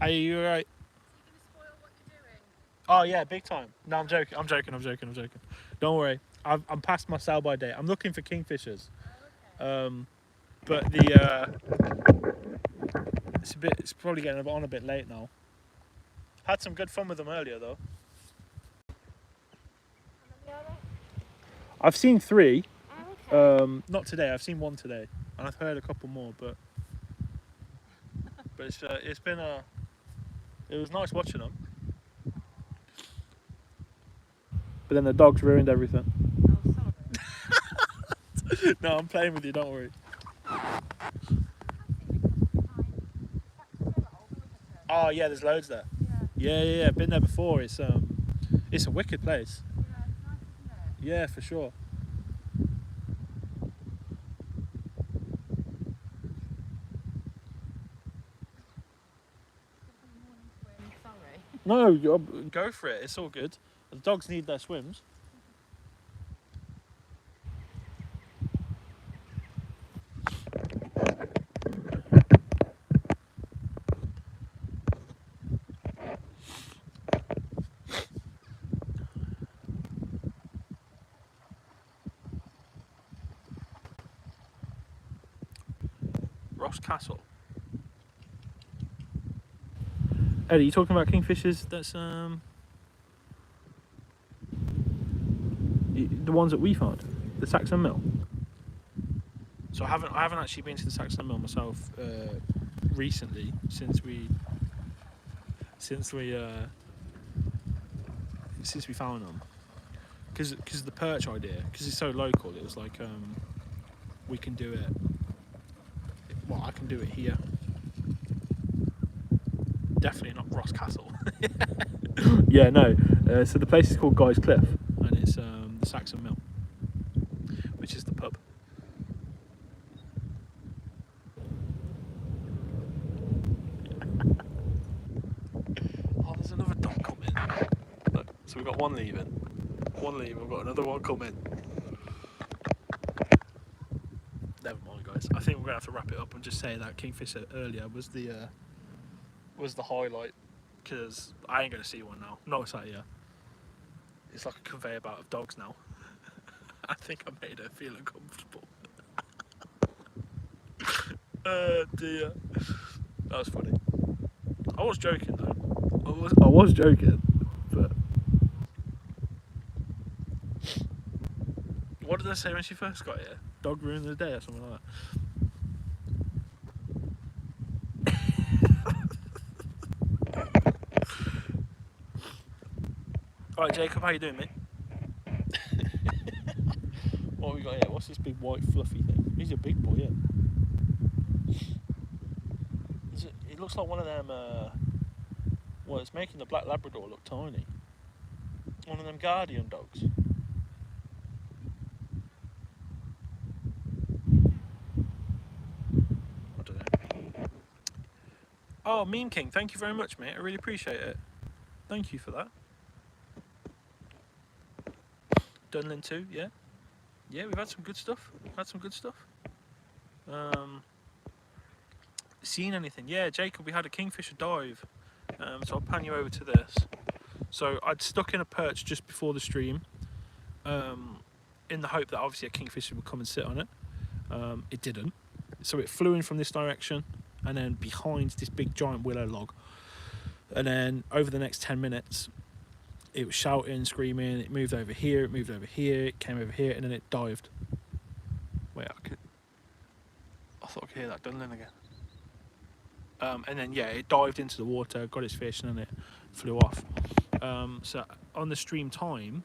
Are you alright? Oh yeah, big time. No, I'm joking. I'm joking. Don't worry. I'm past my sell-by date. I'm looking for Kingfishers. But the it's probably getting on a bit late now. Had some good fun with them earlier though. I've seen 3. Not today. I've seen 1 today, and I've heard a couple more. But it's been it was nice watching them. But then the dogs ruined everything. Oh, sorry. No, I'm playing with you. Don't worry. Oh yeah, there's loads there. Yeah. Been there before. It's a wicked place. Yeah, it's nice, isn't it? Yeah, for sure. Sorry. No, go for it. It's all good. The dogs need their swims. Ross Castle. Eddie, you talking about Kingfishers? That's the ones that we found, the Saxon Mill. So I haven't actually been to the Saxon Mill myself recently since we found them. Because the perch idea, because it's so local, it was like we can do it. Well, I can do it here. Definitely not Ross Castle. Yeah, no. So the place is called Guy's Cliff, and it's the Saxon Mill, which is the pub. Oh, there's another dog coming. Look, so we've got one leaving. We've got another one coming. Never mind, guys. I think we're gonna have to wrap it up and just say that Kingfisher earlier was the highlight. because I ain't going to see one now. No, it's like, yeah. It's like a conveyor belt of dogs now. I think I made her feel uncomfortable. Dear. That was funny. I was joking though. I was joking, but what did I say when she first got here? Dog ruined the day or something like that. Alright, Jacob, how you doing, mate? What have we got here? What's this big white fluffy thing? He's a big boy, yeah. It looks like one of them, well, it's making the black Labrador look tiny. One of them guardian dogs. I don't know. Oh, Meme King, thank you very much, mate. I really appreciate it. Thank you for that. Dunlin too, yeah. Yeah, we've had some good stuff. Seen anything? Yeah, Jacob, we had a Kingfisher dive. So I'll pan you over to this. So I'd stuck in a perch just before the stream, in the hope that obviously a Kingfisher would come and sit on it. It didn't. So it flew in from this direction and then behind this big giant willow log. And then over the next 10 minutes, it was shouting, screaming, it moved over here, it came over here, and then it dived. Wait, I thought I could hear that Dunlin again. And then, yeah, it dived into the water, got its fish, and then it flew off. So on the stream time,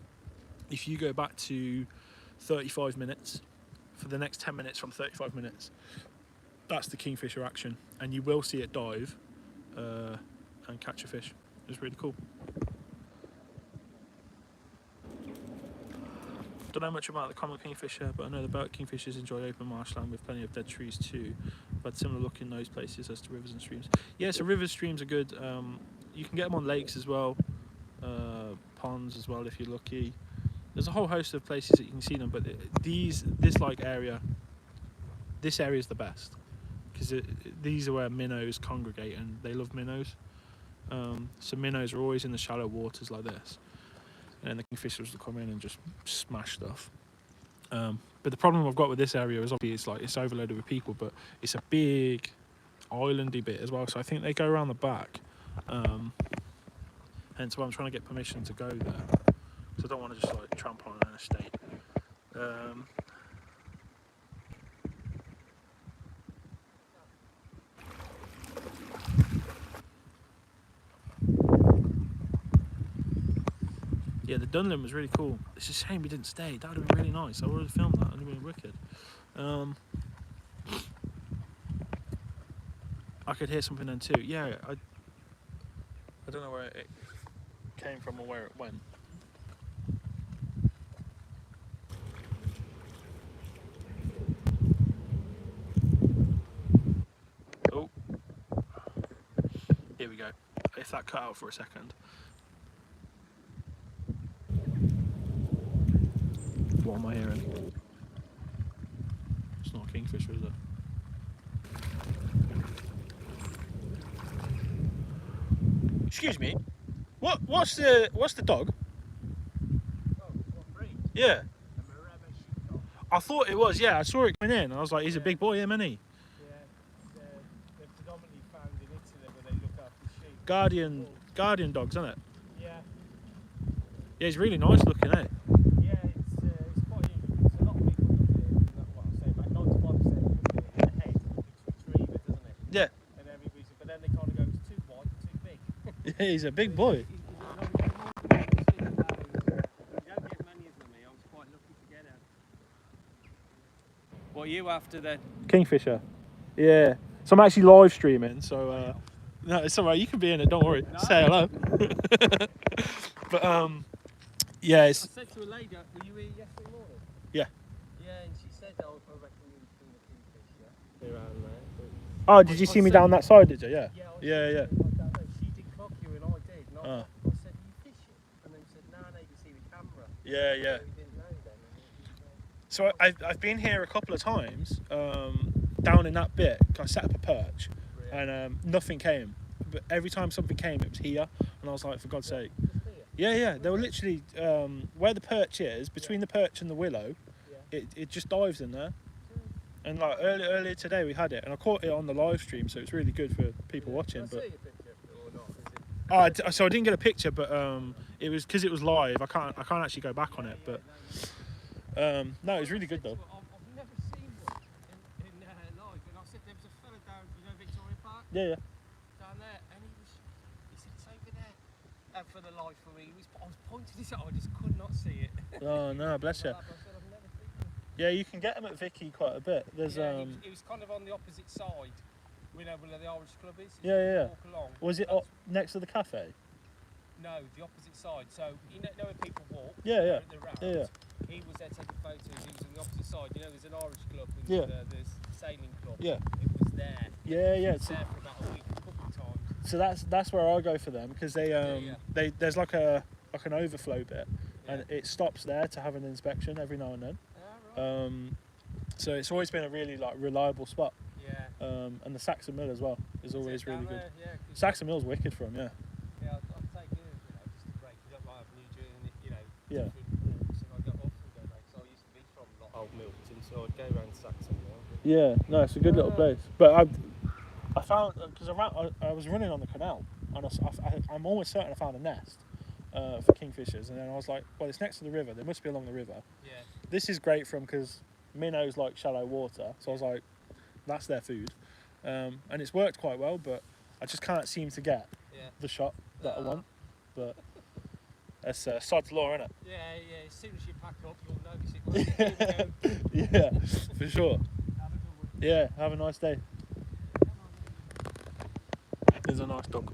if you go back to 35 minutes, for the next 10 minutes from 35 minutes, that's the Kingfisher action. And you will see it dive and catch a fish. It was really cool. Don't know much about the common kingfisher, but I know the belt kingfishers enjoy open marshland with plenty of dead trees too. But similar look in those places as to rivers and streams. Yeah, so rivers, streams are good. You can get them on lakes as well, ponds as well if you're lucky. There's a whole host of places that you can see them, but this area is the best because these are where minnows congregate, and they love minnows. So minnows are always in the shallow waters like this. And then the kingfishers will come in and just smash stuff. But the problem I've got with this area is obviously it's overloaded with people, but it's a big islandy bit as well. So I think they go around the back. Hence why I'm trying to get permission to go there. So I don't want to just like trample on an estate. Yeah, the Dunlin was really cool. It's a shame we didn't stay. That would have been really nice. I would have filmed that. It would have been wicked. I could hear something then too. Yeah, I don't know where it came from or where it went. Oh, here we go. If that cut out for a second. What am I hearing? It's not a kingfisher, is it? Excuse me. What's the dog? Oh, what breed? Yeah. A I thought it was. Yeah, I saw it coming in. I was like, he's a big boy, isn't he? Yeah, they're predominantly found in Italy where they look after sheep. Guardian dogs, isn't it? Yeah. Yeah, he's really nice looking, eh? Yeah, it's quite unusual. There's a lot of people look at it, what I'm saying, about 95% look at it in the head, it's retriever, doesn't it? Yeah. And everybody's, but then they kind of go, it's too wide, too big. Yeah, he's a big boy. You don't get many of them. I was quite lucky to get them. What are you after then? Kingfisher. Yeah. So I'm actually live streaming, so no, it's alright, you can be in it, don't worry. No. Say hello. But yeah, I it's said to a lady, were you here yesterday morning? Yeah. Yeah, and she said, oh, I reckon you've seen a kingfisher around there. Oh, did you see me down that side, did you? Yeah. Yeah. She did clock you and I did. And I said, are you fishing? And then she said, no, you can see the camera. Yeah. So we didn't know then. So I've been here a couple of times, down in that bit. I set up a perch, and nothing came. but every time something came, it was here, and I was like, for God's sake. Yeah, they were literally where the perch is, between the perch and the willow. It just dives in there. And like earlier today we had it, and I caught it on the live stream, so it's really good for people watching. But so I didn't get a picture, but it was because it was live. I can't actually go back on it, but no, it was really good though. I've never seen one in live, and I said there was a fella down, Victoria Park. Yeah. Down there, and he said it's over there. And for the life of me, I was pointing this out, I just could not see it. Oh no, bless you. I said I've never seen one. Yeah, you can get them at Vicky quite a bit. There's it was kind of on the opposite side. We know where the Irish club is. Yeah. Walk along. Was it next to the cafe? No, the opposite side. So you know where people walk. Yeah. The round. Yeah. He was there taking photos. He was on the opposite side. You know, there's an Irish club and there's a sailing club. Yeah. It was there. Yeah. It was there for about a week, a couple of times. So that's where I go for them, because they there's like an overflow bit, and it stops there to have an inspection every now and then. Right. So it's always been a really like reliable spot. Yeah. And the Saxon Mill as well is always really good. Yeah, Saxon Mill's wicked for them, yeah. Yeah, I'll take it, just to break it up. I have new journey, Yeah. different walks, and I go often go back. So I used to be from like Old Milton, so I'd go around Saxon Mill. Yeah, no, it's a good little place. But I found, because I was running on the canal, and I'm almost certain I found a nest for kingfishers, and then I was like, well, it's next to the river, they must be along the river. Yeah. This is great for them because minnows like shallow water, so I was like, that's their food. And it's worked quite well, but I just can't seem to get the shot that I want. But that's sod's law, isn't it? Yeah, as soon as you pack up, you'll notice it. Yeah, for sure. Have a good one. Yeah, have a nice day. There's a nice dog.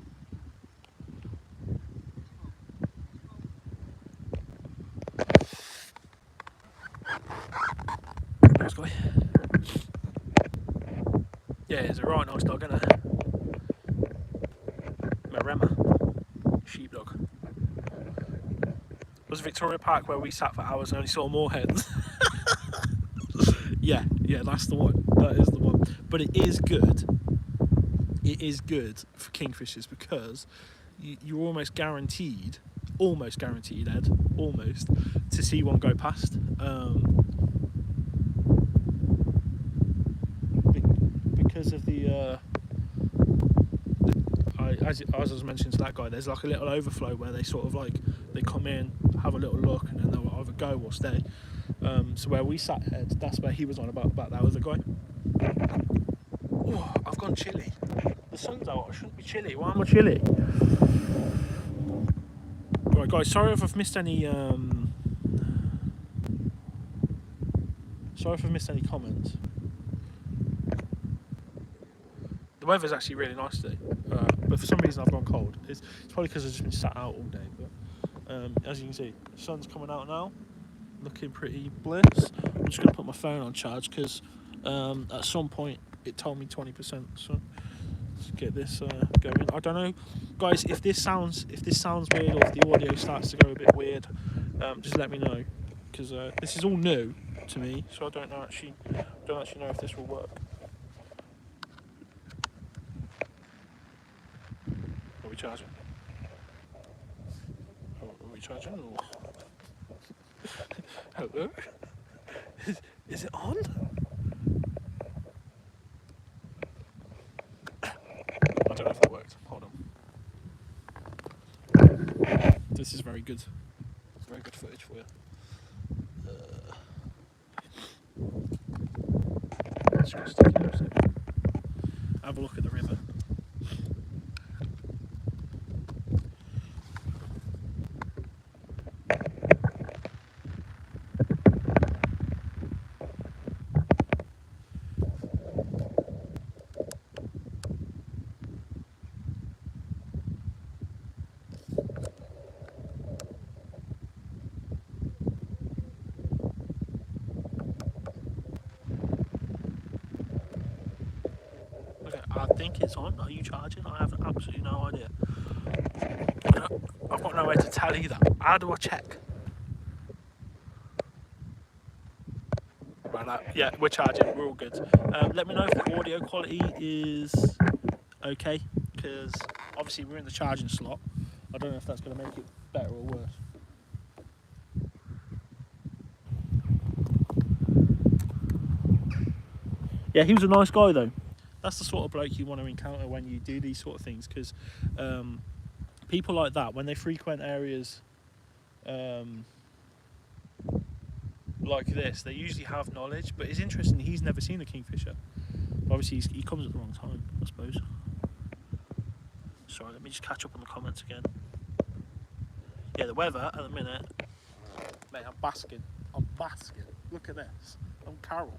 Nice guy. Yeah, he's a right nice dog, isn't it? Maremma. Sheepdog. Was Victoria Park where we sat for hours and only saw moorhens? yeah, that's the one. That is the one. But it is good. It is good for kingfishers because you're almost guaranteed, Ed, almost, to see one go past. Because of as I was mentioning to that guy, there's like a little overflow where they sort of like, they come in, have a little look, and then they'll either go or stay. So where we sat, Ed, that's where he was on about that other guy. Oh, I've gone chilly. The sun's out, I shouldn't be chilly. Why am I chilly? Right, guys, sorry if I've missed any comments. The weather's actually really nice today, but for some reason I've gone cold. It's probably because I've just been sat out all day, but as you can see, the sun's coming out now, looking pretty bliss. I'm just going to put my phone on charge because at some point it told me 20%, so let's get this going. I don't know, guys, if this sounds weird, or if the audio starts to go a bit weird, just let me know, because this is all new to me, so I don't actually know if this will work. Are we charging? Are we charging? Or... Hello? Is it on? I don't know if that worked. Hold on. This is very good. Very good footage for you. Just gonna stick it up so have a look at the river. I think it's on. Are you charging? I have absolutely no idea. I've got no way to tell either. How do I check? Right, yeah, we're charging. We're all good. Let me know if the audio quality is okay, because obviously we're in the charging slot. I don't know if that's going to make it better or worse. Yeah, he was a nice guy though. That's the sort of bloke you want to encounter when you do these sort of things, because people like that, when they frequent areas like this, they usually have knowledge. But it's interesting, he's never seen a kingfisher. But obviously he comes at the wrong time, I suppose. Sorry, let me just catch up on the comments again. Yeah, the weather at the minute, mate, I'm basking. Look at this. I'm Carol.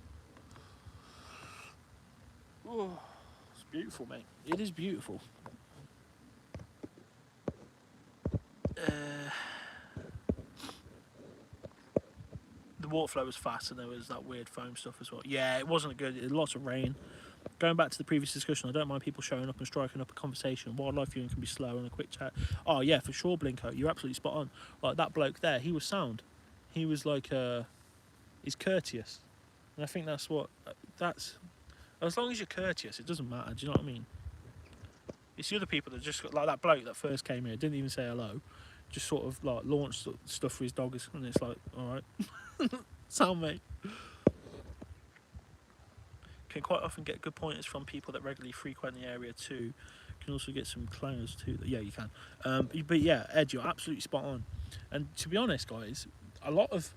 Oh, it's beautiful, mate. It is beautiful. The water flow was fast, and there was that weird foam stuff as well. Yeah, it wasn't good. It had lots of rain. Going back to the previous discussion, I don't mind people showing up and striking up a conversation. Wildlife viewing can be slow and a quick chat. Oh yeah, for sure, Blinko. You're absolutely spot on. Like that bloke there, he was sound. He was like, he's courteous, and I think that's what. That's as long as you're courteous, it doesn't matter. Do you know what I mean? It's the other people that just like that bloke that first came here, didn't even say hello, just sort of like launched stuff for his dogs, and it's like, all right, sound mate. Can quite often get good pointers from people that regularly frequent the area too. Can also get some clangers too. Yeah, you can. But yeah, Ed, you're absolutely spot on. And to be honest, guys, a lot of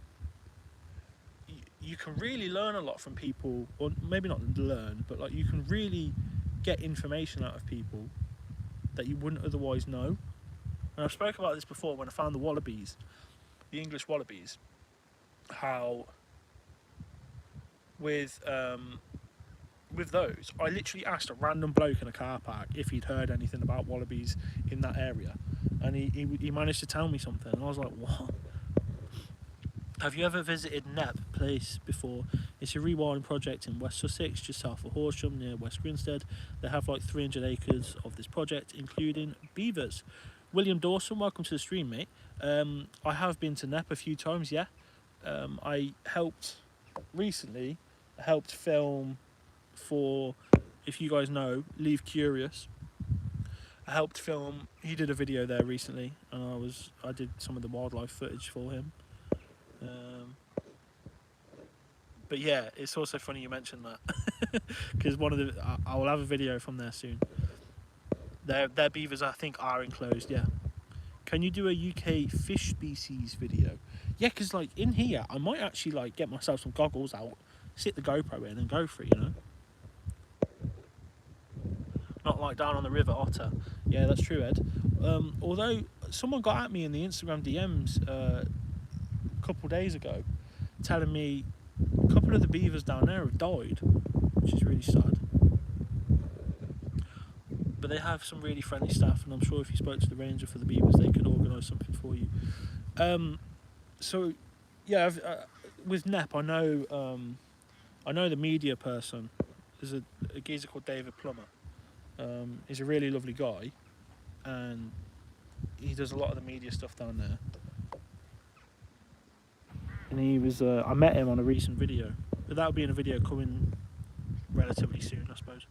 you can really learn a lot from people, or maybe not learn, but like you can really get information out of people that you wouldn't otherwise know. And I've spoken about this before when I found the wallabies, the English wallabies, how with those, I literally asked a random bloke in a car park if he'd heard anything about wallabies in that area, and he managed to tell me something, and I was like, what? Have you ever visited Knepp Place before? It's a rewilding project in West Sussex, just south of Horsham, near West Grinstead. They have like 300 acres of this project, including beavers. William Dawson, welcome to the stream, mate. I have been to Knepp a few times, yeah. I helped film for, if you guys know, Leave Curious. I helped film, he did a video there recently, and I did some of the wildlife footage for him. But yeah, it's also funny you mentioned that, because I will have a video from there soon. Their beavers, I think, are enclosed. Yeah. Can you do a UK fish species video? Yeah, because like in here, I might actually like get myself some goggles out, sit the GoPro in, and go for it. You know. Not like down on the River Otter. Yeah, that's true, Ed. Although someone got at me in the Instagram DMs a couple days ago, telling me a couple of the beavers down there have died, which is really sad. But they have some really friendly staff, and I'm sure if you spoke to the ranger for the beavers, they could organise something for you. So, yeah, with Knepp, I know the media person. There's a geezer called David Plummer. He's a really lovely guy, and he does a lot of the media stuff down there. And he was, I met him on a recent video, but that'll be in a video coming relatively soon, I suppose.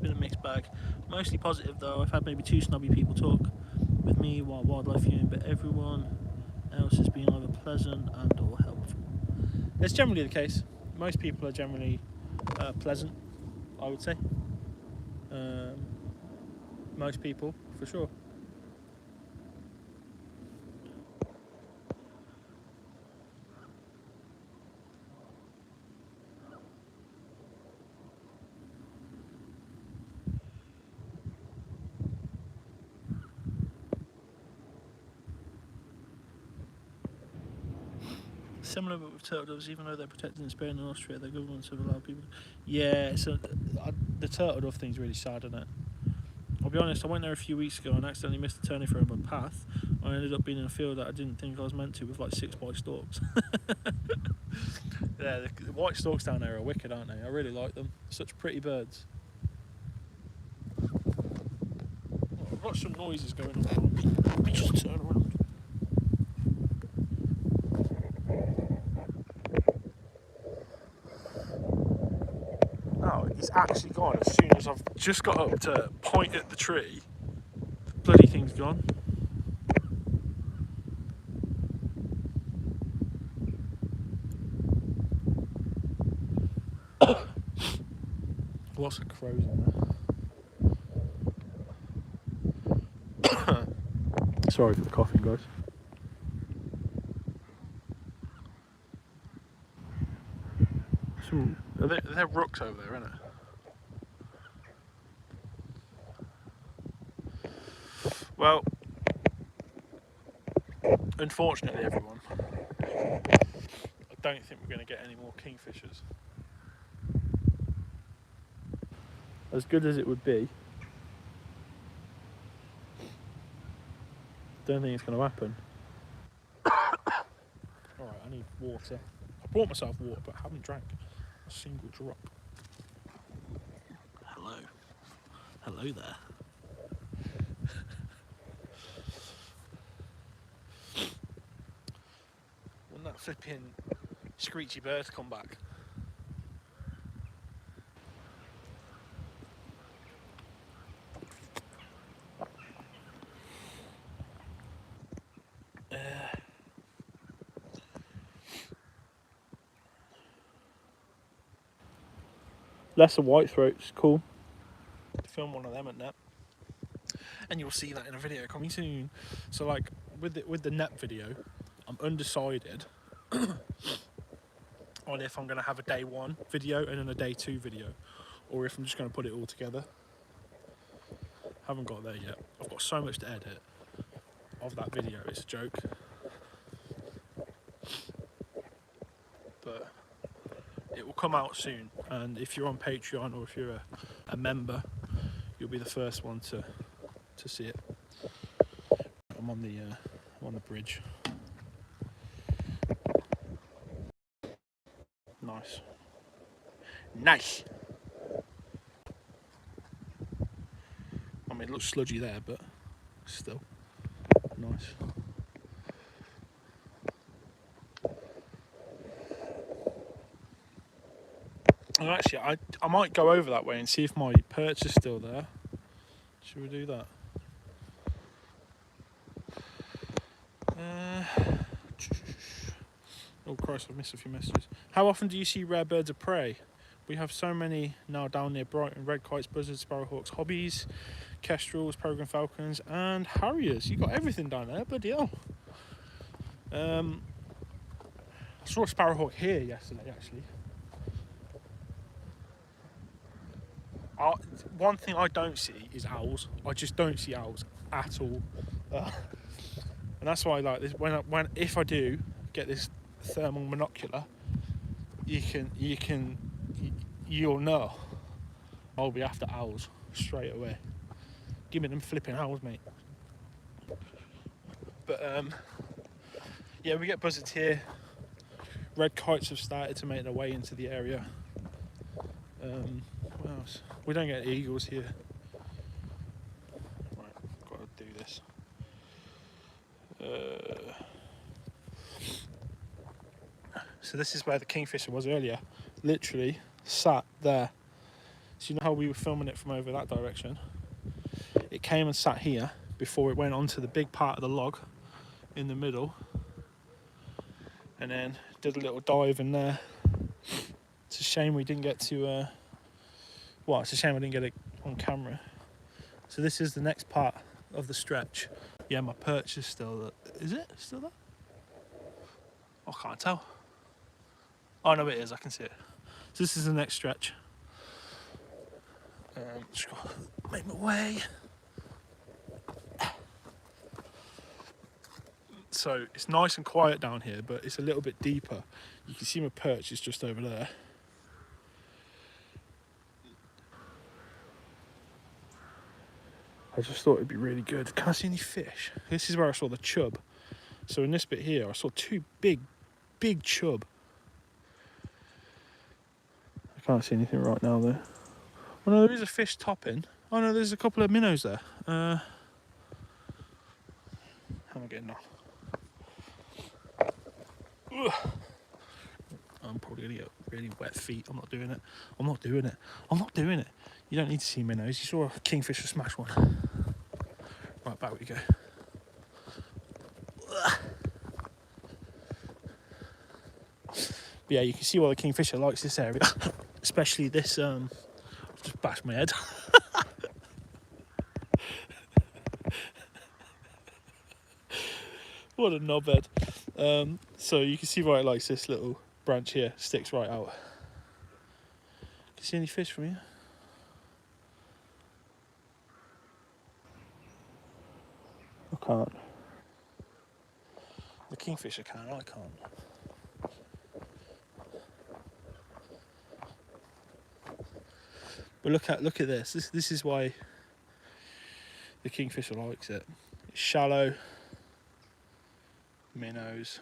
Been a mixed bag, mostly positive though. I've had maybe 2 snobby people talk with me while wildlife viewing, but everyone else has been either pleasant and or helpful. It's generally the case. Most people are generally pleasant, I would say. Most people, for sure. Similar but with turtle doves, even though they're protected in Spain and Austria, their governments have allowed people. Yeah, so the turtle dove thing's really sad, isn't it? I'll be honest, I went there a few weeks ago and accidentally missed a turning from my path. I ended up being in a field that I didn't think I was meant to, with like 6 white storks. Yeah, the white storks down there are wicked, aren't they? I really like them. Such pretty birds. Oh, I've got some noises going on. Let me just turn around. Oh, he's actually gone as soon as I've just got up to point at the tree. The bloody thing's gone. Lots of crows in there. Sorry for the coughing, guys. They're rooks over there, aren't it? Well, unfortunately, everyone, I don't think we're going to get any more kingfishers. As good as it would be, don't think it's going to happen. Alright, I need water. I brought myself water, but I haven't drank a single drop. Hello. Hello there. When that flipping screechy bird come back. Lesser white throats, cool. Film one of them at net, and you'll see that in a video coming soon. So like with the net video, I'm undecided on if I'm going to have a day 1 video and then a day 2 video, or if I'm just going to put it all together. Haven't got there yet. I've got so much to edit of that video, it's a joke. But it will come out soon, and if you're on Patreon or if you're a member, you'll be the first one to see it. I'm on the bridge. Nice. Nice. I mean, it looks sludgy there, but still nice. And actually, I might go over that way and see if my perch is still there. Should we do that? Oh Christ, I've missed a few messages. How often do you see rare birds of prey? We have so many now down near Brighton: red kites, buzzards, sparrowhawks, hobbies, kestrels, peregrine falcons and harriers. You got everything down there, bloody hell. I saw a sparrowhawk here yesterday, actually. One thing I don't see is owls. I just don't see owls at all. And that's why I like this. If I do get this thermal monocular, you'll know I'll be after owls straight away. Give me them flipping owls, mate. But yeah, we get buzzards here. Red kites have started to make their way into the area. What else? We don't get eagles here. Right, got to do this. So this is where the Kingfisher was earlier. Literally sat there. So you know how we were filming it from over that direction? It came and sat here before it went onto the big part of the log in the middle, and then did a little dive in there. It's a shame we didn't get to well, it's a shame I didn't get it on camera. So this is the next part of the stretch. Yeah, my perch is still there. Is it still there? I can't tell. Oh no, it is, I can see it. So this is the next stretch. Just gotta make my way. So it's nice and quiet down here, but it's a little bit deeper. You can see my perch is just over there. I just thought it'd be really good. Can I see any fish? This is where I saw the chub. So in this bit here, I saw two big chub. I can't see anything right now though. Oh no, there is a fish topping. Oh no, there's a couple of minnows there. How am I getting on? Ugh. I'm probably gonna get really wet feet. I'm not doing it. I'm not doing it. I'm not doing it. You don't need to see minnows. You saw a kingfisher smash one. Right, back we go. Yeah, you can see why the kingfisher likes this area, especially this. I've just bashed my head. What a knobhead. So you can see why it likes this little branch here. Sticks right out. Can you see any fish from here? I can't. The kingfisher can, I can't. But look at this. This is why the kingfisher likes it. It's shallow, minnows,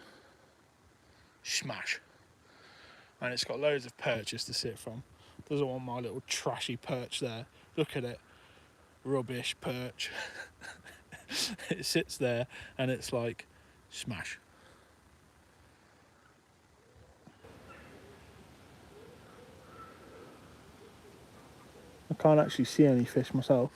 smash, and it's got loads of perches to sit from. Doesn't want my little trashy perch there. Look at it, rubbish perch. It sits there and it's like smash. I can't actually see any fish myself.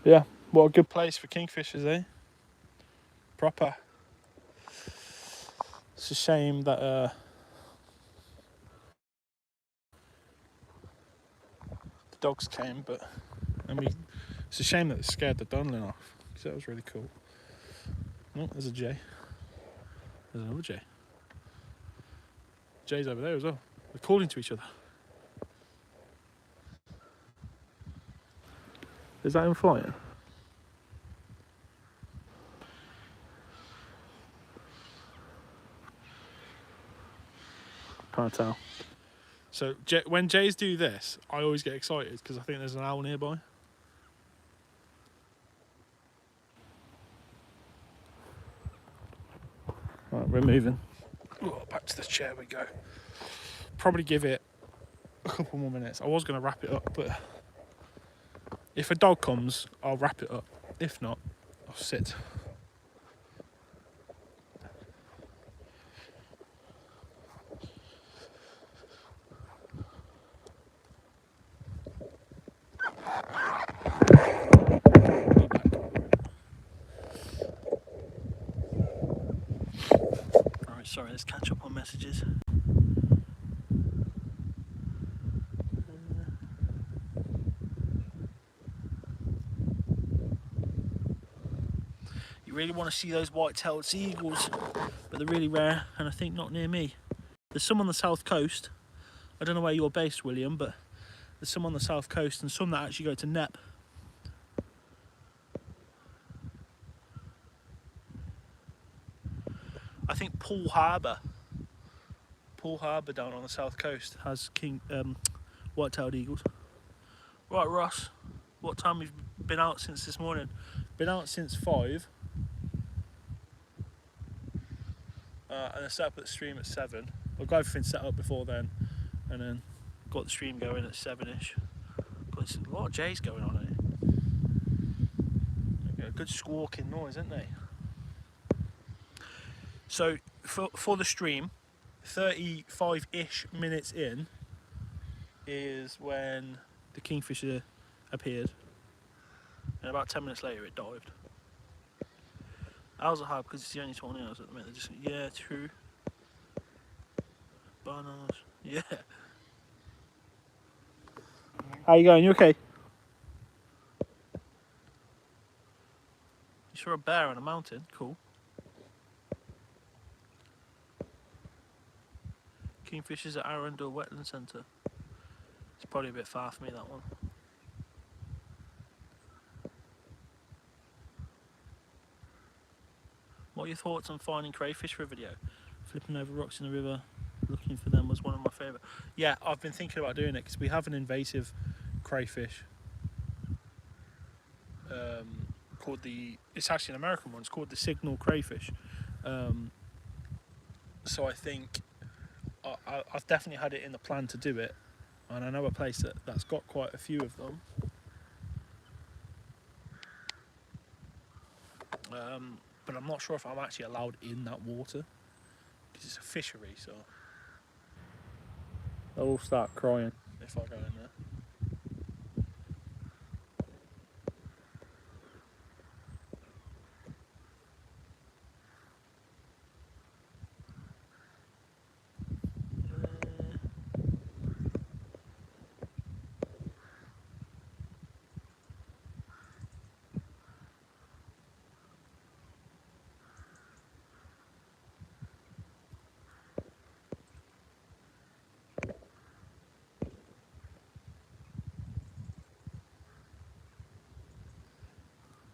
Yeah, what a good place for kingfishers, eh? Proper. It's a shame that the dogs came, but it's a shame that it scared the dunlin off, because that was really cool. Oh, there's a jay. There's another jay. Jay's over there as well. They're calling to each other. Is that him flying? Can't tell. So when jays do this, I always get excited because I think there's an owl nearby. Right, we're moving. Oh, back to the chair we go. Probably give it a couple more minutes. I was going to wrap it up, but if a dog comes, I'll wrap it up. If not, I'll sit. Alright, sorry, let's catch up on messages. You really want to see those white-tailed seagulls, but they're really rare, and I think not near me. There's some on the south coast. I don't know where you're based, William, but there's some on the south coast and some that actually go to Nep. I think Poole Harbour down on the south coast has white-tailed eagles. Right, Ross, what time have you been out since this morning? Been out since 5. And I set up at the stream at 7. I've got everything set up before then, and then got the stream going at 7ish. Got a lot of jays going on here. A good squawking noise, isn't they? So for the stream, 35-ish minutes in is when the kingfisher appeared, and about 10 minutes later it dived. Owls are hard because it's the only tornadoes at the minute. Just, yeah, true. Bananas. Yeah. How you going? You okay? You saw a bear on a mountain? Cool. Kingfishers at Arundel Wetland Centre. It's probably a bit far for me, that one. What are your thoughts on finding crayfish for a video? Flipping over rocks in the river, looking for them was one of my favourite. Yeah, I've been thinking about doing it because we have an invasive crayfish called it's actually an American one, it's called the signal crayfish. So I think I've definitely had it in the plan to do it, and I know a place that's got quite a few of them. But I'm not sure if I'm actually allowed in that water because it's a fishery, so they'll all start crying if I go in there.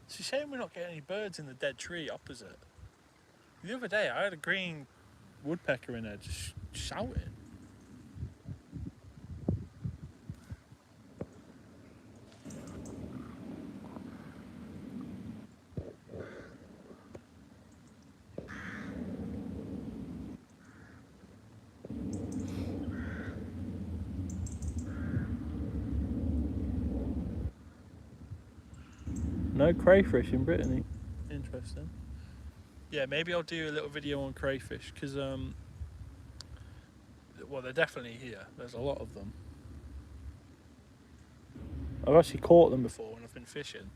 It's a shame we're not getting any birds in the dead tree opposite. The other day I had a green woodpecker in there just shouting. No crayfish in Brittany. Interesting. Yeah, maybe I'll do a little video on crayfish because well, they're definitely here. There's a lot of them. I've actually caught them before when I've been fishing.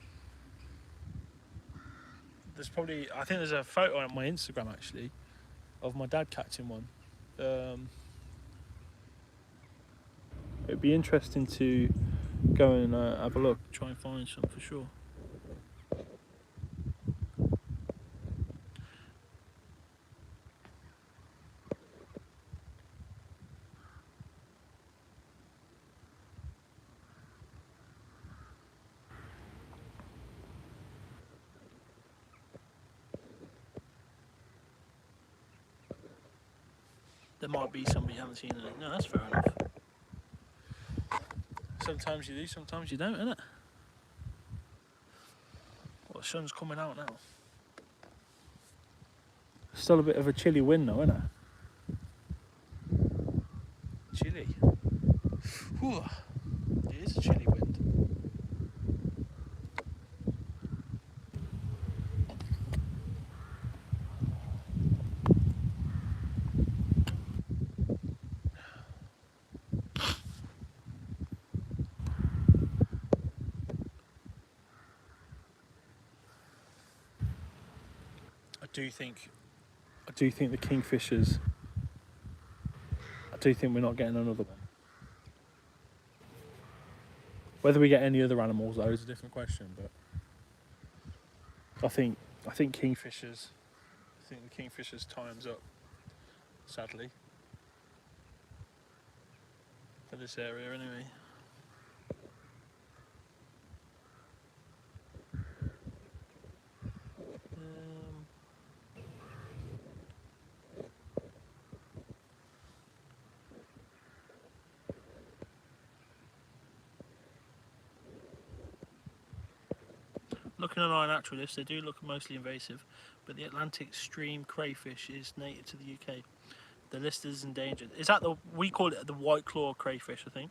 I think there's a photo on my Instagram actually of my dad catching one. It'd be interesting to go and have a look, try and find some for sure. There might be some, but you haven't seen any. No, that's fair enough. Sometimes you do, sometimes you don't, innit? Well, the sun's coming out now. Still a bit of a chilly wind though, isn't it? Chilly. Whew. It is a chilly wind. I do think the Kingfishers, I do think we're not getting another one. Whether we get any other animals though is a different question, but I think Kingfishers, I think the Kingfishers time's up, sadly. For this area anyway. Looking on our natural list, they do look mostly invasive, but the Atlantic stream crayfish is native to the UK. The list is endangered. Is that we call it the white claw crayfish, I think.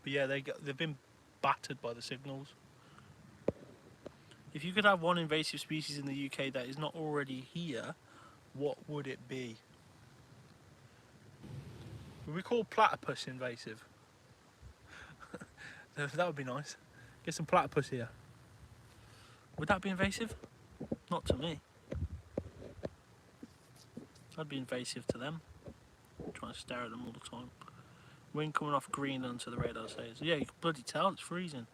But yeah, they've been battered by the signals. If you could have one invasive species in the UK that is not already here, what would it be? Would we call platypus invasive? That would be nice. Get some platypus here. Would that be invasive? Not to me. That'd be invasive to them. I'm trying to stare at them all the time. Wind coming off Greenland, so the radar says. Yeah, you can bloody tell it's freezing.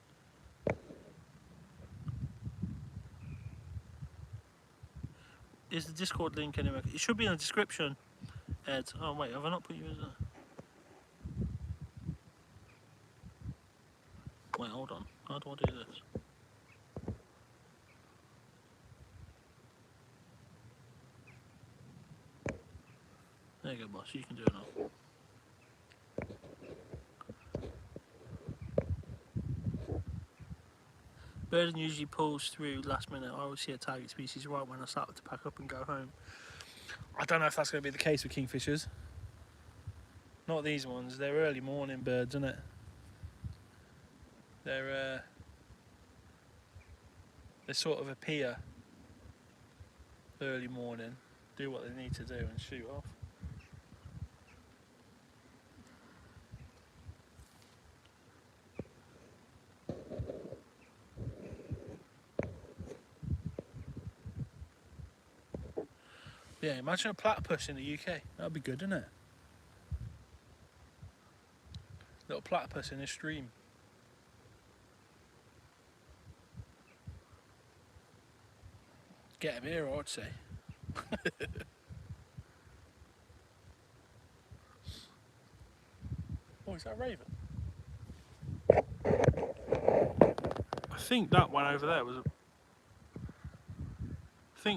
Is the Discord link anywhere? It should be in the description. Ed. Oh wait, have I not put you as a... Wait, hold on. How do I do this? There you go, boss. You can do it now. Birding usually pulls through last minute. I always see a target species right when I start to pack up and go home. I don't know if that's going to be the case with kingfishers. Not these ones. They're early morning birds, isn't it? They sort of appear early morning, do what they need to do, and shoot off. Yeah, imagine a platypus in the UK. That'd be good, wouldn't it? Little platypus in a stream. Get him here, I'd say. Oh, is that a raven? I think that one over there was a...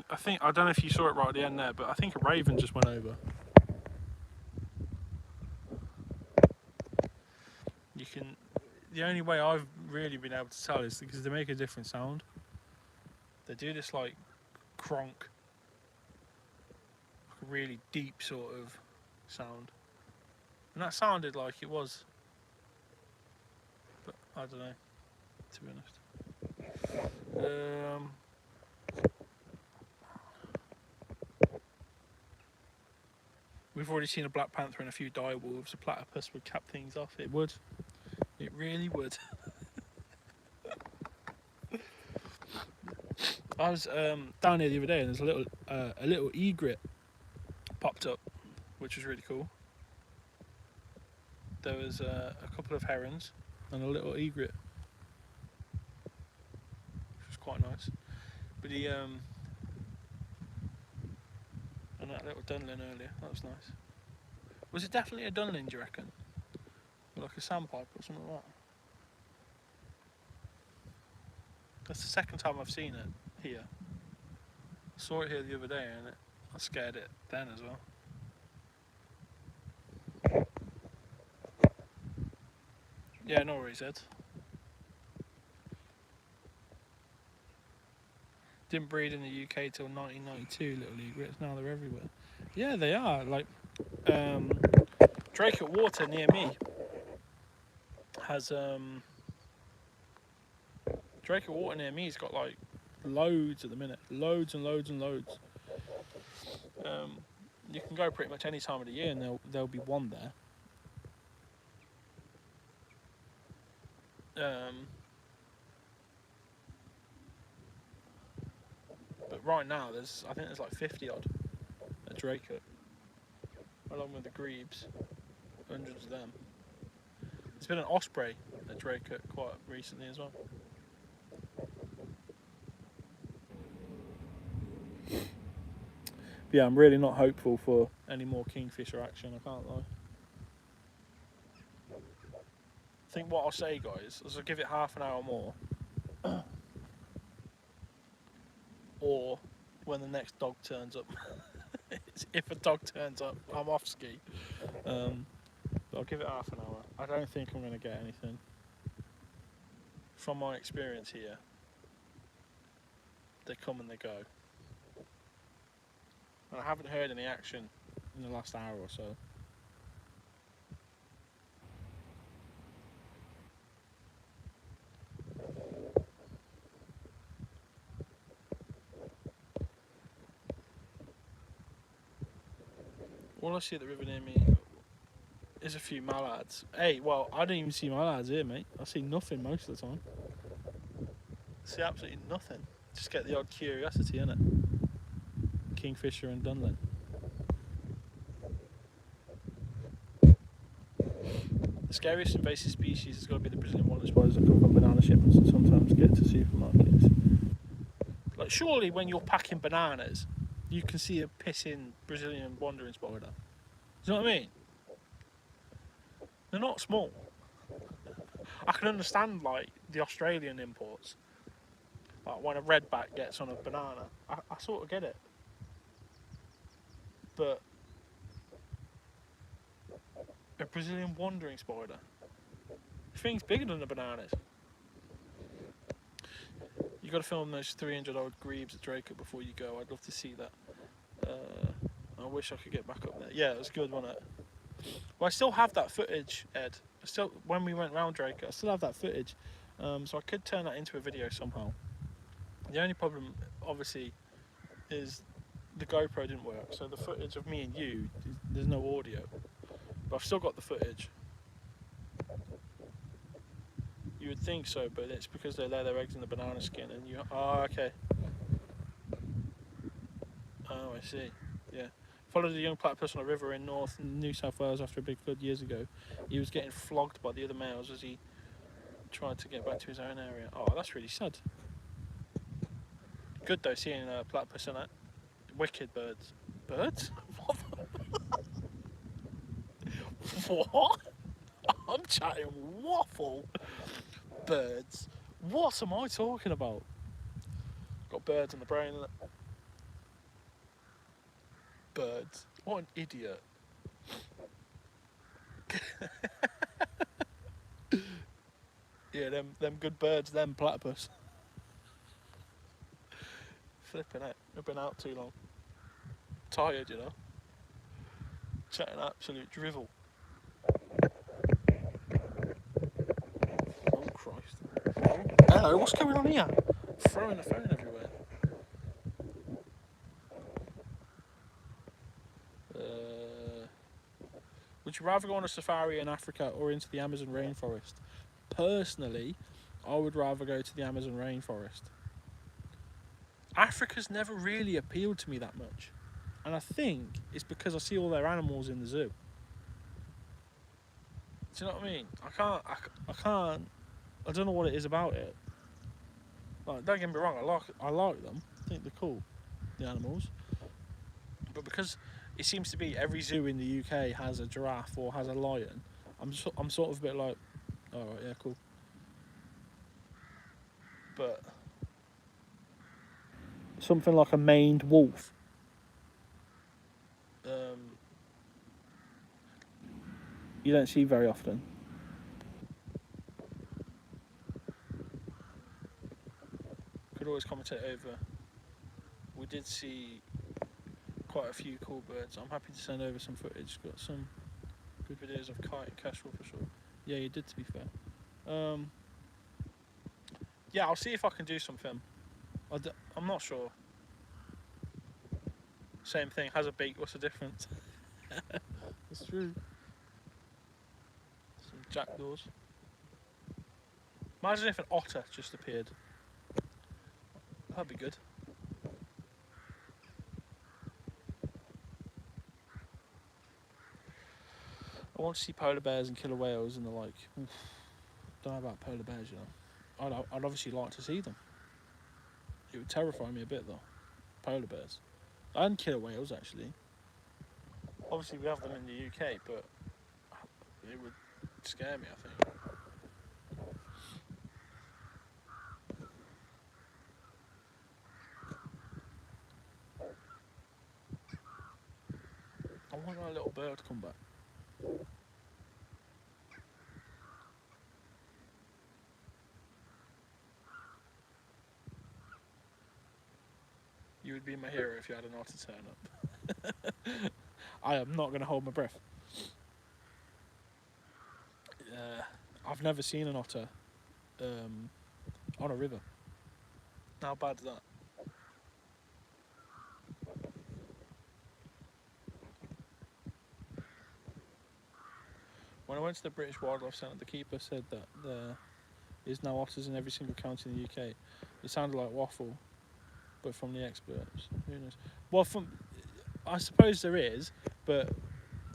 I think I don't know if you saw it right at the end there, but I think a raven just went over. You can... The only way I've really been able to tell is because they make a different sound. They do this like cronk, like a really deep sort of sound, and that sounded like it was, but I don't know, to be honest. We've already seen a black panther and a few dire wolves. A platypus would cap things off. It would. It really would. I was down here the other day and there's a little egret popped up, which was really cool. There was a couple of herons and a little egret, which was quite nice. But and that little dunlin earlier, that was nice. Was it definitely a dunlin, do you reckon? Or like a sandpiper or something like that? That's the second time I've seen it here. I saw it here the other day and I scared it then as well. Yeah, no worries, Ed. Didn't breed in the UK till 1992, little egrets. Now they're everywhere. Yeah, they are. Like, Drake at Water near me has Drake at Water near me's got like loads at the minute, loads and loads and loads. You can go pretty much any time of the year and there'll be one there. But right now I think there's like 50 odd at Draycote, along with the grebes, hundreds of them. There's been an osprey at Draycote quite recently as well. But yeah, I'm really not hopeful for any more kingfisher action, I can't lie. I think what I'll say, guys, is I'll give it half an hour more. Or when the next dog turns up. If a dog turns up, I'm off ski. But I'll give it half an hour. I don't think I'm going to get anything. From my experience here, they come and they go. And I haven't heard any action in the last hour or so. All I see at the river near me is a few mallards. Hey, well, I don't even see mallards here, mate. I see nothing most of the time. I see absolutely nothing. Just get the odd curiosity, innit? Kingfisher and dunlin. The scariest invasive species has got to be the Brazilian water spiders that come from banana shipments and sometimes get to supermarkets. Like, surely when you're packing bananas, you can see a pissing Brazilian wandering spider. Do you know what I mean? They're not small. I can understand like the Australian imports. Like when a redback gets on a banana, I sort of get it. But a Brazilian wandering spider, this thing's bigger than the bananas. You got to film those 300-odd grebes at Draco before you go. I'd love to see that. I wish I could get back up there. Yeah, it was good, wasn't it? Well, I still have that footage, Ed. When we went round Draco, I still have that footage. So I could turn that into a video somehow. The only problem, obviously, is the GoPro didn't work. So the footage of me and you, there's no audio. But I've still got the footage. You would think so, but it's because they lay their eggs in the banana skin and you... Oh, okay. Oh, I see. Yeah. Followed a young platypus on a river in North New South Wales after a big flood years ago. He was getting flogged by the other males as he tried to get back to his own area. Oh, that's really sad. Good though, seeing a platypus and that. Wicked birds. Birds? What? I'm chatting waffle. Birds. What am I talking about? Got birds in the brain, innit? Birds. What an idiot. Yeah, them good birds, them platypus. Flipping it. I've been out too long. Tired, you know. Chatting absolute drivel. Oh Christ. Hello, what's going on here? Throwing the phone everywhere. Would you rather go on a safari in Africa or into the Amazon rainforest? Personally, I would rather go to the Amazon rainforest. Africa's never really appealed to me that much. And I think it's because I see all their animals in the zoo. Do you know what I mean? I don't know what it is about it. Like, don't get me wrong, I like them. I think they're cool, the animals. But because it seems to be every zoo in the UK has a giraffe or has a lion, I'm sort of a bit like, alright, yeah, cool. But something like a maned wolf, you don't see very often. Could always commentate over. We did see quite a few cool birds. I'm happy to send over some footage. Got some good videos of kite and kestrel for sure. Yeah, you did, to be fair. Yeah, I'll see if I can do something. I'm not sure. Same thing, has a beak, what's the difference? It's true. Some jackdaws. Imagine if an otter just appeared. That'd be good. I want to see polar bears and killer whales and the like. Oof. Don't know about polar bears, you know. I'd obviously like to see them. It would terrify me a bit though. Polar bears. And killer whales, actually. Obviously we have them in the UK, but it would scare me, I think. I want that little bird to come back. You would be my hero if you had an otter turn up. I am not going to hold my breath. I've never seen an otter on a river. How bad's that? When I went to the British Wildlife Centre, the keeper said that there is now otters in every single county in the UK. It sounded like waffle, but from the experts, who knows? Well, I suppose there is, but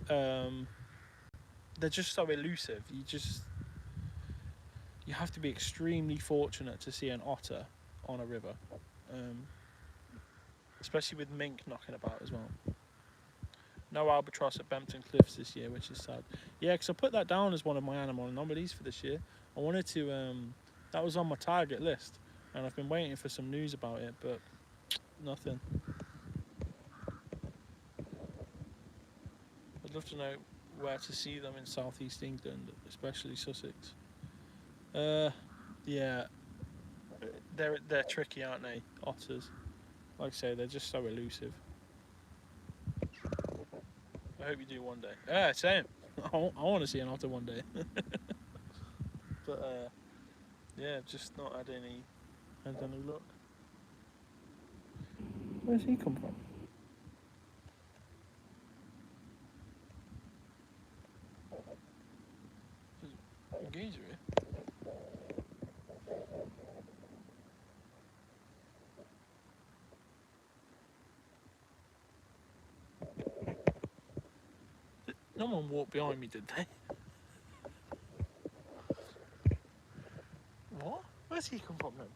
they're just so elusive. You have to be extremely fortunate to see an otter on a river, especially with mink knocking about as well. No albatross at Bempton Cliffs this year, which is sad. Yeah, because I put that down as one of my animal anomalies for this year. I wanted to, that was on my target list, and I've been waiting for some news about it, but nothing. I'd love to know where to see them in southeast England, especially Sussex. Yeah, they're tricky, aren't they? Otters, like I say, they're just so elusive. I hope you do one day. Yeah, same. I want to see an otter one day. But yeah, just not had any luck. Where's he come from? There's a geezer here. No one walked behind me, did they? What? Where's he come from then?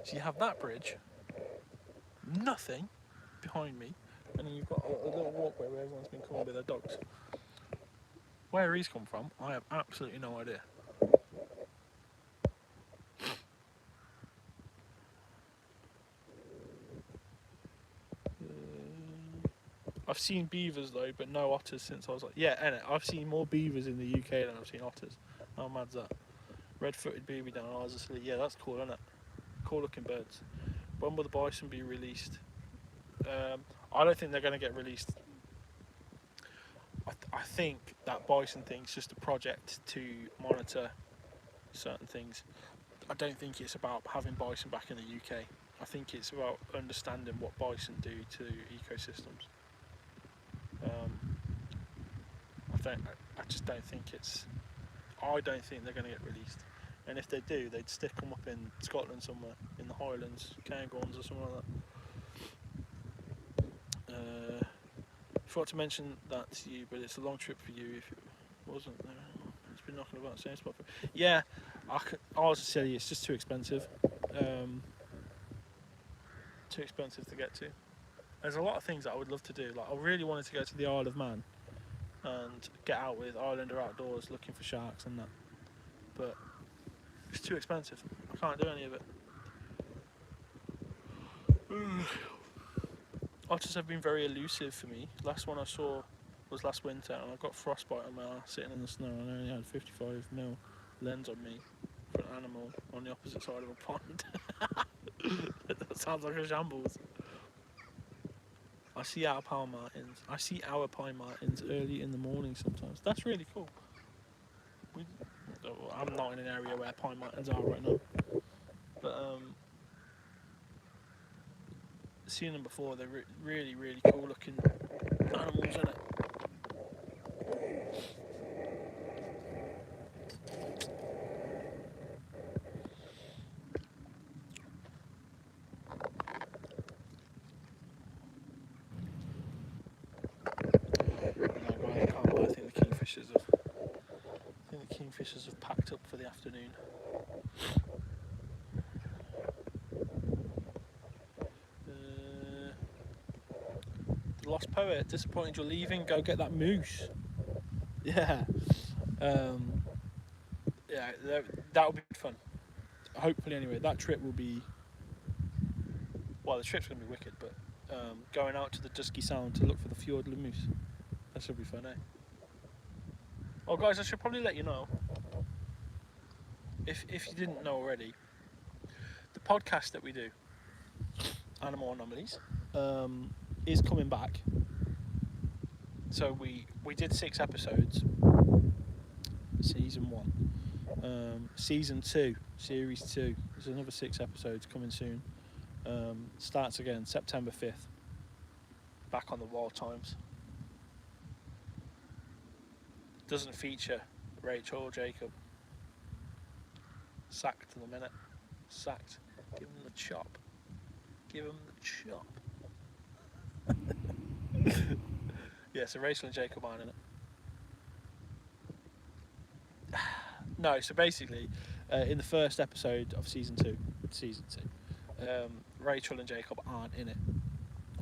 So you have that bridge, nothing behind me, and then you've got a little walkway where everyone's been coming with their dogs. Where he's come from, I have absolutely no idea. I've seen beavers though, but no otters since I was like, yeah, and I've seen more beavers in the UK than I've seen otters. How mad's that? Red-footed beaver down Arsley. Yeah, that's cool, isn't it? Cool looking birds. When will the bison be released? I don't think they're going to get released. I think that bison thing's just a project to monitor certain things. I don't think it's about having bison back in the UK. I think it's about understanding what bison do to ecosystems. I just don't think it's. I don't think they're going to get released. And if they do, they'd stick them up in Scotland somewhere, in the Highlands, Cairngorms or something like that. Forgot to mention that to you, but it's a long trip for you if it wasn't there. It's been knocking about the same spot. Yeah, I was to tell you, it's just too expensive. Too expensive to get to. There's a lot of things that I would love to do. Like I really wanted to go to the Isle of Man and get out with Islander Outdoors looking for sharks and that. But it's too expensive. I can't do any of it. Otters have been very elusive for me. Last one I saw was last winter and I got frostbite on my arse sitting in the snow and I only had 55mm lens on me for an animal on the opposite side of a pond. That sounds like a shambles. I see our pine martins early in the morning sometimes. That's really cool. I'm not in an area where pine martins are right now, but seeing them before, they're really, really cool looking animals, isn't it? I think the Kingfishers have packed up for the afternoon. The Lost Poet, disappointed you're leaving. Go get that moose. Yeah, yeah, that'll be fun. Hopefully, anyway, that trip will be. Well, the trip's gonna be wicked, but going out to the Dusky Sound to look for the Fjordland moose, that should be fun, eh? Oh, guys, I should probably let you know, if you didn't know already, the podcast that we do, Animal Anomalies, is coming back. So we did 6 episodes, season 1. Season 2, series 2, there's another 6 episodes coming soon. Starts again September 5th. Back on the Wild Times. Doesn't feature Rachel or Jacob. Sacked in a minute. Sacked. Give him the chop. Give him the chop. Yeah, so Rachel and Jacob aren't in it. No, so basically, in the first episode of season 2, Rachel and Jacob aren't in it.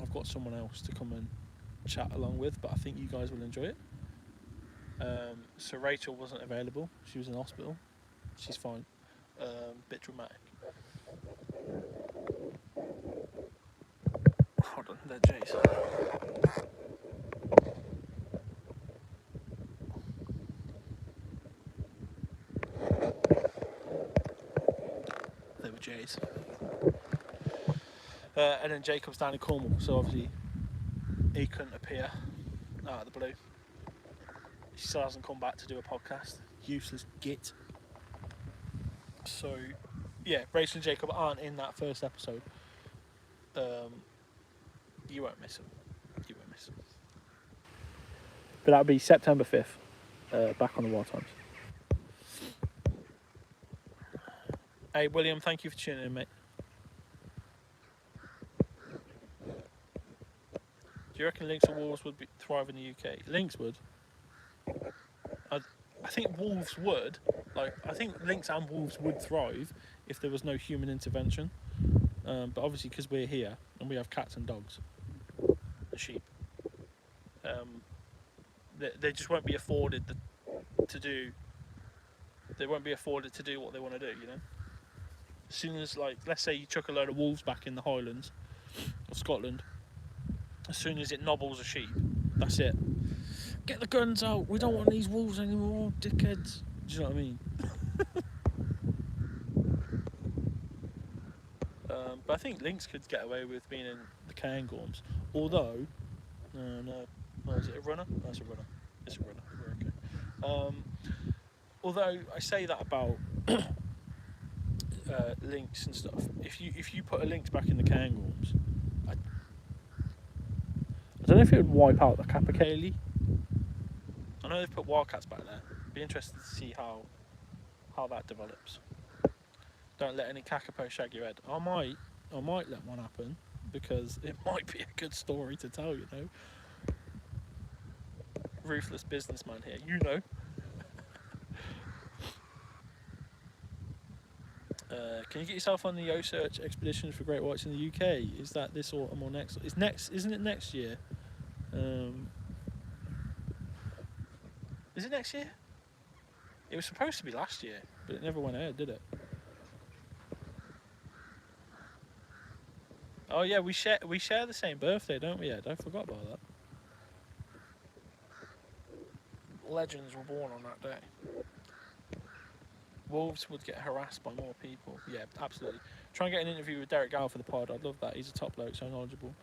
I've got someone else to come and chat along with, but I think you guys will enjoy it. So Rachel wasn't available. She was in hospital. She's fine. Bit dramatic. Hold on, there, Jace. There were Jays. And then Jacob's down in Cornwall, so obviously he couldn't appear out of the blue. She still hasn't come back to do a podcast. Useless git. So, yeah, Rachel and Jacob aren't in that first episode. You won't miss them. You won't miss them. But that'll be September 5th, back on the Wild Times. Hey, William, thank you for tuning in, mate. Do you reckon lynx or wolves would thrive in the UK? Lynx would. I think wolves would. Like, I think lynx and wolves would thrive if there was no human intervention. But obviously, because we're here and we have cats and dogs and sheep, they just won't be afforded to do. They won't be afforded to do what they want to do. You know. As soon as, like, let's say you chuck a load of wolves back in the Highlands of Scotland, as soon as it nobbles a sheep, that's it. Get the guns out. We don't want these wolves anymore, dickheads. Do you know what I mean? But I think lynx could get away with being in the Cairngorms. Although, no, is it a runner? No, it's a runner. It's a runner. We're okay. Although I say that about lynx and stuff. If you put a lynx back in the Cairngorms, I don't know if it would wipe out the capercaillie. I know they've put wildcats back there. Be interested to see how that develops. Don't let any kakapo shag your head. I might let one happen because it might be a good story to tell. You know, ruthless businessman here. You know. Can you get yourself on the Yo Search expedition for great whites in the UK? Is that this autumn or next? It's next, isn't it? Next year. Is it next year? It was supposed to be last year, but it never went ahead, did it? Oh yeah, we share the same birthday, don't we, Ed? I forgot about that. Legends were born on that day. Wolves would get harassed by more people. Yeah, absolutely. Try and get an interview with Derek Gow for the pod. I'd love that. He's a top bloke, so knowledgeable.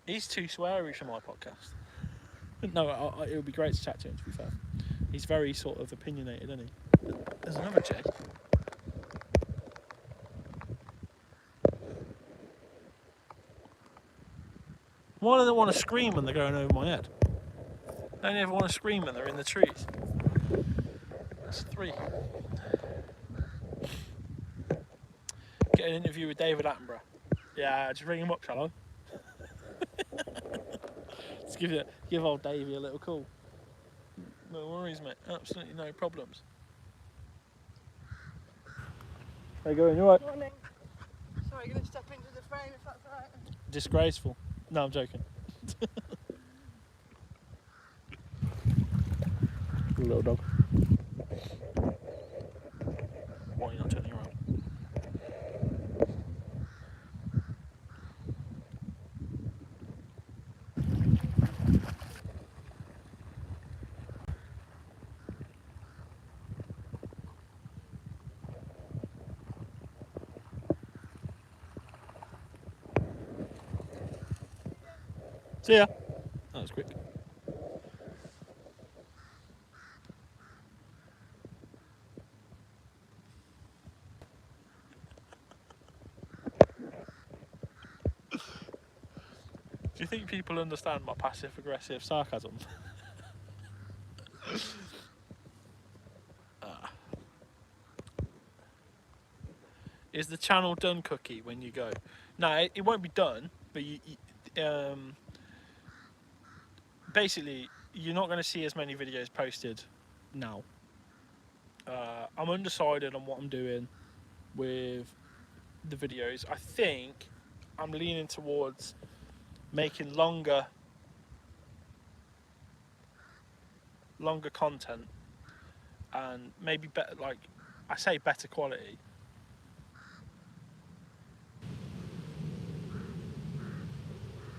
He's too sweary for my podcast. No, it would be great to chat to him, to be fair. He's very sort of opinionated, isn't he? There's another Jay. Why do they want to scream when they're going over my head? They only ever want to scream when they're in the trees. That's 3. Get an interview with David Attenborough. Yeah, just ring him up, shall I? Let's give old Davey a little call. No worries, mate. Absolutely no problems. How you going? You alright? Morning. Sorry, going to step into the frame if that's alright. Disgraceful. No, I'm joking. Little dog. Why are you not turning around? See ya. That was quick. Do you think people understand my passive-aggressive sarcasm? Is the channel done, Cookie, when you go? No, it won't be done, but basically, you're not going to see as many videos posted now. I'm undecided on what I'm doing with the videos. I think I'm leaning towards making longer content and maybe better, like I say, better quality.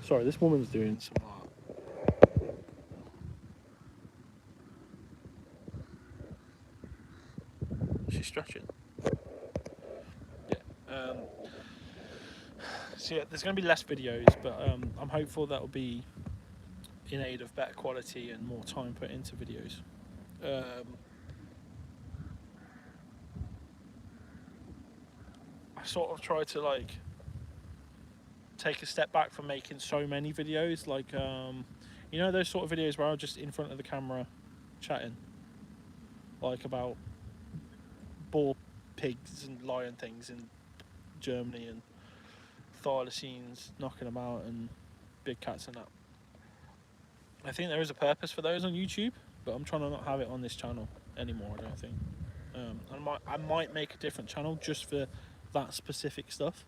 Sorry, this woman's doing some art. She's stretching. Yeah. So yeah, there's going to be less videos, but I'm hopeful that will be in aid of better quality and more time put into videos. I sort of try to like take a step back from making so many videos, like you know, those sort of videos where I'm just in front of the camera chatting, like about boar pigs and lion things in Germany and thylacines knocking them out and big cats and that. I think there is a purpose for those on YouTube, but I'm trying to not have it on this channel anymore, I don't think. I might make a different channel just for that specific stuff.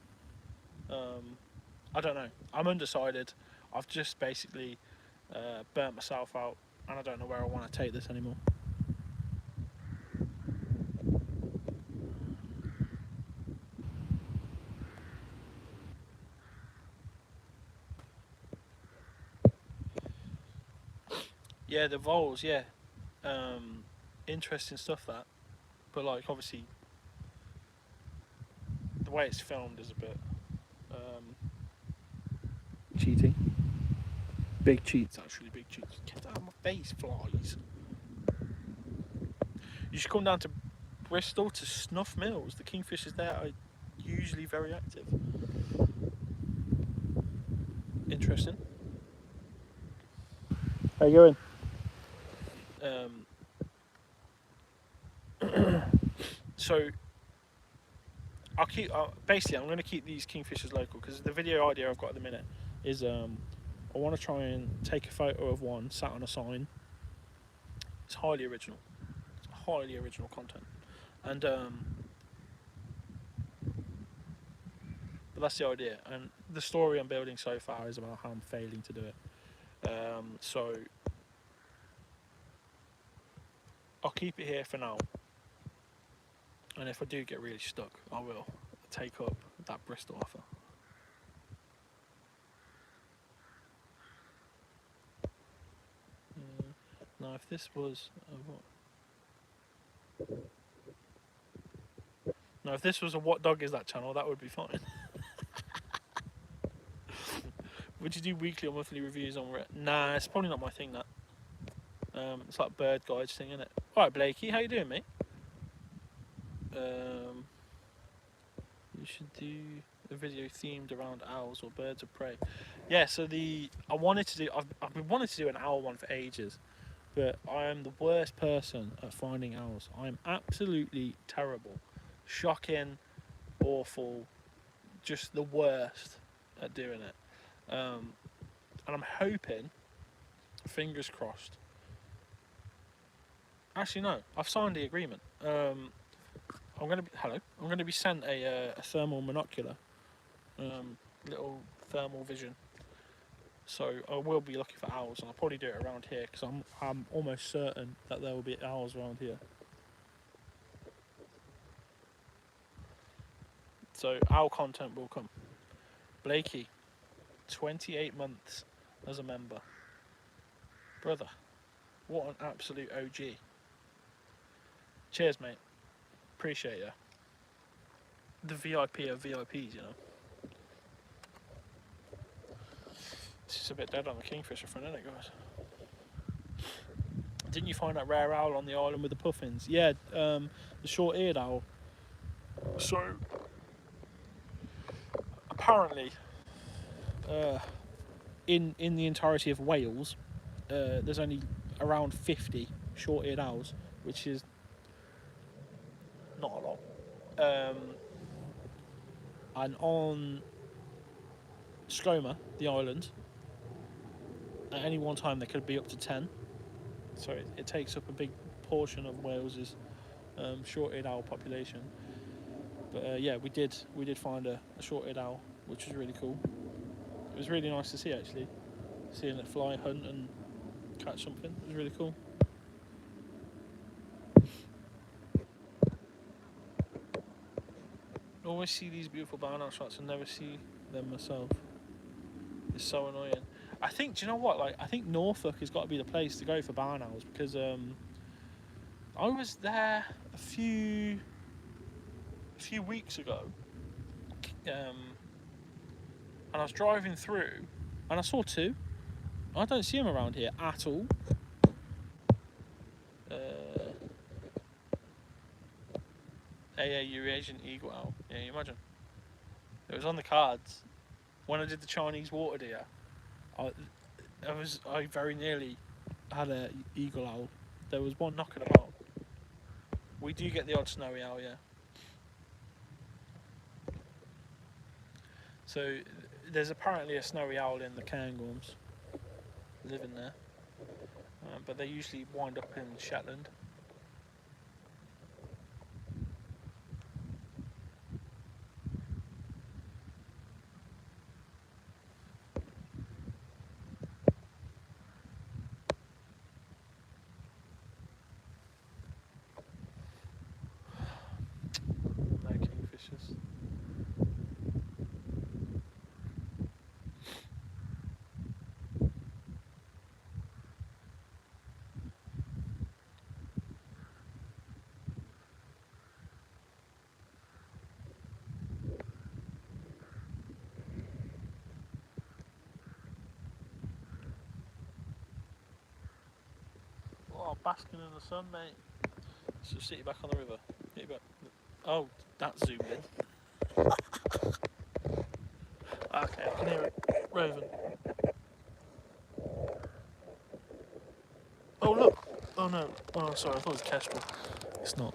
I don't know. I'm undecided. I've just basically burnt myself out, and I don't know where I want to take this anymore. Yeah, the voles, yeah. Interesting stuff, that. But, like, obviously, the way it's filmed is a bit cheating. Big cheats, actually, big cheats. Get out of my face, flies. You should come down to Bristol to Snuff Mills. The Kingfishers there are usually very active. Interesting. How you going? So I'll keep basically I'm going to keep these Kingfishers local, because the video idea I've got at the minute is I want to try and take a photo of one sat on a sign. It's highly original. It's highly original content, and but that's the idea. And the story I'm building so far is about how I'm failing to do it. So I'll keep it here for now. And if I do get really stuck, I will take up that Bristol offer. Now, if this was now if this was a what dog is that channel, that would be fine. Would you do weekly or monthly reviews on? Nah, it's probably not my thing. That it's like bird guides thing, isn't it? All right, Blakey, how you doing, mate? You should do a video themed around owls or birds of prey. Yeah, so I've been wanting to do an owl one for ages, but I am the worst person at finding owls. I'm absolutely terrible, shocking, awful, just the worst at doing it. And I'm hoping, fingers crossed. Actually, no, I've signed the agreement. I'm going to be sent a thermal monocular, little thermal vision. So I will be looking for owls, and I'll probably do it around here, because I'm almost certain that there will be owls around here. So owl content will come. Blakey, 28 months as a member. Brother, what an absolute OG. Cheers, mate. Appreciate you. The VIP of VIPs, you know. It's just a bit dead on the Kingfisher front, isn't it, guys? Didn't you find that rare owl on the island with the puffins? Yeah, the short-eared owl. So, apparently, in the entirety of Wales, there's only around 50 short-eared owls, which is not a lot. And on Skoma, the island, at any one time there could be up to 10. So it takes up a big portion of Wales's short-eared owl population. But yeah, we did find a short-eared owl, which was really cool. It was really nice to see, actually. Seeing it fly, hunt and catch something. It was really cool. I always see these beautiful barnhouse shots and never see them myself. It's so annoying. I think, do you know what? Like, I think Norfolk has got to be the place to go for barn owls because I was there a few weeks ago, and I was driving through, and I saw two. I don't see them around here at all. Eurasian eagle owl. Yeah, you imagine. It was on the cards when I did the Chinese water deer. I very nearly had a eagle owl. There was one knocking about. We do get the odd snowy owl, yeah. So there's apparently a snowy owl in the Cairngorms living there, but they usually wind up in Shetland. No kingfishers. Oh, basking in the sun, mate. So sit you back on the river. Get you back. Oh, that's zoomed in. Okay, I can hear it. Raven. Oh, look. Oh, no. Oh, sorry. I thought it was a kestrel. It's not.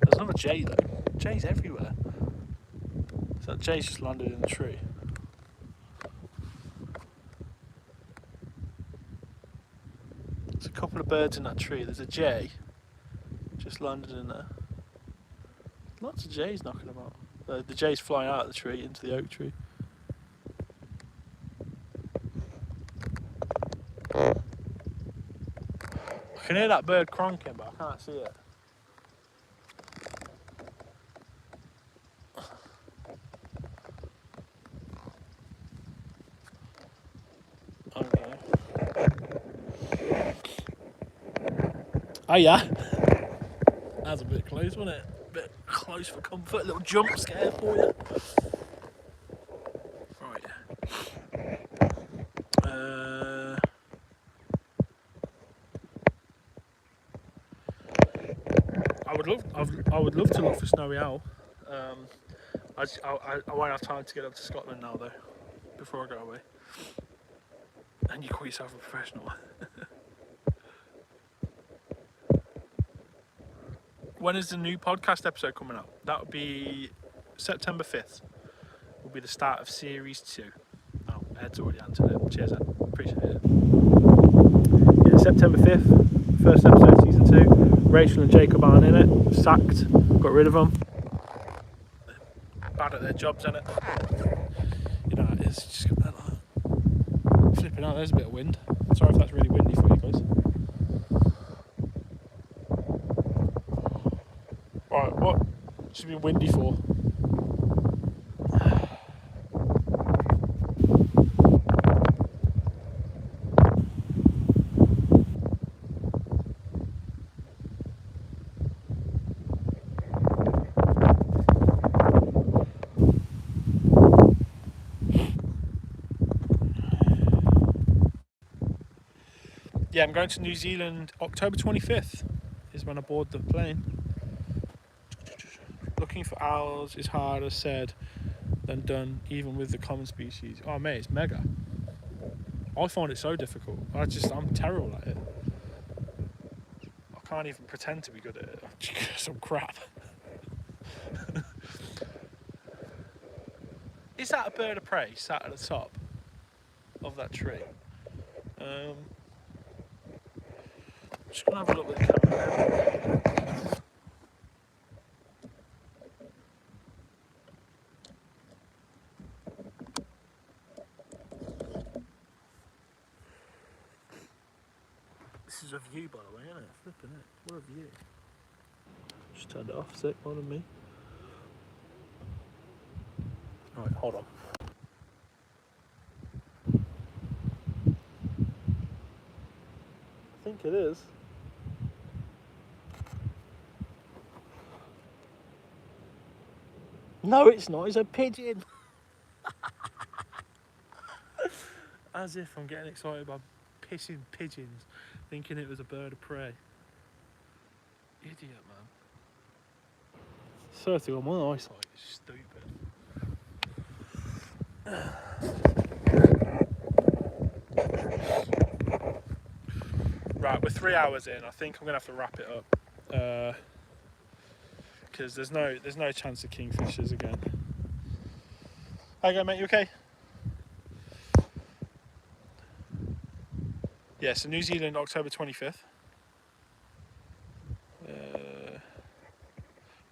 There's another jay, though. Jays everywhere. So that jay's just landed in the tree. There's a couple of birds in that tree. There's a jay just landed in there. Lots of jays knocking about. The jay's flying out of the tree into the oak tree. I can hear that bird cronking, but I can't see it. Okay. Oh yeah. That's a bit close, wasn't it? A bit close for comfort. A little jump scare for you. Right. I would love to look for snowy owl. I won't have time to get up to Scotland now though, before I go away. And you call yourself a professional. When is the new podcast episode coming out? That would be September 5th. Will be the start of series 2. Oh, Ed's already answered it. Cheers, Ed. Appreciate it. Yeah, September 5th, first episode, season 2. Rachel and Jacob aren't in it. Sacked. Got rid of them. Bad at their jobs, innit? You know, it's just like flipping out. There's a bit of wind. Sorry if that's really windy for you guys. Right, what should be windy for? Yeah, I'm going to New Zealand October 25th is when I board the plane. Looking for owls is harder said than done, even with the common species. Oh mate, it's mega. I find it so difficult. I'm terrible at it. I can't even pretend to be good at it. Some crap. Is that a bird of prey sat at the top of that tree? Just gonna have a look with the camera now. Flipping it. What a view. Just turned it off, sick, more than me. Alright, hold on. I think it is. No, it's not. It's a pigeon. As if I'm getting excited by pissing pigeons, thinking it was a bird of prey. Idiot, man. 31, my eyesight is stupid. Right, we're 3 hours in. I think I'm gonna have to wrap it up because there's no chance of kingfishers again. How you going, mate? You okay? Yeah, so New Zealand, October 25th.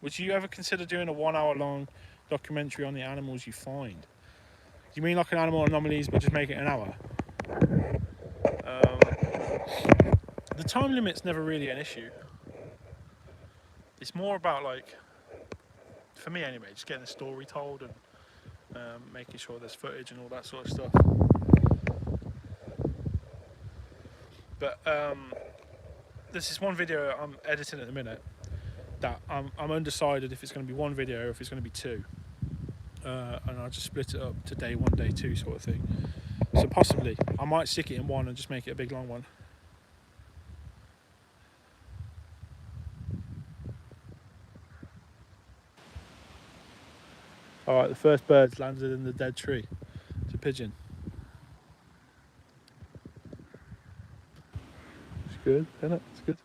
Would you ever consider doing a 1 hour long documentary on the animals you find? You mean like an animal anomalies, but just make it an hour? The time limit's never really an issue. It's more about, like, for me anyway, just getting the story told and making sure there's footage and all that sort of stuff. But there's this one video I'm editing at the minute that I'm undecided if it's going to be one video or if it's going to be two. And I'll just split it up to day one, day two sort of thing. So possibly, I might stick it in one and just make it a big long one. Alright, the first bird's landed in the dead tree. It's a pigeon. It's good, isn't it? It's good.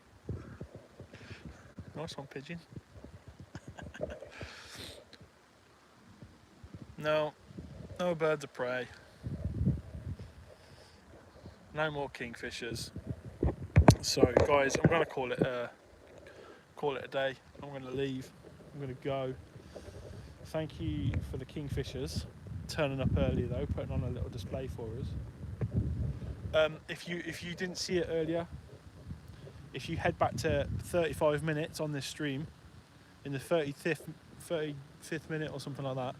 Nice one, pigeon. No birds of prey. No more kingfishers. So, guys, I'm gonna call it a day. I'm gonna leave. I'm gonna go. Thank you for the kingfishers turning up early though, putting on a little display for us. If you didn't see it earlier, if you head back to 35 minutes on this stream, in the 35th minute or something like that,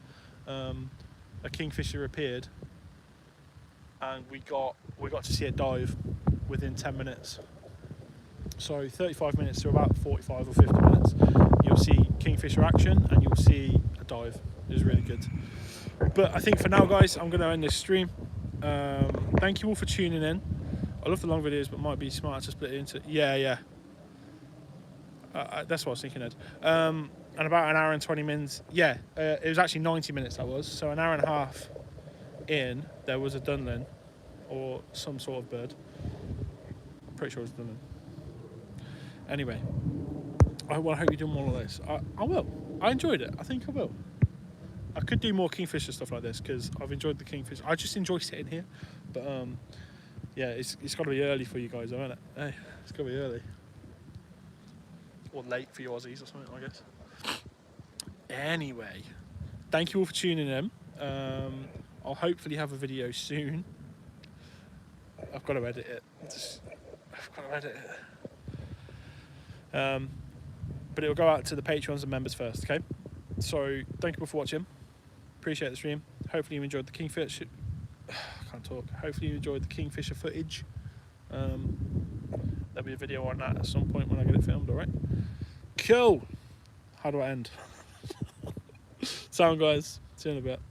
a kingfisher appeared, and we got to see it dive within 10 minutes. So 35 minutes to about 45 or 50 minutes, you'll see kingfisher action and you'll see a dive. It was really good. But I think for now, guys, I'm going to end this stream. Thank you all for tuning in. I love the long videos, but might be smart to split it into... Yeah. That's what I was thinking, Ed. And about an hour and 20 minutes. Yeah, it was actually 90 minutes that was. So an hour and a half in, there was a dunlin, or some sort of bird. Pretty sure it was a dunlin. Anyway, I hope you do more of this. I will. I enjoyed it. I think I will. I could do more kingfisher stuff like this because I've enjoyed the kingfisher. I just enjoy sitting here. But yeah, it's got to be early for you guys, though, isn't it? Hey, it's got to be early. Or late for you Aussies or something, I guess. Anyway, thank you all for tuning in. I'll hopefully have a video soon. I've got to edit it. But it'll go out to the Patreons and members first, okay? So, thank you all for watching. Appreciate the stream. Hopefully you enjoyed the Kingfisher... I can't talk. Hopefully you enjoyed the Kingfisher footage. There'll be a video on that at some point when I get it filmed, alright? Cool! How do I end? Sound, guys. See you in a bit.